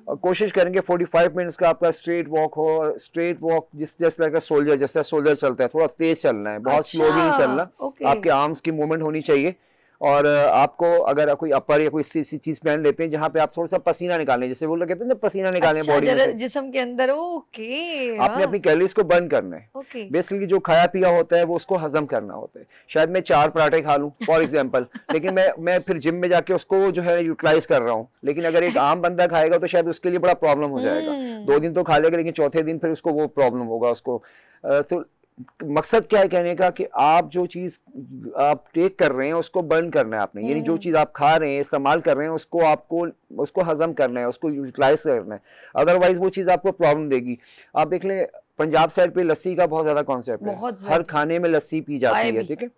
और कोशिश करेंगे 45 मिनट्स का आपका स्ट्रेट वॉक हो। और स्ट्रेट वॉक जैसे लाइक सोल्जर, जैसे सोल्जर चलता है, थोड़ा तेज चलना है, बहुत स्लो भी नहीं चलना। आपके आर्म्स की मूवमेंट होनी चाहिए। और आपको अगर कोई अपर या कोई सी चीज पहन लेते हैं जहाँ पे आप थोड़ा सा पसीना निकालें, जैसे वो लोग कहते हैं ना पसीना निकालें अच्छा, बॉडी में, जिस्म के अंदर। ओके, आपने अपनी कैलोरीज को बर्न करना है। ओके, बेसिकली जो खाया पिया होता है वो उसको हजम करना होता है। शायद मैं 4 पराठे खा लूं फॉर एग्जांपल, लेकिन मैं फिर जिम में जाके उसको जो है यूटिलाइज कर रहा हूँ। लेकिन अगर एक आम बंदा खाएगा तो शायद उसके लिए बड़ा प्रॉब्लम हो जाएगा। 2 दिन तो खा लेगा, लेकिन चौथे दिन फिर उसको वो प्रॉब्लम होगा उसको। तो मकसद क्या है कहने का कि आप जो चीज आप टेक कर रहे हैं उसको बर्न करना है आपने, यानी जो चीज आप खा रहे हैं, इस्तेमाल कर रहे हैं, उसको आपको उसको हजम करना है, उसको यूटिलाइज करना है। अदरवाइज वो चीज आपको प्रॉब्लम देगी। आप देख लें, पंजाब साइड पे लस्सी का बहुत ज्यादा कॉन्सेप्ट है, हर खाने में लस्सी पी जाती है, ठीक है।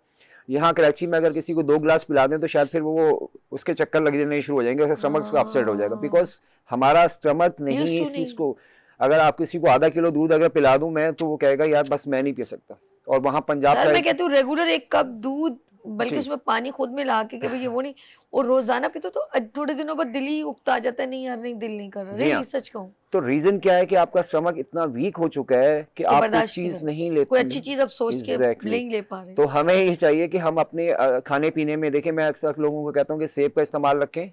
यहाँ कराची में अगर किसी को 2 गिलास पिला दें तो शायद फिर वो उसके चक्कर लग जाने शुरू हो जाएंगे, उसका स्टमक अपसेट हो जाएगा, बिकॉज हमारा स्टमक नहीं है इस चीज को। अगर आप किसी को आधा किलो दूध अगर पिला दूं मैं, तो वो कहेगा यार बस मैं नहीं पी सकता। और वहाँ पंजाब सर मैं कहती हूँ रेगुलर 1 कप दूध, बल्कि उसमें पानी खुद मिला के भाई ये वो नहीं, और रोजाना पीते तो थोड़े दिनों बाद दिल ही उकता जाता है, नहीं यार नहीं, दिल नहीं कर रहा। नहीं, सच कहूँ तो रीजन क्या है कि आपका स्टमक इतना वीक हो चुका है कि आप कोई चीज नहीं लेते, कोई अच्छी चीज अब सोच के नहीं ले पा रहे। तो हमें ये चाहिए कि हम अपने खाने पीने में, देखें मैं अक्सर लोगों को कहता हूँ कि सेब का इस्तेमाल रखें,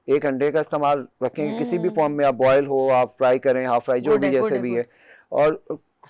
1 अंडे का इस्तेमाल रखें, किसी भी फॉर्म में, आप बॉयल हो, आप फ्राई करें, हाफ फ्राई, जो भी जैसे भी है। और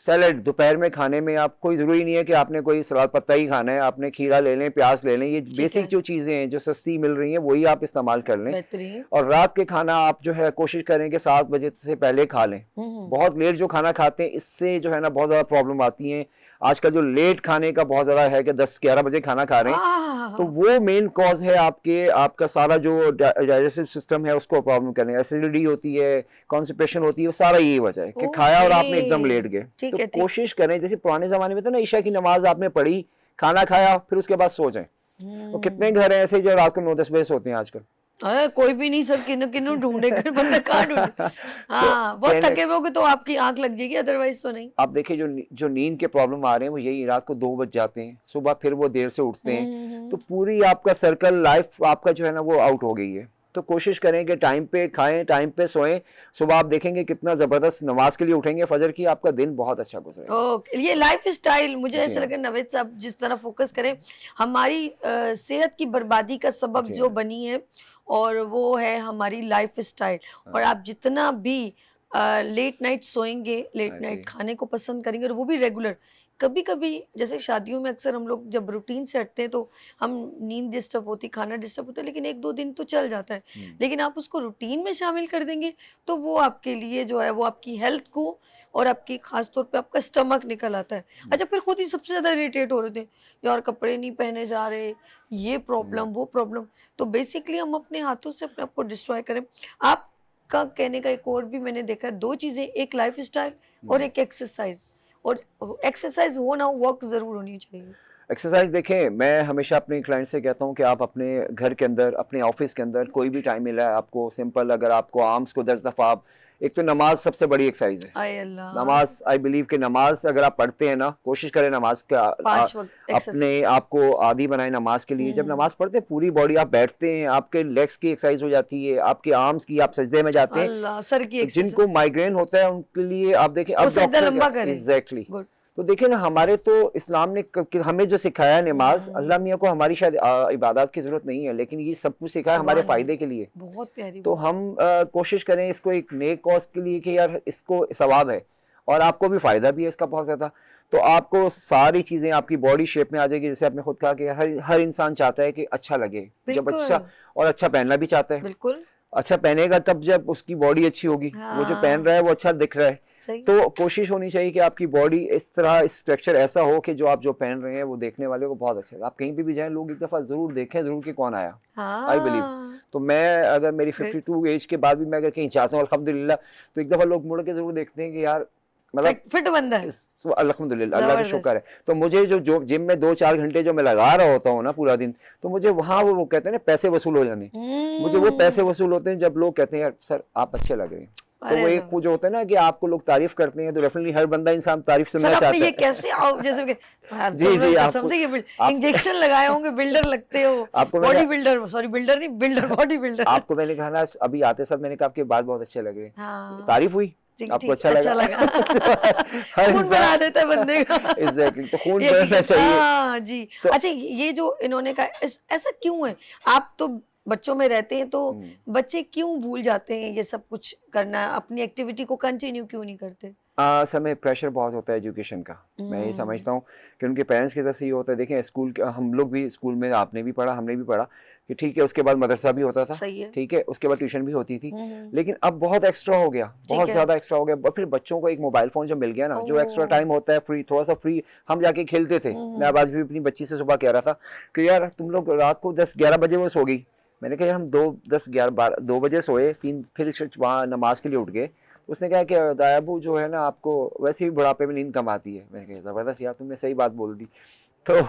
सैलड दोपहर में खाने में आप, कोई जरूरी नहीं है कि आपने कोई सलाद पत्ता ही खाना है, आपने खीरा ले लें, प्याज ले लें, ये बेसिक जो चीजें हैं जो सस्ती मिल रही हैं वही आप इस्तेमाल कर लें। और रात के खाना आप जो है कोशिश करें कि 7 बजे से पहले खा लें। बहुत लेट जो खाना खाते हैं इससे जो है ना बहुत ज्यादा प्रॉब्लम आती है। आजकल जो लेट खाने का बहुत ज्यादा है कि 10-11 बजे खाना खा रहे हैं, तो वो मेन कॉज है आपका सारा जो डाइजेस्टिव सिस्टम है उसको प्रॉब्लम करने, एसिडिटी होती है, कॉन्स्टिपेशन होती है, वो सारा यही वजह है कि खाया और आपने एकदम लेट गए। तो कोशिश करें, जैसे पुराने जमाने में था ना, ईशा की नमाज आपने पढ़ी, खाना खाया फिर उसके बाद सो जाएं। तो कितने घर हैं ऐसे जो रात को 9-10 बजे सोते हैं आजकल? अरे कोई भी नहीं सर, किन्नु किन्नु ढूंढेगा बंदा, कहाँ ढूंढे। हाँ, बहुत कहने- थके हुए होगे तो आपकी आंख लग जाएगी, अदरवाइज तो नहीं। आप देखिए जो नींद के प्रॉब्लम आ रहे हैं वो यही, रात को 2 बज जाते हैं, सुबह फिर वो देर से उठते हैं, तो पूरी आपका सर्कल लाइफ आपका जो है ना वो आउट हो गई है। तो कोशिश करें कि टाइम पे खाएं, टाइम पे सोएं, सुबह आप देखेंगे कितना जबरदस्त नमाज के लिए उठेंगे फजर की, आपका दिन बहुत अच्छा गुजरेगा। ओके, ये लाइफ स्टाइल मुझे जी ऐसा हाँ। लगा नवेद साहब जिस तरह फोकस करें, हमारी सेहत की बर्बादी का सबब जी जो हाँ। बनी है और वो है हमारी लाइफ स्टाइल। और आप जितना भी लेट नाइट सोएंगे, लेट ऐसे नाइट ही। खाने को पसंद करेंगे और वो भी रेगुलर, कभी कभी जैसे शादियों में अक्सर हम लोग जब रूटीन से हटते हैं तो हम नींद डिस्टर्ब होती, खाना डिस्टर्ब होता है, लेकिन 1-2 दिन तो चल जाता है। लेकिन आप उसको रूटीन में शामिल कर देंगे तो वो आपके लिए जो है वो आपकी हेल्थ को और आपकी खास तौर पे आपका स्टमक निकल आता है। अच्छा, फिर खुद ही सबसे ज्यादा इरिटेट हो रहे थे, यार कपड़े नहीं पहने जा रहे, ये प्रॉब्लम वो प्रॉब्लम। तो बेसिकली हम अपने हाथों से अपने आप को डिस्ट्रॉय करें। आपका कहने का एक और भी मैंने देखा है, 2 चीजें, एक लाइफ स्टाइल और एक एक्सरसाइज। और एक्सरसाइज हो ना हो, वॉक जरूर होनी चाहिए। एक्सरसाइज देखें, मैं हमेशा अपने क्लाइंट से कहता हूँ कि आप अपने घर के अंदर, अपने ऑफिस के अंदर कोई भी टाइम मिला है आपको, सिंपल अगर आपको आर्म्स को 10 दफ़ा आप, एक तो नमाज सबसे बड़ी एक्सरसाइज है। आय अल्लाह, नमाज, आई बिलीव कि नमाज अगर आप पढ़ते हैं ना, कोशिश करें नमाज का 5 वक्त एक्सरसाइज। अपने आप को आदी बनाए नमाज के लिए। जब नमाज पढ़ते हैं पूरी बॉडी, आप बैठते हैं, आपके लेग्स की एक्सरसाइज हो जाती है, आपके आर्म्स की, आप सजदे में जाते हैं। अल्लाह, सर की तो एक्सरसाइज। जिनको माइग्रेन होता है उनके लिए आप देखिए, वो सजदा लंबा करें। एग्जैक्टली। गुड। तो देखिए ना, हमारे तो इस्लाम ने हमें जो सिखाया है नमाज, अल्लाह मियाँ को हमारी शायद इबादत की जरूरत नहीं है, लेकिन ये सब कुछ सिखाया हमारे सुभान फायदे के लिए। बहुत प्यारी तो बात। हम कोशिश करें इसको एक नेक कॉज के लिए कि यार इसको सवाब है और आपको भी फायदा भी है इसका बहुत ज्यादा। तो आपको सारी चीजें आपकी बॉडी शेप में आ जाएगी। जैसे आपने खुद कहा कि हर इंसान चाहता है कि अच्छा लगे, जब बिल्कुल। अच्छा, और अच्छा पहनना भी चाहता है। बिल्कुल अच्छा पहनेगा तब जब उसकी बॉडी अच्छी होगी, वो जो पहन रहा है वो अच्छा दिख रहा है। सही। तो कोशिश होनी चाहिए कि आपकी बॉडी इस तरह, स्ट्रक्चर ऐसा हो कि जो आप जो पहन रहे हैं वो देखने वाले को बहुत अच्छा है। आप कहीं भी जाएं, लोग एक दफा जरूर देखें जरूर कि कौन आया। I believe. हाँ, तो मैं अगर मेरी Great. 52 एज के बाद भी मैं अगर कहीं जाता हूँ अल्हम्दुलिल्लाह, तो एक दफा लोग मुड़ के जरूर देखते हैं कि यार मतलब फिट बंदा है। अल्हम्दुलिल्लाह, अल्लाह का जबरदस्त। शुक्र है। तो मुझे जो जिम में 2-4 घंटे जो मैं लगा रहा होता हूँ ना पूरा दिन, तो मुझे वहाँ वो कहते हैं ना पैसे वसूल हो जाने, मुझे वो पैसे वसूल होते हैं जब लोग कहते हैं यार सर आप अच्छे लग रहे हैं। तो अरे वो एक वाह। वो जो होता है ना कि आपको लोग तारीफ करते हैं, तो डेफिनेटली हर बंदा इंसान तारीफ सर सुनना आपने चाहता ये है। कैसे आप जैसे कि यार जी, तुम जी, लोग आपको- कसम से ये आप- इंजेक्शन लगाए होंगे, बिल्डर लगते हो। आपको मैंने- बॉडी बिल्डर, सॉरी बिल्डर नहीं, बिल्डर, बॉडी बिल्डर। आपको मैंने कहा ना अभी आते साथ, मैंने कहा आपके बाल बहुत अच्छे लग रहे हैं। हाँ, तारीफ हुई, ठीक, आपको ठीक, अच्छा लगा। हर खून इंसान- बढ़ा देता है बंदे का। एग्जैक्टली, तो खून ये बढ़ना हकीकत- चाहिए। हाँ जी। तो- अच्छा, ये जो इन्होंने कहा, ऐसा क्यों है? आप तो बच्चों में रहते हैं, तो बच्चे क्यों भूल जाते हैं ये सब कुछ करना, अपनी एक्टिविटी को कंटिन्यू क्यों नहीं करते? समय प्रेशर बहुत होता है एजुकेशन का। मैं ये समझता हूँ कि उनके पेरेंट्स की तरफ से ये होता है। देखें स्कूल, हम लोग भी स्कूल में, आपने भी पढ़ा, हमने भी पढ़ा कि ठीक है, उसके बाद मदरसा भी होता था, सही है। ठीक है, उसके बाद ट्यूशन भी होती थी, लेकिन अब बहुत एक्स्ट्रा हो गया, बहुत है। ज्यादा एक्स्ट्रा हो गया। और फिर बच्चों को एक मोबाइल फोन जो मिल गया ना, जो एक्स्ट्रा टाइम होता है फ्री, थोड़ा सा फ्री, हम जाके खेलते थे। मैं अब आज भी अपनी बच्ची से सुबह कह रहा था कि यार तुम लोग रात को 10-11 बजे वो सो गई। मैंने कहा हम 2 बजे सोए, 3 फिर वहाँ नमाज के लिए उठ गए। उसने कहा कि दायाबू जो है ना, आपको वैसे भी बुढ़ापे में नींद कम आती है। मैंने कहा ज़बरदस्त यार, तुमने सही बात बोल दी। तो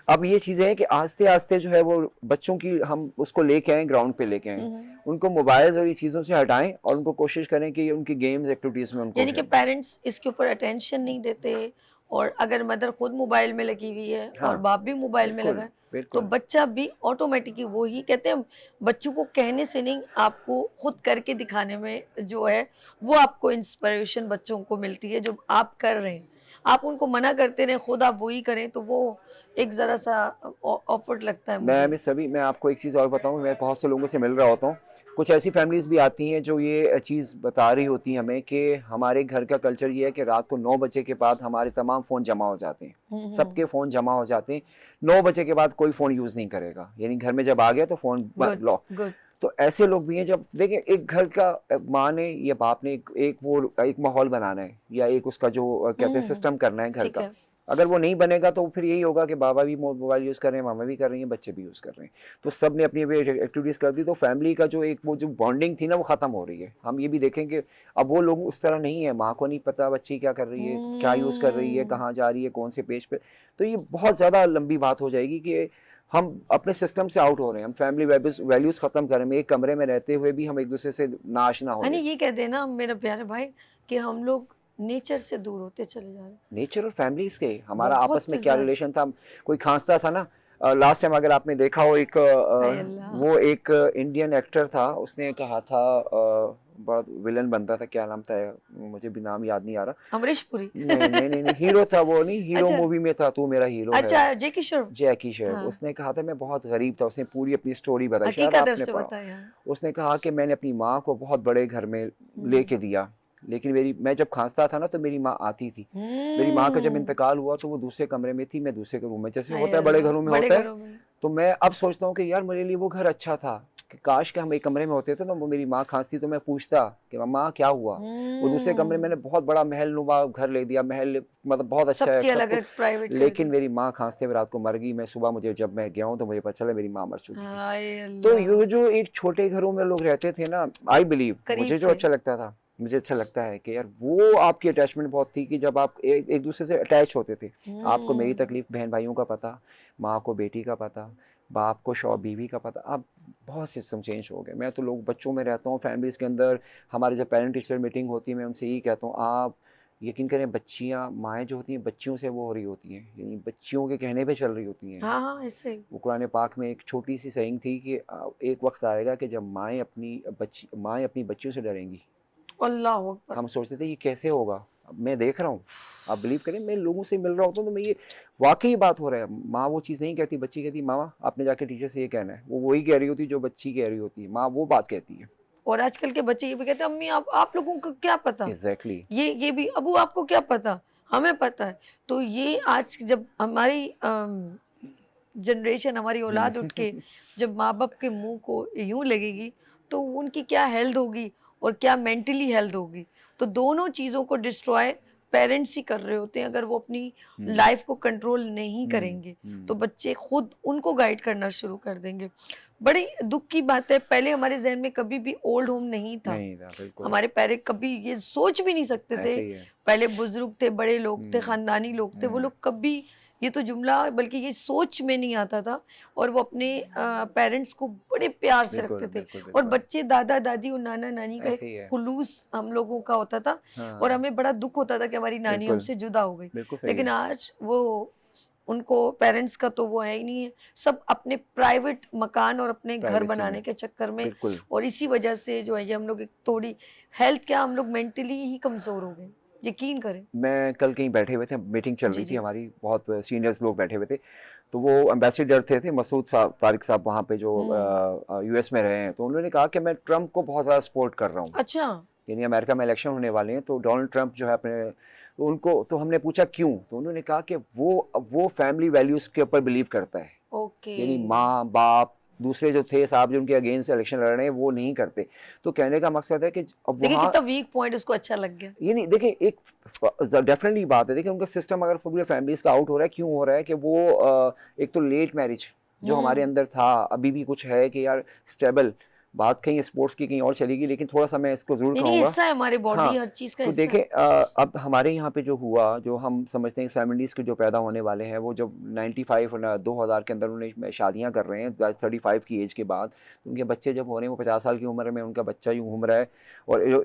अब ये चीज़ें हैं कि आस्ते आस्ते जो है वो बच्चों की, हम उसको लेके आएँ, ग्राउंड पे लेके आएँ, उनको मोबाइल्स और ये चीज़ों से हटाएं और उनको कोशिश करें कि उनकी गेम्स एक्टिविटीज़ में उनको, यानी कि पेरेंट्स इसके ऊपर अटेंशन नहीं देते, और अगर मदर खुद मोबाइल में लगी हुई है हाँ, और बाप भी मोबाइल में लगा है, तो बिल्कुल। बच्चा भी ऑटोमेटिकली, वो ही कहते हैं बच्चों को कहने से नहीं, आपको खुद करके दिखाने में जो है वो आपको इंस्पिरेशन बच्चों को मिलती है, जो आप कर रहे हैं। आप उनको मना करते रहे, खुद आप वही करें, तो वो एक जरा सा ऑफर्ट लगता है मुझे। मैं आपको एक चीज़ और बताऊं, मैं बहुत से लोगों से मिल रहा होता हूँ, कुछ ऐसी फैमिलीज भी आती हैं जो ये चीज़ बता रही होती हैं हमें कि हमारे घर का कल्चर ये है कि रात को 9 बजे के बाद हमारे तमाम फ़ोन जमा हो जाते हैं, सबके फ़ोन जमा हो जाते हैं। 9 बजे के बाद कोई फ़ोन यूज़ नहीं करेगा, यानी घर में जब आ गया तो फ़ोन लॉक। गुड। तो ऐसे लोग भी हैं, जब देखें एक घर का माँ ने या बाप ने एक माहौल बनाना है, या एक उसका जो कहते हैं सिस्टम करना है घर ठीक का, है। अगर वो नहीं बनेगा तो फिर यही होगा कि बाबा भी मोबाइल यूज़ कर रहे हैं, मामा भी कर रही हैं, बच्चे भी यूज़ कर रहे हैं, तो सब ने अपनी एक्टिविटीज़ कर दी, तो फैमिली का जो एक वो जो बॉन्डिंग थी ना वो ख़त्म हो रही है। हम ये भी देखेंगे अब वो लोग उस तरह नहीं है, माँ को नहीं पता बच्ची क्या कर रही है, क्या यूज़ कर रही है, कहाँ जा रही है, कौन से पेज पे। तो ये बहुत ज़्यादा लंबी बात हो जाएगी कि हम अपने सिस्टम से आउट हो रहे हैं, हम फैमिली वैल्यूज़ ख़त्म कर रहे हैं। एक कमरे में रहते हुए भी हम एक दूसरे से नाशना हो रहे यानी हैं। ये कहते हैं ना मेरा प्यारे भाई कि हम लोग नेचर से दूर होते चले जा रहे हैं। नेचर और फैमिलीज के हमारा बहुत आपस में क्या ज्यादा। रिलेशन था। कोई खांसता था ना, लास्ट टाइम अगर आपने देखा हो एक हाय अल्लाह। वो एक इंडियन एक्टर था, उसने कहा था बड़ा विलन बनता था, क्या नाम था, मुझे भी नाम याद नहीं आ रहा। अमरीश पुरी। नहीं हीरो था वो, नहीं हीरो अच्छा। मूवी में था, तू मेरा हीरो है, अच्छा जैकी श्रॉफ। जैकी श्रॉफ। हाँ। उसने कहा था मैं बहुत गरीब था, उसने पूरी अपनी स्टोरी बताई, शायद हकीकत आपने से पढ़ा। बताया। उसने कहा कि मैंने अपनी माँ को बहुत बड़े घर में लेके दिया, लेकिन मैं जब खांसता था ना तो मेरी माँ आती थी। मेरी माँ का जब इंतकाल हुआ तो वो दूसरे कमरे में थी, मैं दूसरे रूम में, जैसे होता है बड़े घरों में होता है। तो मैं अब सोचता हूँ कि यार मेरे लिए वो घर अच्छा था, कि काश कि हम एक कमरे में होते थे तो वो मेरी माँ खांसती तो मैं पूछता कि माँ क्या हुआ। वो दूसरे कमरे में मैंने बहुत बड़ा महल नुमा घर ले दिया, महल मतलब बहुत अच्छा है सबकी सब अलग कुछ, अलग प्राइवेट लेकिन मेरी माँ खांसते हुए रात को मर गई। मैं सुबह मुझे जब मैं गया हूँ तो मुझे पता चला मेरी माँ मर चुकी थी। हाय तो अल्लाह। ये जो एक छोटे घरों में लोग रहते थे ना, आई बिलीव, करीब मुझे जो थे। अच्छा लगता था, मुझे अच्छा लगता है कि यार वो आपकी अटैचमेंट बहुत थी कि जब आप एक दूसरे से अटैच होते थे। आपको मेरी तकलीफ बहन भाइयों का पता, माँ को बेटी का पता, बाप को शौहर बीवी का पता। अब बहुत सिस्टम चेंज हो गए। मैं तो लोग बच्चों में रहता हूँ, फैमिलीज़ के अंदर हमारे जब पेरेंट टीचर मीटिंग होती है मैं उनसे यही कहता हूँ, आप यकीन करें बच्चियाँ माएँ जो होती हैं बच्चियों से वो हो रही होती हैं, यानी बच्चियों के कहने पे चल रही होती हैं। हाँ हाँ ऐसे ही। वो कुरान पाक में एक छोटी सी सहींग थी कि एक वक्त आएगा कि जब माएँ अपनी बच्चियों से डरेंगी। अल्लाह अकबर। हम सोचते थे ये कैसे होगा, अब मैं देख रहा हूँ, आप बिलीव करें मैं लोगों से मिल रहा होता हूँ तो मैं ये वाकई बात हो रहा है। माँ वो चीज़ नहीं कहती, बच्ची कहती मामा आपने जाके टीचर से ये कहना है, वो वही कह रही होती जो बच्ची कह रही होती है, माँ वो बात कहती है। और आजकल के बच्चे ये भी कहते हैं अम्मी आप लोगों को क्या पता। एग्जैक्टली। ये भी अबू आपको क्या पता, हमें पता है। तो ये आज जब हमारी जनरेशन हमारी औलाद उठ के जब माँ बाप के मुंह को यूं लगेगी तो उनकी क्या हेल्थ होगी और क्या मेंटली हेल्थ होगी। तो दोनों चीज़ों को डिस्ट्रॉय पेरेंट्स ही कर रहे होते हैं। अगर वो अपनी लाइफ को कंट्रोल नहीं करेंगे तो बच्चे खुद उनको गाइड करना शुरू कर देंगे। बड़ी दुख की बात है, पहले हमारे जहन में कभी भी ओल्ड होम नहीं था। नहीं था बिल्कुल, हमारे पेरेंट्स कभी ये सोच भी नहीं सकते ऐसे थे। ही है। पहले बुजुर्ग थे, बड़े लोग थे, खानदानी लोग थे, वो लोग कभी ये तो जुमला बल्कि ये सोच में नहीं आता था। और वो अपने पेरेंट्स को बड़े प्यार से बिल्कुल, रखते थे। बिल्कुल, और बिल्कुल। बच्चे दादा दादी और नाना नानी का ऐसे ही है। एक खुलूस हम लोगों का होता था। हाँ, और हमें बड़ा दुख होता था कि हमारी नानी बिल्कुल, हमसे जुदा हो गई। बिल्कुल सही लेकिन है। आज वो उनको पेरेंट्स का तो वो है ही नहीं है। सब अपने प्राइवेट मकान और अपने घर प्राइवेसी बनाने में के चक्कर में बिल्कुल। और इसी वजह से जो है ये हम लोग एक थोड़ी हेल्थ क्या हम लोग मेंटली ही कमजोर हो गए, यकीन करें। मैं कल कहीं बैठे हुए थे, मीटिंग चल जी रही थी जी। हमारी, बहुत सीनियर्स लोग बैठे हुए थे, तो वो एम्बेसडर थे मसूद साहब, तारिक साहब वहाँ पे जो यूएस में रहे हैं, तो उन्होंने कहा कि मैं ट्रम्प को बहुत ज़्यादा सपोर्ट कर रहा हूँ। अच्छा। यानी अमेरिका में इलेक्शन होने वाले हैं तो डोनाल्ड ट्रंप जो है अपने, तो उनको, तो हमने पूछा क्यों, तो उन्होंने कहा कि वो फैमिली वैल्यूज़ के ऊपर बिलीव करता है। ओके। यानी माँ बाप दूसरे जो थे साहब जो उनके अगेंस्ट इलेक्शन लड़ रहे हैं वो नहीं करते। तो कहने का मकसद है कि अब देखिए वहाँ कितना वीक पॉइंट उसको अच्छा लग गया। ये नहीं, देखिए एक डेफिनेटली बात है, देखिए उनका सिस्टम अगर पूरे फैमिलीज का आउट हो रहा है, क्यों हो रहा है कि वो एक तो लेट मैरिज जो हमारे अंदर था, अभी भी कुछ है कि यार स्टेबल, बात कहीं स्पोर्ट्स की कहीं और चलेगी, लेकिन थोड़ा सा मैं इसको जरूर नहीं कहूँगा। हिस्सा है हमारी बॉडी, हाँ, हर चीज का तो हिस्सा है। देखें अब हमारे यहाँ पे जो हुआ, जो हम समझते हैं 70s के जो पैदा होने वाले हैं, वो जब 95 और 2000 के अंदर उन्हें शादियाँ कर रहे हैं 35 की एज के बाद, तो उनके बच्चे जब हो रहे हैं वो 50 साल की उम्र में उनका बच्चा यूँ घूम रहा है, और जो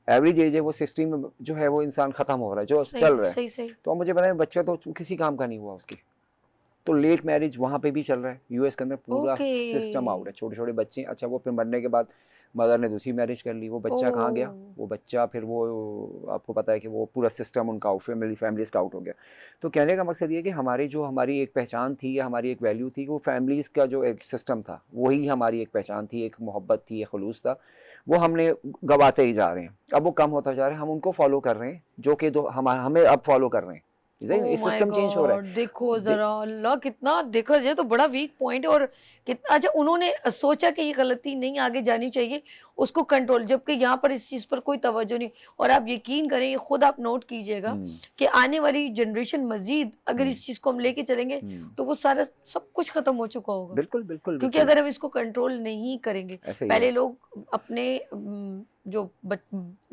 एवरेज एज है वो 60 में जो है वो इंसान ख़त्म हो रहा है जो चल रहा है। सही सही। तो अब मुझे बताएं बच्चा तो किसी काम का नहीं हुआ उसके, तो लेट मैरिज वहाँ पे भी चल रहा है यूएस के अंदर, पूरा सिस्टम आउट है। छोटे छोटे बच्चे, अच्छा वो फिर मरने के बाद मदर ने दूसरी मैरिज कर ली, वो बच्चा कहाँ गया, वो बच्चा फिर वो आपको पता है कि वो पूरा सिस्टम उनका आउट, फैमिलीज का आउट हो गया। तो कहने का मकसद ये कि हमारी एक पहचान थी या हमारी एक वैल्यू थी, वो फैमिलीज़ का जो एक सिस्टम था वही हमारी एक पहचान थी, एक मोहब्बत थी, एक खलूस था, वो हमने गवाते ही जा रहे हैं। अब वो कम होता जा रहा है, हम उनको फॉलो कर रहे हैं जो कि हमें अब फॉलो कर रहे हैं। सिस्टम चेंज हो रहा है। देखो जरा अल्लाह कितना, देखा जाए तो बड़ा वीक पॉइंट है। और कितना अच्छा उन्होंने सोचा कि ये गलती नहीं आगे जानी चाहिए उसको कंट्रोल, जबकि यहाँ पर इस चीज़ पर कोई तवज्जो नहीं। और आप यकीन करें, ये खुद आप नोट कीजिएगा कि आने वाली जनरेशन मजीद अगर इस चीज़ को हम लेके चलेंगे तो वो सारा सब कुछ खत्म हो चुका होगा। बिल्कुल बिल्कुल क्योंकि बिल्कुल अगर हम इसको कंट्रोल नहीं करेंगे, ऐसे ही पहले है। लोग अपने जो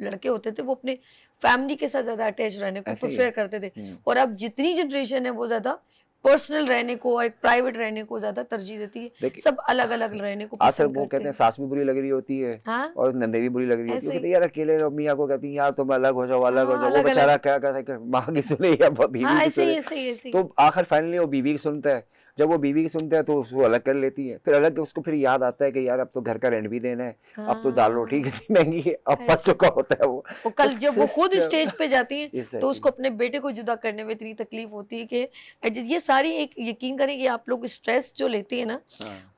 लड़के होते थे वो अपने फैमिली के साथ ज्यादा अटैच रहने को ऐसे ही प्रेफर है। करते थे, और अब जितनी जनरेशन है वो ज्यादा पर्सनल रहने को, एक प्राइवेट रहने को ज्यादा तरजीह देती है, देखिए सब अलग अलग रहने को आजकल पसंद वो करते कहते हैं हैं। सास भी बुरी लग रही होती है हाँ, और नंदे भी बुरी लग रही होती है। ऐसे वो ही। कहते हैं यार अकेले रहो, मियाँ को कहती हैं यार तुम अलग हो जाओ, अलग हो हाँ, जाओ। वो अलग बेचारा अलग। क्या कहता है, माँ की सुने या बीवी हाँ, की ऐसे ही सुने। ऐसे ही ऐसे ही। तो आखिर फाइनली वो बीवी की सुनता है। जब वो बीवी की सुनता है तो उसको अलग कर लेती है, फिर अलग उसको फिर याद आता है कि यार अब तो घर का रेंट भी देना है, अब तो दाल रोटी हाँ, कितनी महंगी है, अब फंस ऐसे। चुका होता है वो। वो तो कल जब वो खुद सिस्टम स्टेज पे जाती है तो एग्जैक्टली उसको अपने बेटे को जुदा करने में इतनी तकलीफ होती है कि ये सारी एक, यकीन करें कि आप लोग स्ट्रेस जो लेते हैं ना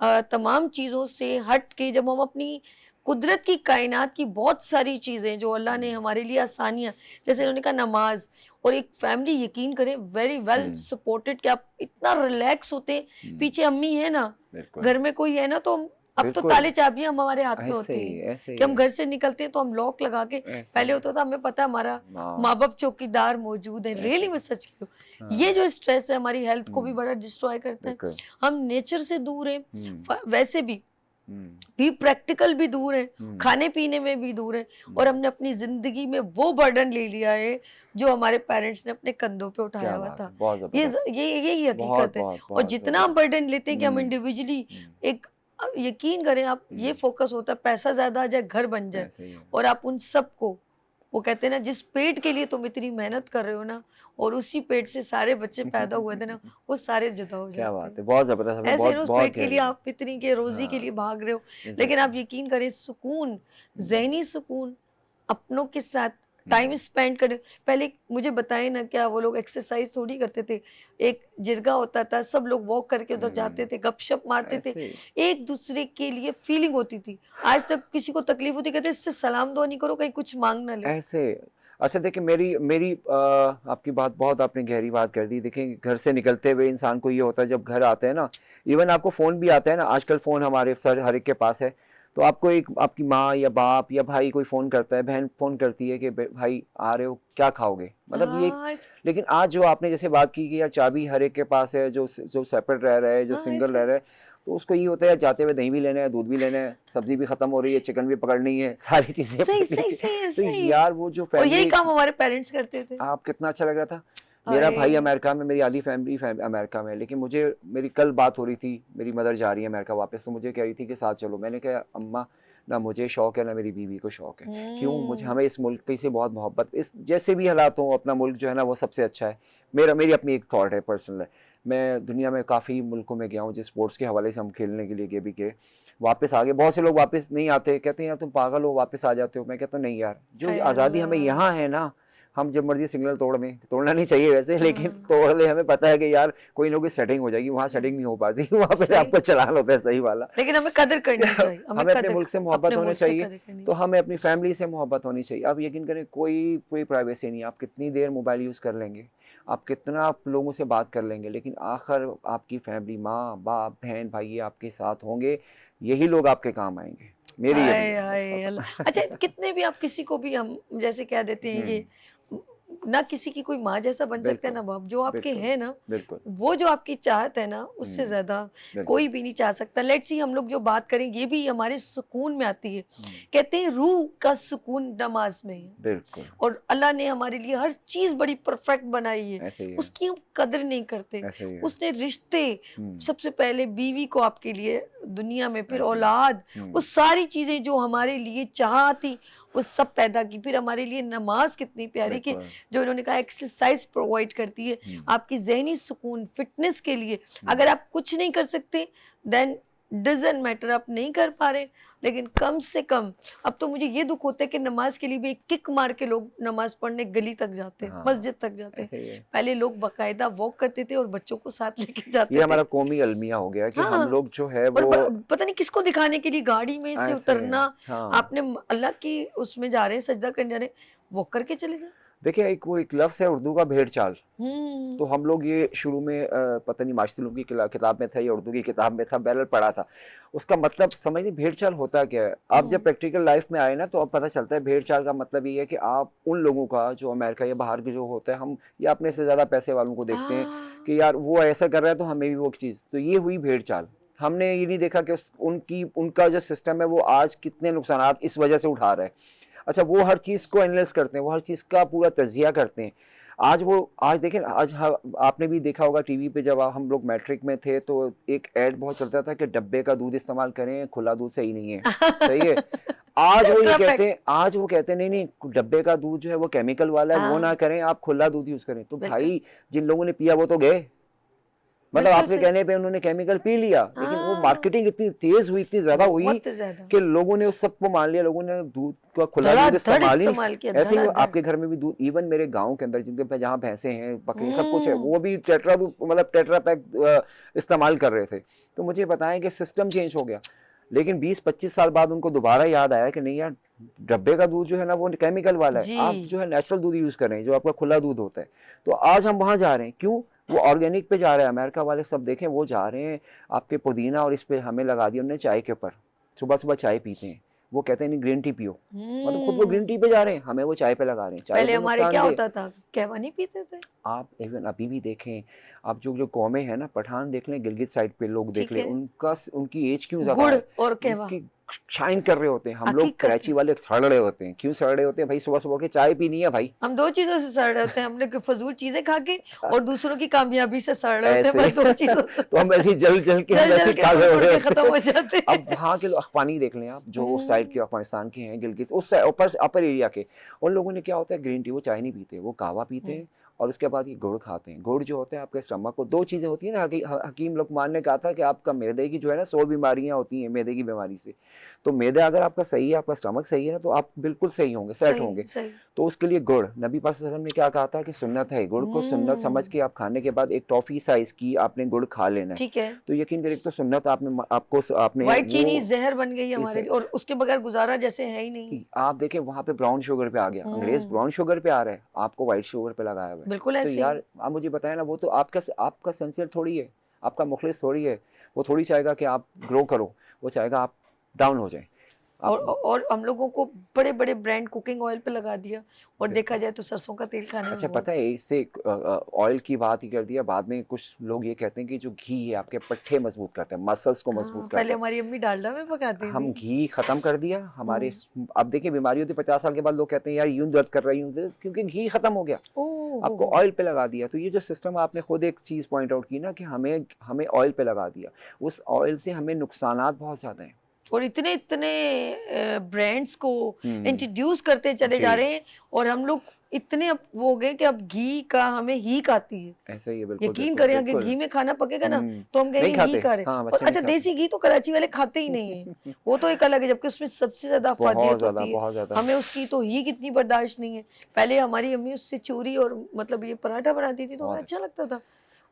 हाँ तमाम चीज़ों से हट के, जब हम अपनी कुदरत की, कायनात की बहुत सारी चीज़ें जो अल्लाह ने हमारे लिए आसानियाँ, जैसे उन्होंने कहा नमाज, और एक फैमिली, यकीन करें वेरी वेल सपोर्टेड, कि आप इतना रिलैक्स होते हैं, पीछे अम्मी है ना, बिल्कुल घर में कोई है ना, तो अब तो बिल्कुल ताले चाबियां हमारे हाथ में ऐसे होती ही हैं ऐसे ही कि हम है, घर से निकलते हैं तो हम लॉक लगा के, ऐसे पहले ही होता था हमें पता है हमारा हाँ माँ बाप चौकीदार मौजूद है। ऐसे रियली ही मैं सच की हाँ ये जो स्ट्रेस है हमारी हेल्थ को भी हम्म, बड़ा डिस्ट्रॉय करता है। बिल्कुल हम नेचर से दूर हैं, हम्म, वैसे भी हम्म, प्रैक्टिकल भी दूर है, हम्म, खाने पीने में भी दूर है, और हमने अपनी जिंदगी में वो बर्डन ले लिया है जो हमारे पेरेंट्स ने अपने कंधों पे उठाया क्या हुआ बात था। है, बहुत ये जबरदस्त, यही बहुत हकीकत है। बहुत और बहुत जितना हम जबरदस्त। बर्डन लेते हैं कि हम हम्म, इंडिविजुअली हम्म, एक, यकीन करें आप, ये फोकस होता है पैसा ज्यादा आ जाए, घर बन जाए, ऐसे ही है। और आप उन सबको, वो कहते हैं ना, जिस पेट के लिए तुम इतनी मेहनत कर रहे हो ना, और उसी पेट से सारे बच्चे पैदा हुए थे ना, वो सारे जुदा हो क्या जाते बात हैं। है, बहुत जबरदस्त, हमें ऐसे बहुत ना उस बहुत पेट के लिए गहरी आप इतनी के रोजी के लिए हाँ भाग रहे हो, लेकिन एग्जैक्टली आप यकीन करें सुकून, जहनी सुकून, अपनों के साथ टाइम स्पेंड करें। पहले मुझे बताएं ना, क्या वो लोग एक्सरसाइज थोड़ी करते थे, एक जिरगा होता था, सब लोग वॉक करके उधर जाते थे, गपशप मारते थे, ऐसे एक दूसरे के लिए फीलिंग होती थी। आज तक किसी को तकलीफ होती, कहते इससे सलाम दुआ नहीं करो, कहीं कुछ मांग ना ले। ऐसे अच्छा देखिए मेरी मेरी आपकी बात बहुत आपने गहरी बात कर दी। देखिए घर से निकलते हुए इंसान को ये होता है, जब घर आते हैं ना, इवन आपको फ़ोन भी आता है ना, आजकल फ़ोन हमारे सर हर एक के पास है, तो आपको एक आपकी माँ या बाप या भाई कोई फ़ोन करता है, बहन फ़ोन करती है कि भाई आ रहे हो, क्या खाओगे, मतलब ये। हाँ लेकिन आज जो आपने जैसे बात की कि यार चाबी हर एक के पास है, जो जो सेपरेट रह रहा है, जो हाँ सिंगल ऐसे रह रहा है, तो उसको ये होता है जाते हुए दही भी लेना है, दूध भी लेना है, सब्जी भी खत्म हो रही है, चिकन भी पकड़नी है, सारी चीजें सही पकड़नी सही है। सही है, तो सही है। यार वो जो और यही फैमिली काम हमारे पेरेंट्स करते थे। आप कितना अच्छा लग रहा था। मेरा हाय। भाई अमेरिका में, मेरी आधी फैमिली अमेरिका में है, लेकिन मुझे मेरी कल बात हो रही थी, मेरी मदर जा रही है अमेरिका वापस, तो मुझे कह रही थी कि साथ चलो। मैंने कहा अम्मा ना मुझे शौक है ना मेरी बीवी को शौक है। क्यों? मुझे हमें इस मुल्क की से बहुत मोहब्बत, इस जैसे भी हालात हों अपना मुल्क जो है ना वो सबसे अच्छा है। मेरी अपनी एक थॉट है पर्सनल है। मैं दुनिया में काफ़ी मुल्कों में गया हूँ, जिस स्पोर्ट्स के हवाले से हम खेलने के लिए गए भी गए, वापस आ गए। बहुत से लोग वापस नहीं आते, कहते हैं यार तुम पागल हो वापस आ जाते हो। मैं कहता हूँ नहीं यार, जो हाय आज़ादी हमें अल्लाह। यहाँ है ना, हम जब मर्जी सिग्नल तोड़ दें, तोड़ना नहीं चाहिए वैसे, लेकिन हाँ। तोड़ ले। हमें पता है कि यार कोई ना कोई सेटिंग हो जाएगी, वहाँ सेटिंग नहीं हो पाती, वहाँ पे सही। आपका चलान होता है सही वाला। लेकिन हमें कदर करनी चाहिए, हमें अपने मुल्क से मोहब्बत अपने होनी मुल्क से चाहिए, कदर करनी तो चाहिए। हमें अपनी फैमिली से मोहब्बत होनी चाहिए। आप यकीन करें कोई प्राइवेसी नहीं। आप कितनी देर मोबाइल यूज़ कर लेंगे, आप कितना आप लोगों से बात कर लेंगे, लेकिन आखिर आपकी फैमिली, माँ बाप बहन भाई ये आपके साथ होंगे, यही लोग आपके काम आएंगे। मेरी ये हाय भी हाय अल्लाह। अच्छा, कितने भी आप किसी को भी, हम जैसे कह देते हैं ये, ना किसी की कोई माँ जैसा बन सकता है बिल्कुल ना बाप, जो आपके बिल्कुल हैं ना, बिल्कुल वो जो आपकी चाहत है ना, उससे हम्म, ज्यादा बिल्कुल कोई भी नहीं चाह सकता। लेट्स सी, हम लोग जो बात करें ये भी हमारे सुकून में आती है। कहते हैं रूह का सुकून नमाज में है, बिल्कुल और अल्लाह ने हमारे लिए हर चीज बड़ी परफेक्ट बनाई है, ऐसे ही है, उसकी हम कदर नहीं करते। ऐसे ही है। उसने रिश्ते, सबसे पहले बीवी को आपके लिए दुनिया में, फिर ऐसे ही। औलाद, वो सारी चीजें जो हमारे लिए चाह थी वो सब पैदा की। फिर हमारे लिए नमाज कितनी प्यारी कि बिल्कुल जो इन्होंने कहा एक्सरसाइज प्रोवाइड करती है आपकी जहनी सुकून, फिटनेस के लिए। अगर आप कुछ नहीं कर सकते देन डजंट मैटर, आप नहीं कर पा रहे, लेकिन कम से कम, अब तो मुझे ये दुख होता है कि नमाज के लिए भी एक किक मार के लोग नमाज पढ़ने गली तक जाते हैं, हाँ, मस्जिद तक जाते ऐसे ही हैं। है। पहले लोग बाकायदा वॉक करते थे और बच्चों को साथ लेके जाते ये थे। हमारा कौमी अलमिया हो गया कि हाँ, हम लोग जो है और वो पता नहीं किसको दिखाने के लिए गाड़ी में से ऐसे उतरना, हाँ आपने अल्लाह की उसमें जा रहे हैं, सजदा करने जा रहे हैं, वॉक करके चले जाए। देखिए एक लफ्ज़ है उर्दू का भेड़ चाल। तो हम लोग ये शुरू में पता नहीं माशतुलों की किताब में था या उर्दू की किताब में था, बहरहाल पढ़ा था। उसका मतलब समझ नहीं भेड़ चाल होता क्या है। आप जब प्रैक्टिकल लाइफ में आए ना तो अब पता चलता है भेड़ चाल का मतलब ये है कि आप उन लोगों का जो अमेरिका या बाहर के जो होता है, हम या अपने से ज़्यादा पैसे वालों को देखते हैं कि यार वो ऐसा कर रहा है तो हमें भी वो चीज़, तो ये हुई भेड़ चाल। हमने ये नहीं देखा कि उनका जो सिस्टम है वो आज कितने नुकसान इस वजह से उठा रहा है। अच्छा, वो हर चीज़ को एनालाइज करते हैं, वो हर चीज़ का पूरा तजिया करते हैं। आज देखें, आपने भी देखा होगा टीवी पे, जब हम लोग मैट्रिक में थे तो एक ऐड बहुत चलता था कि डब्बे का दूध इस्तेमाल करें, खुला दूध सही नहीं है। सही है। आज वो कहते हैं नहीं नहीं, डब्बे का दूध जो है वो केमिकल वाला है, वो ना करें, आप खुला दूध यूज करें। तो भाई जिन लोगों ने पिया वो तो गए, मतलब आपके कहने पे उन्होंने केमिकल पी लिया, लेकिन वो मार्केटिंग इतनी तेज हुई, इतनी ज्यादा हुई कि लोगों ने उस सबको मान लिया, लोगों ने दूध का खुला दूध इस्तेमाल किया। ऐसे ही आपके घर में भी दूध, इवन मेरे गांव के अंदर जिनके जहाँ भैंसे हैं, बकरी, सब कुछ है, वो भी टेट्रा दूध, मतलब टेट्रा पैक इस्तेमाल कर रहे थे। तो मुझे बताएं कि सिस्टम चेंज हो गया, लेकिन 20-25 साल बाद उनको दोबारा याद आया कि नहीं यार, डब्बे का दूध जो है ना वो केमिकल वाला है, आप जो है नेचुरल दूध यूज कर रहे हैं, जो आपका खुला दूध होता है। तो आज हम वहां जा रहे हैं, क्यों? वो ऑर्गेनिक पे जा रहे हैं। अमेरिका वाले सब देखें, वो जा रहे हैं आपके पुदीना और इस पे हमें लगा दिया उन्होंने चाय के ऊपर। सुबह सुबह चाय पीते हैं, वो कहते हैं नहीं ग्रीन टी पियो, मतलब खुद वो ग्रीन टी पे जा रहे हैं, हमें वो चाय पे लगा रहे हैं। चाय पहले हमारे क्या होता था, कहवा नहीं पीते थे। आप इवन अभी भी देखें, आप जो कौमें हैं ना, पठान देख लें, गिलगित साइड पे लोग देख लें, उनकी एज क्यों ज्यादा है, और कहवा शाइन कर रहे होते हैं। हम लोग कराची वाले सड़ रहे होते हैं। क्यों सड़ रहे होते हैं भाई? सुबह सुबह के चाय पीनी है भाई। हम दो चीजों से सड़ रहे होते हैं, हमने फजूल चीजें खा के और दूसरों की कामयाबी से सड़ रहे होते हैं, दो चीजों से। तो हम ऐसे जल के खत्म हो जाते हैं। अब वहाँ के लोग अफगानी देख लें आप, जो उस साइड के अफगानिस्तान के हैं, गिलगित उस ऊपर अपर एरिया के, उन लोगों ने क्या होता है, ग्रीन टी, वो चाय नहीं पीते, वो कहवा पीते हैं और उसके बाद ये गुड़ खाते हैं। गुड़ जो होता है आपके स्टमक को, दो चीज़ें होती हैं ना, हकीम लुकमान ने कहा था कि आपका मैदे की जो है ना 100 बीमारियां होती हैं मैदे की बीमारी से। तो मैदा अगर आपका सही है, आपका स्टमक सही है ना, तो आप बिल्कुल सही होंगे, सेट होंगे। तो उसके लिए गुड़, नबी पाक सल्लल्लाहु अलैहि वसल्लम ने क्या कहा था कि सुन्नत है, गुड़ को सुन्नत समझ के आप खाने के बाद एक टॉफी साइज की आपने गुड़ खा लेना है। ठीक है। तो यकीन करिए, तो सुन्नत आपने व्हाइट चीनी जहर बन गई हमारे लिए, और उसके बगैर गुजारा जैसे है ही नहीं। आप देखें वहाँ पे ब्राउन शुगर पे आ गया, अंग्रेज ब्राउन शुगर पे आ रहा है, आपको व्हाइट शुगर पे लगाया हुआ है। बिल्कुल ऐसे। तो यार आप मुझे बताएं ना, वो तो आपका सिंसियर थोड़ी है, आपका मुखलिस थोड़ी है, वो थोड़ी चाहेगा कि आप ग्रो करो, वो चाहेगा आप डाउन हो जाए। और हम लोगों को बड़े बड़े ब्रांड कुकिंग ऑयल पे लगा दिया, और देखा जाए तो सरसों का तेल खाने में। अच्छा, पता है, इससे ऑयल की बात ही कर दिया, बाद में कुछ लोग ये कहते हैं कि जो घी है आपके पट्टे मजबूत करता है, मसल्स को मजबूत करता है। पहले हमारी अम्मी डालडा में पकाती थी। हम घी खत्म कर दिया हमारे। अब देखिए बीमारी होती है 50 साल के बाद, लोग कहते हैं यार यूं दर्द कर रही हूँ, क्योंकि घी खत्म हो गया, आपको ऑयल पे लगा दिया। तो ये जो सिस्टम, आपने खुद एक चीज़ पॉइंट आउट की ना कि हमें ऑयल पे लगा दिया, उस ऑयल से हमें नुकसानात बहुत ज़्यादा हैं। और इतने इतने ब्रांड्स को इंट्रोड्यूस करते चले जा रहे हैं, और हम लोग इतने वो हो गए कि अब घी का हमें हीक आती है। ऐसा ही है, बिल्कुल। यकीन करें, अगर घी में खाना पकेगा ना तो हम कहेंगे घी खा रहे हैं। और अच्छा, देसी घी तो कराची वाले खाते ही नहीं है, वो तो एक अलग है, जबकि उसमें सबसे ज्यादा अफादियत होती है। हमें उसकी तो हीक इतनी बर्दाश्त नहीं है। पहले हमारी अम्मी उससे चूरी और मतलब ये पराठा बनाती थी, तो हमें अच्छा लगता था।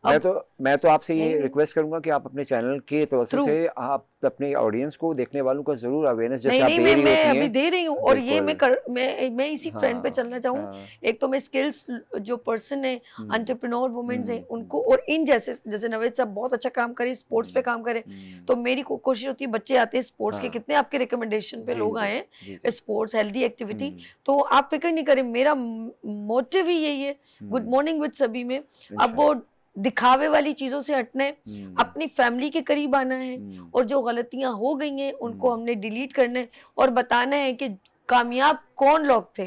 मैं तो आपसे ये रिक्वेस्ट करूंगा कि आप अपने चैनल के तवज्जो से आप अपने ऑडियंस को, देखने वालों को जरूर अवेयरनेस जैसे आप दे रही होती हैं। मैं अभी दे रही हूँ, और ये मैं इसी ट्रेंड पे चलना चाहूँ। एक तो मैं स्किल्स जो पर्सन है, एंटरप्रेन्योर वुमेन्स हैं, उनको, और इन जैसे नवेद साहब बहुत अच्छा काम करे, स्पोर्ट्स पे काम करे, तो मेरी कोशिश होती है, बच्चे आते हैं स्पोर्ट्स के, कितने आपके रिकमेंडेशन पे लोग आए हैं स्पोर्ट्स, हेल्दी एक्टिविटी, तो आप फिक्र नहीं करें, मेरा मोटिव ही यही है, गुड मॉर्निंग विद सभी में। अब वो दिखावे वाली चीजों से हटना है, अपनी फैमिली के करीब आना है, और जो गलतियां हो गई हैं उनको हमने डिलीट करना है, और बताना है कि कामयाब कौन लोग थे,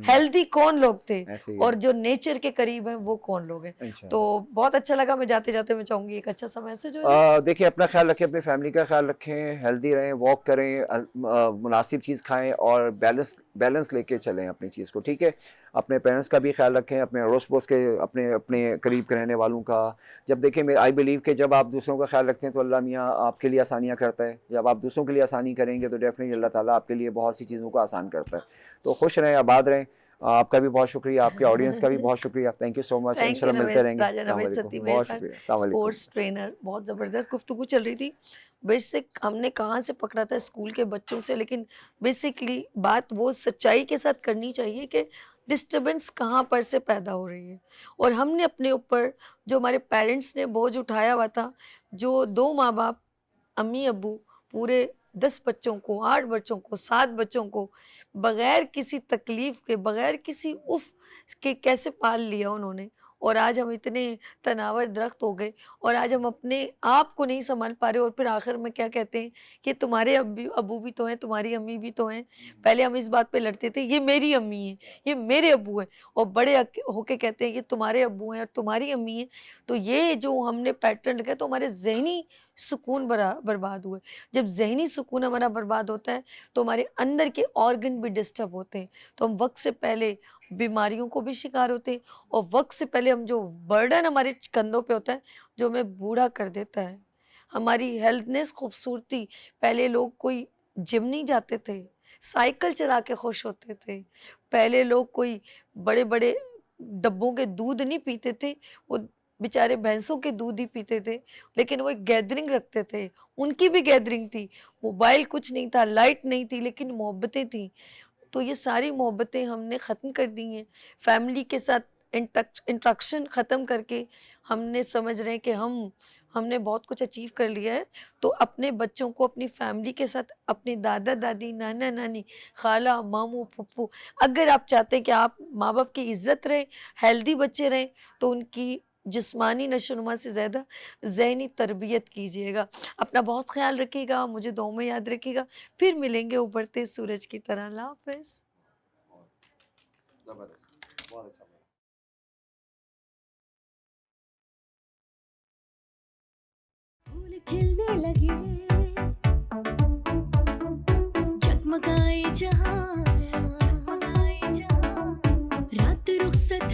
हेल्दी कौन लोग थे, और जो नेचर के करीब हैं वो कौन लोग हैं। तो बहुत अच्छा लगा। मैं जाते जाते मैं चाहूंगी एक अच्छा सा मैसेज हो जाए। देखिए, अपना ख्याल रखें, अपनी फैमिली का ख्याल रखें, हेल्दी रहें, वॉक करें, मुनासिब चीज़ खाएं, और बैलेंस लेके चलें अपनी चीज़ को, ठीक है। अपने पेरेंट्स का भी ख्याल रखें, अपने अड़ोस पड़ोस के, अपने करीब के रहने वालों का। जब देखें, मैं आई बिलीव कि जब आप दूसरों का ख्याल रखते हैं तो अल्लाह मियाँ आपके लिए आसानियाँ करता है। जब आप दूसरों के लिए आसानी करेंगे तो डेफिनेटली अल्लाह ताला आपके लिए बहुत सी चीज़ों को आसान करता है। तो खुश रहें, आबाद रहें। आपका भी बहुत शुक्रिया, आपके ऑडियंस का भी बहुत शुक्रिया। Thank you so much. इंशाल्लाह मिलते रहेंगे। स्पोर्ट्स ट्रेनर, बहुत ज़बरदस्त गुफ्तगू चल रही थी। बेसिक हमने कहाँ से पकड़ा था, स्कूल के बच्चों से, लेकिन बेसिकली बात वो सच्चाई के साथ करनी चाहिए कि डिस्टरबेंस कहाँ पर से पैदा हो रही है। और हमने अपने ऊपर जो हमारे पेरेंट्स ने बोझ उठाया हुआ था, जो 2 माँ बाप, अम्मी अब्बू पूरे 10 बच्चों को, 8 बच्चों को, 7 बच्चों को बगैर किसी तकलीफ के, बगैर किसी उफ के कैसे पाल लिया उन्होंने। और आज हम इतने तनावर दरख्त हो गए और आज हम अपने आप को नहीं संभाल पा रहे और फिर आखिर में क्या कहते हैं कि तुम्हारे अब्बू भी तो हैं, तुम्हारी अम्मी भी तो हैं। पहले हम इस बात पे लड़ते थे ये मेरी अम्मी है, ये मेरे अब्बू हैं, और बड़े होके कहते हैं कि तुम्हारे अब्बू हैं और तुम्हारी अम्मी है। तो ये जो हमने पैटर्न रखा तो हमारे जहनी सुकून बर्बाद हुए। जब जहनी सुकून हमारा बर्बाद होता है तो हमारे अंदर के ऑर्गन भी डिस्टर्ब होते हैं, तो हम वक्त से पहले बीमारियों को भी शिकार होते हैं और वक्त से पहले हम जो बर्डन हमारे कंधों पे होता है जो हमें बूढ़ा कर देता है। हमारी हेल्थनेस, खूबसूरती, पहले लोग कोई जिम नहीं जाते थे, साइकिल चला के खुश होते थे। पहले लोग कोई बड़े बड़े डब्बों के दूध नहीं पीते थे, वो बेचारे भैंसों के दूध ही पीते थे, लेकिन वो एक गैदरिंग रखते थे, उनकी भी गैदरिंग थी। मोबाइल कुछ नहीं था, लाइट नहीं थी, लेकिन मोहब्बतें थी। तो ये सारी मोहब्बतें हमने ख़त्म कर दी हैं। फैमिली के साथ इंटरेक्शन ख़त्म करके हमने समझ रहे हैं कि हमने बहुत कुछ अचीव कर लिया है। तो अपने बच्चों को अपनी फैमिली के साथ, अपने दादा दादी, नाना नानी, खाला, मामू, फुप्पू, अगर आप चाहते हैं कि आप माँ बाप की इज़्ज़त रहें, हेल्दी बच्चे रहें, तो उनकी जिस्मानी नशोनुमा से ज़्यादा ज़हनी तरबियत कीजिएगा। अपना बहुत ख्याल रखिएगा, मुझे दुआओं में याद रखिएगा। फिर मिलेंगे उभरते सूरज की तरह। अल्लाह हाफ़िज़। जबरदस्त, बहुत अच्छा। फूल खिलने लगे, जगमगाए जहां, रात रुखसत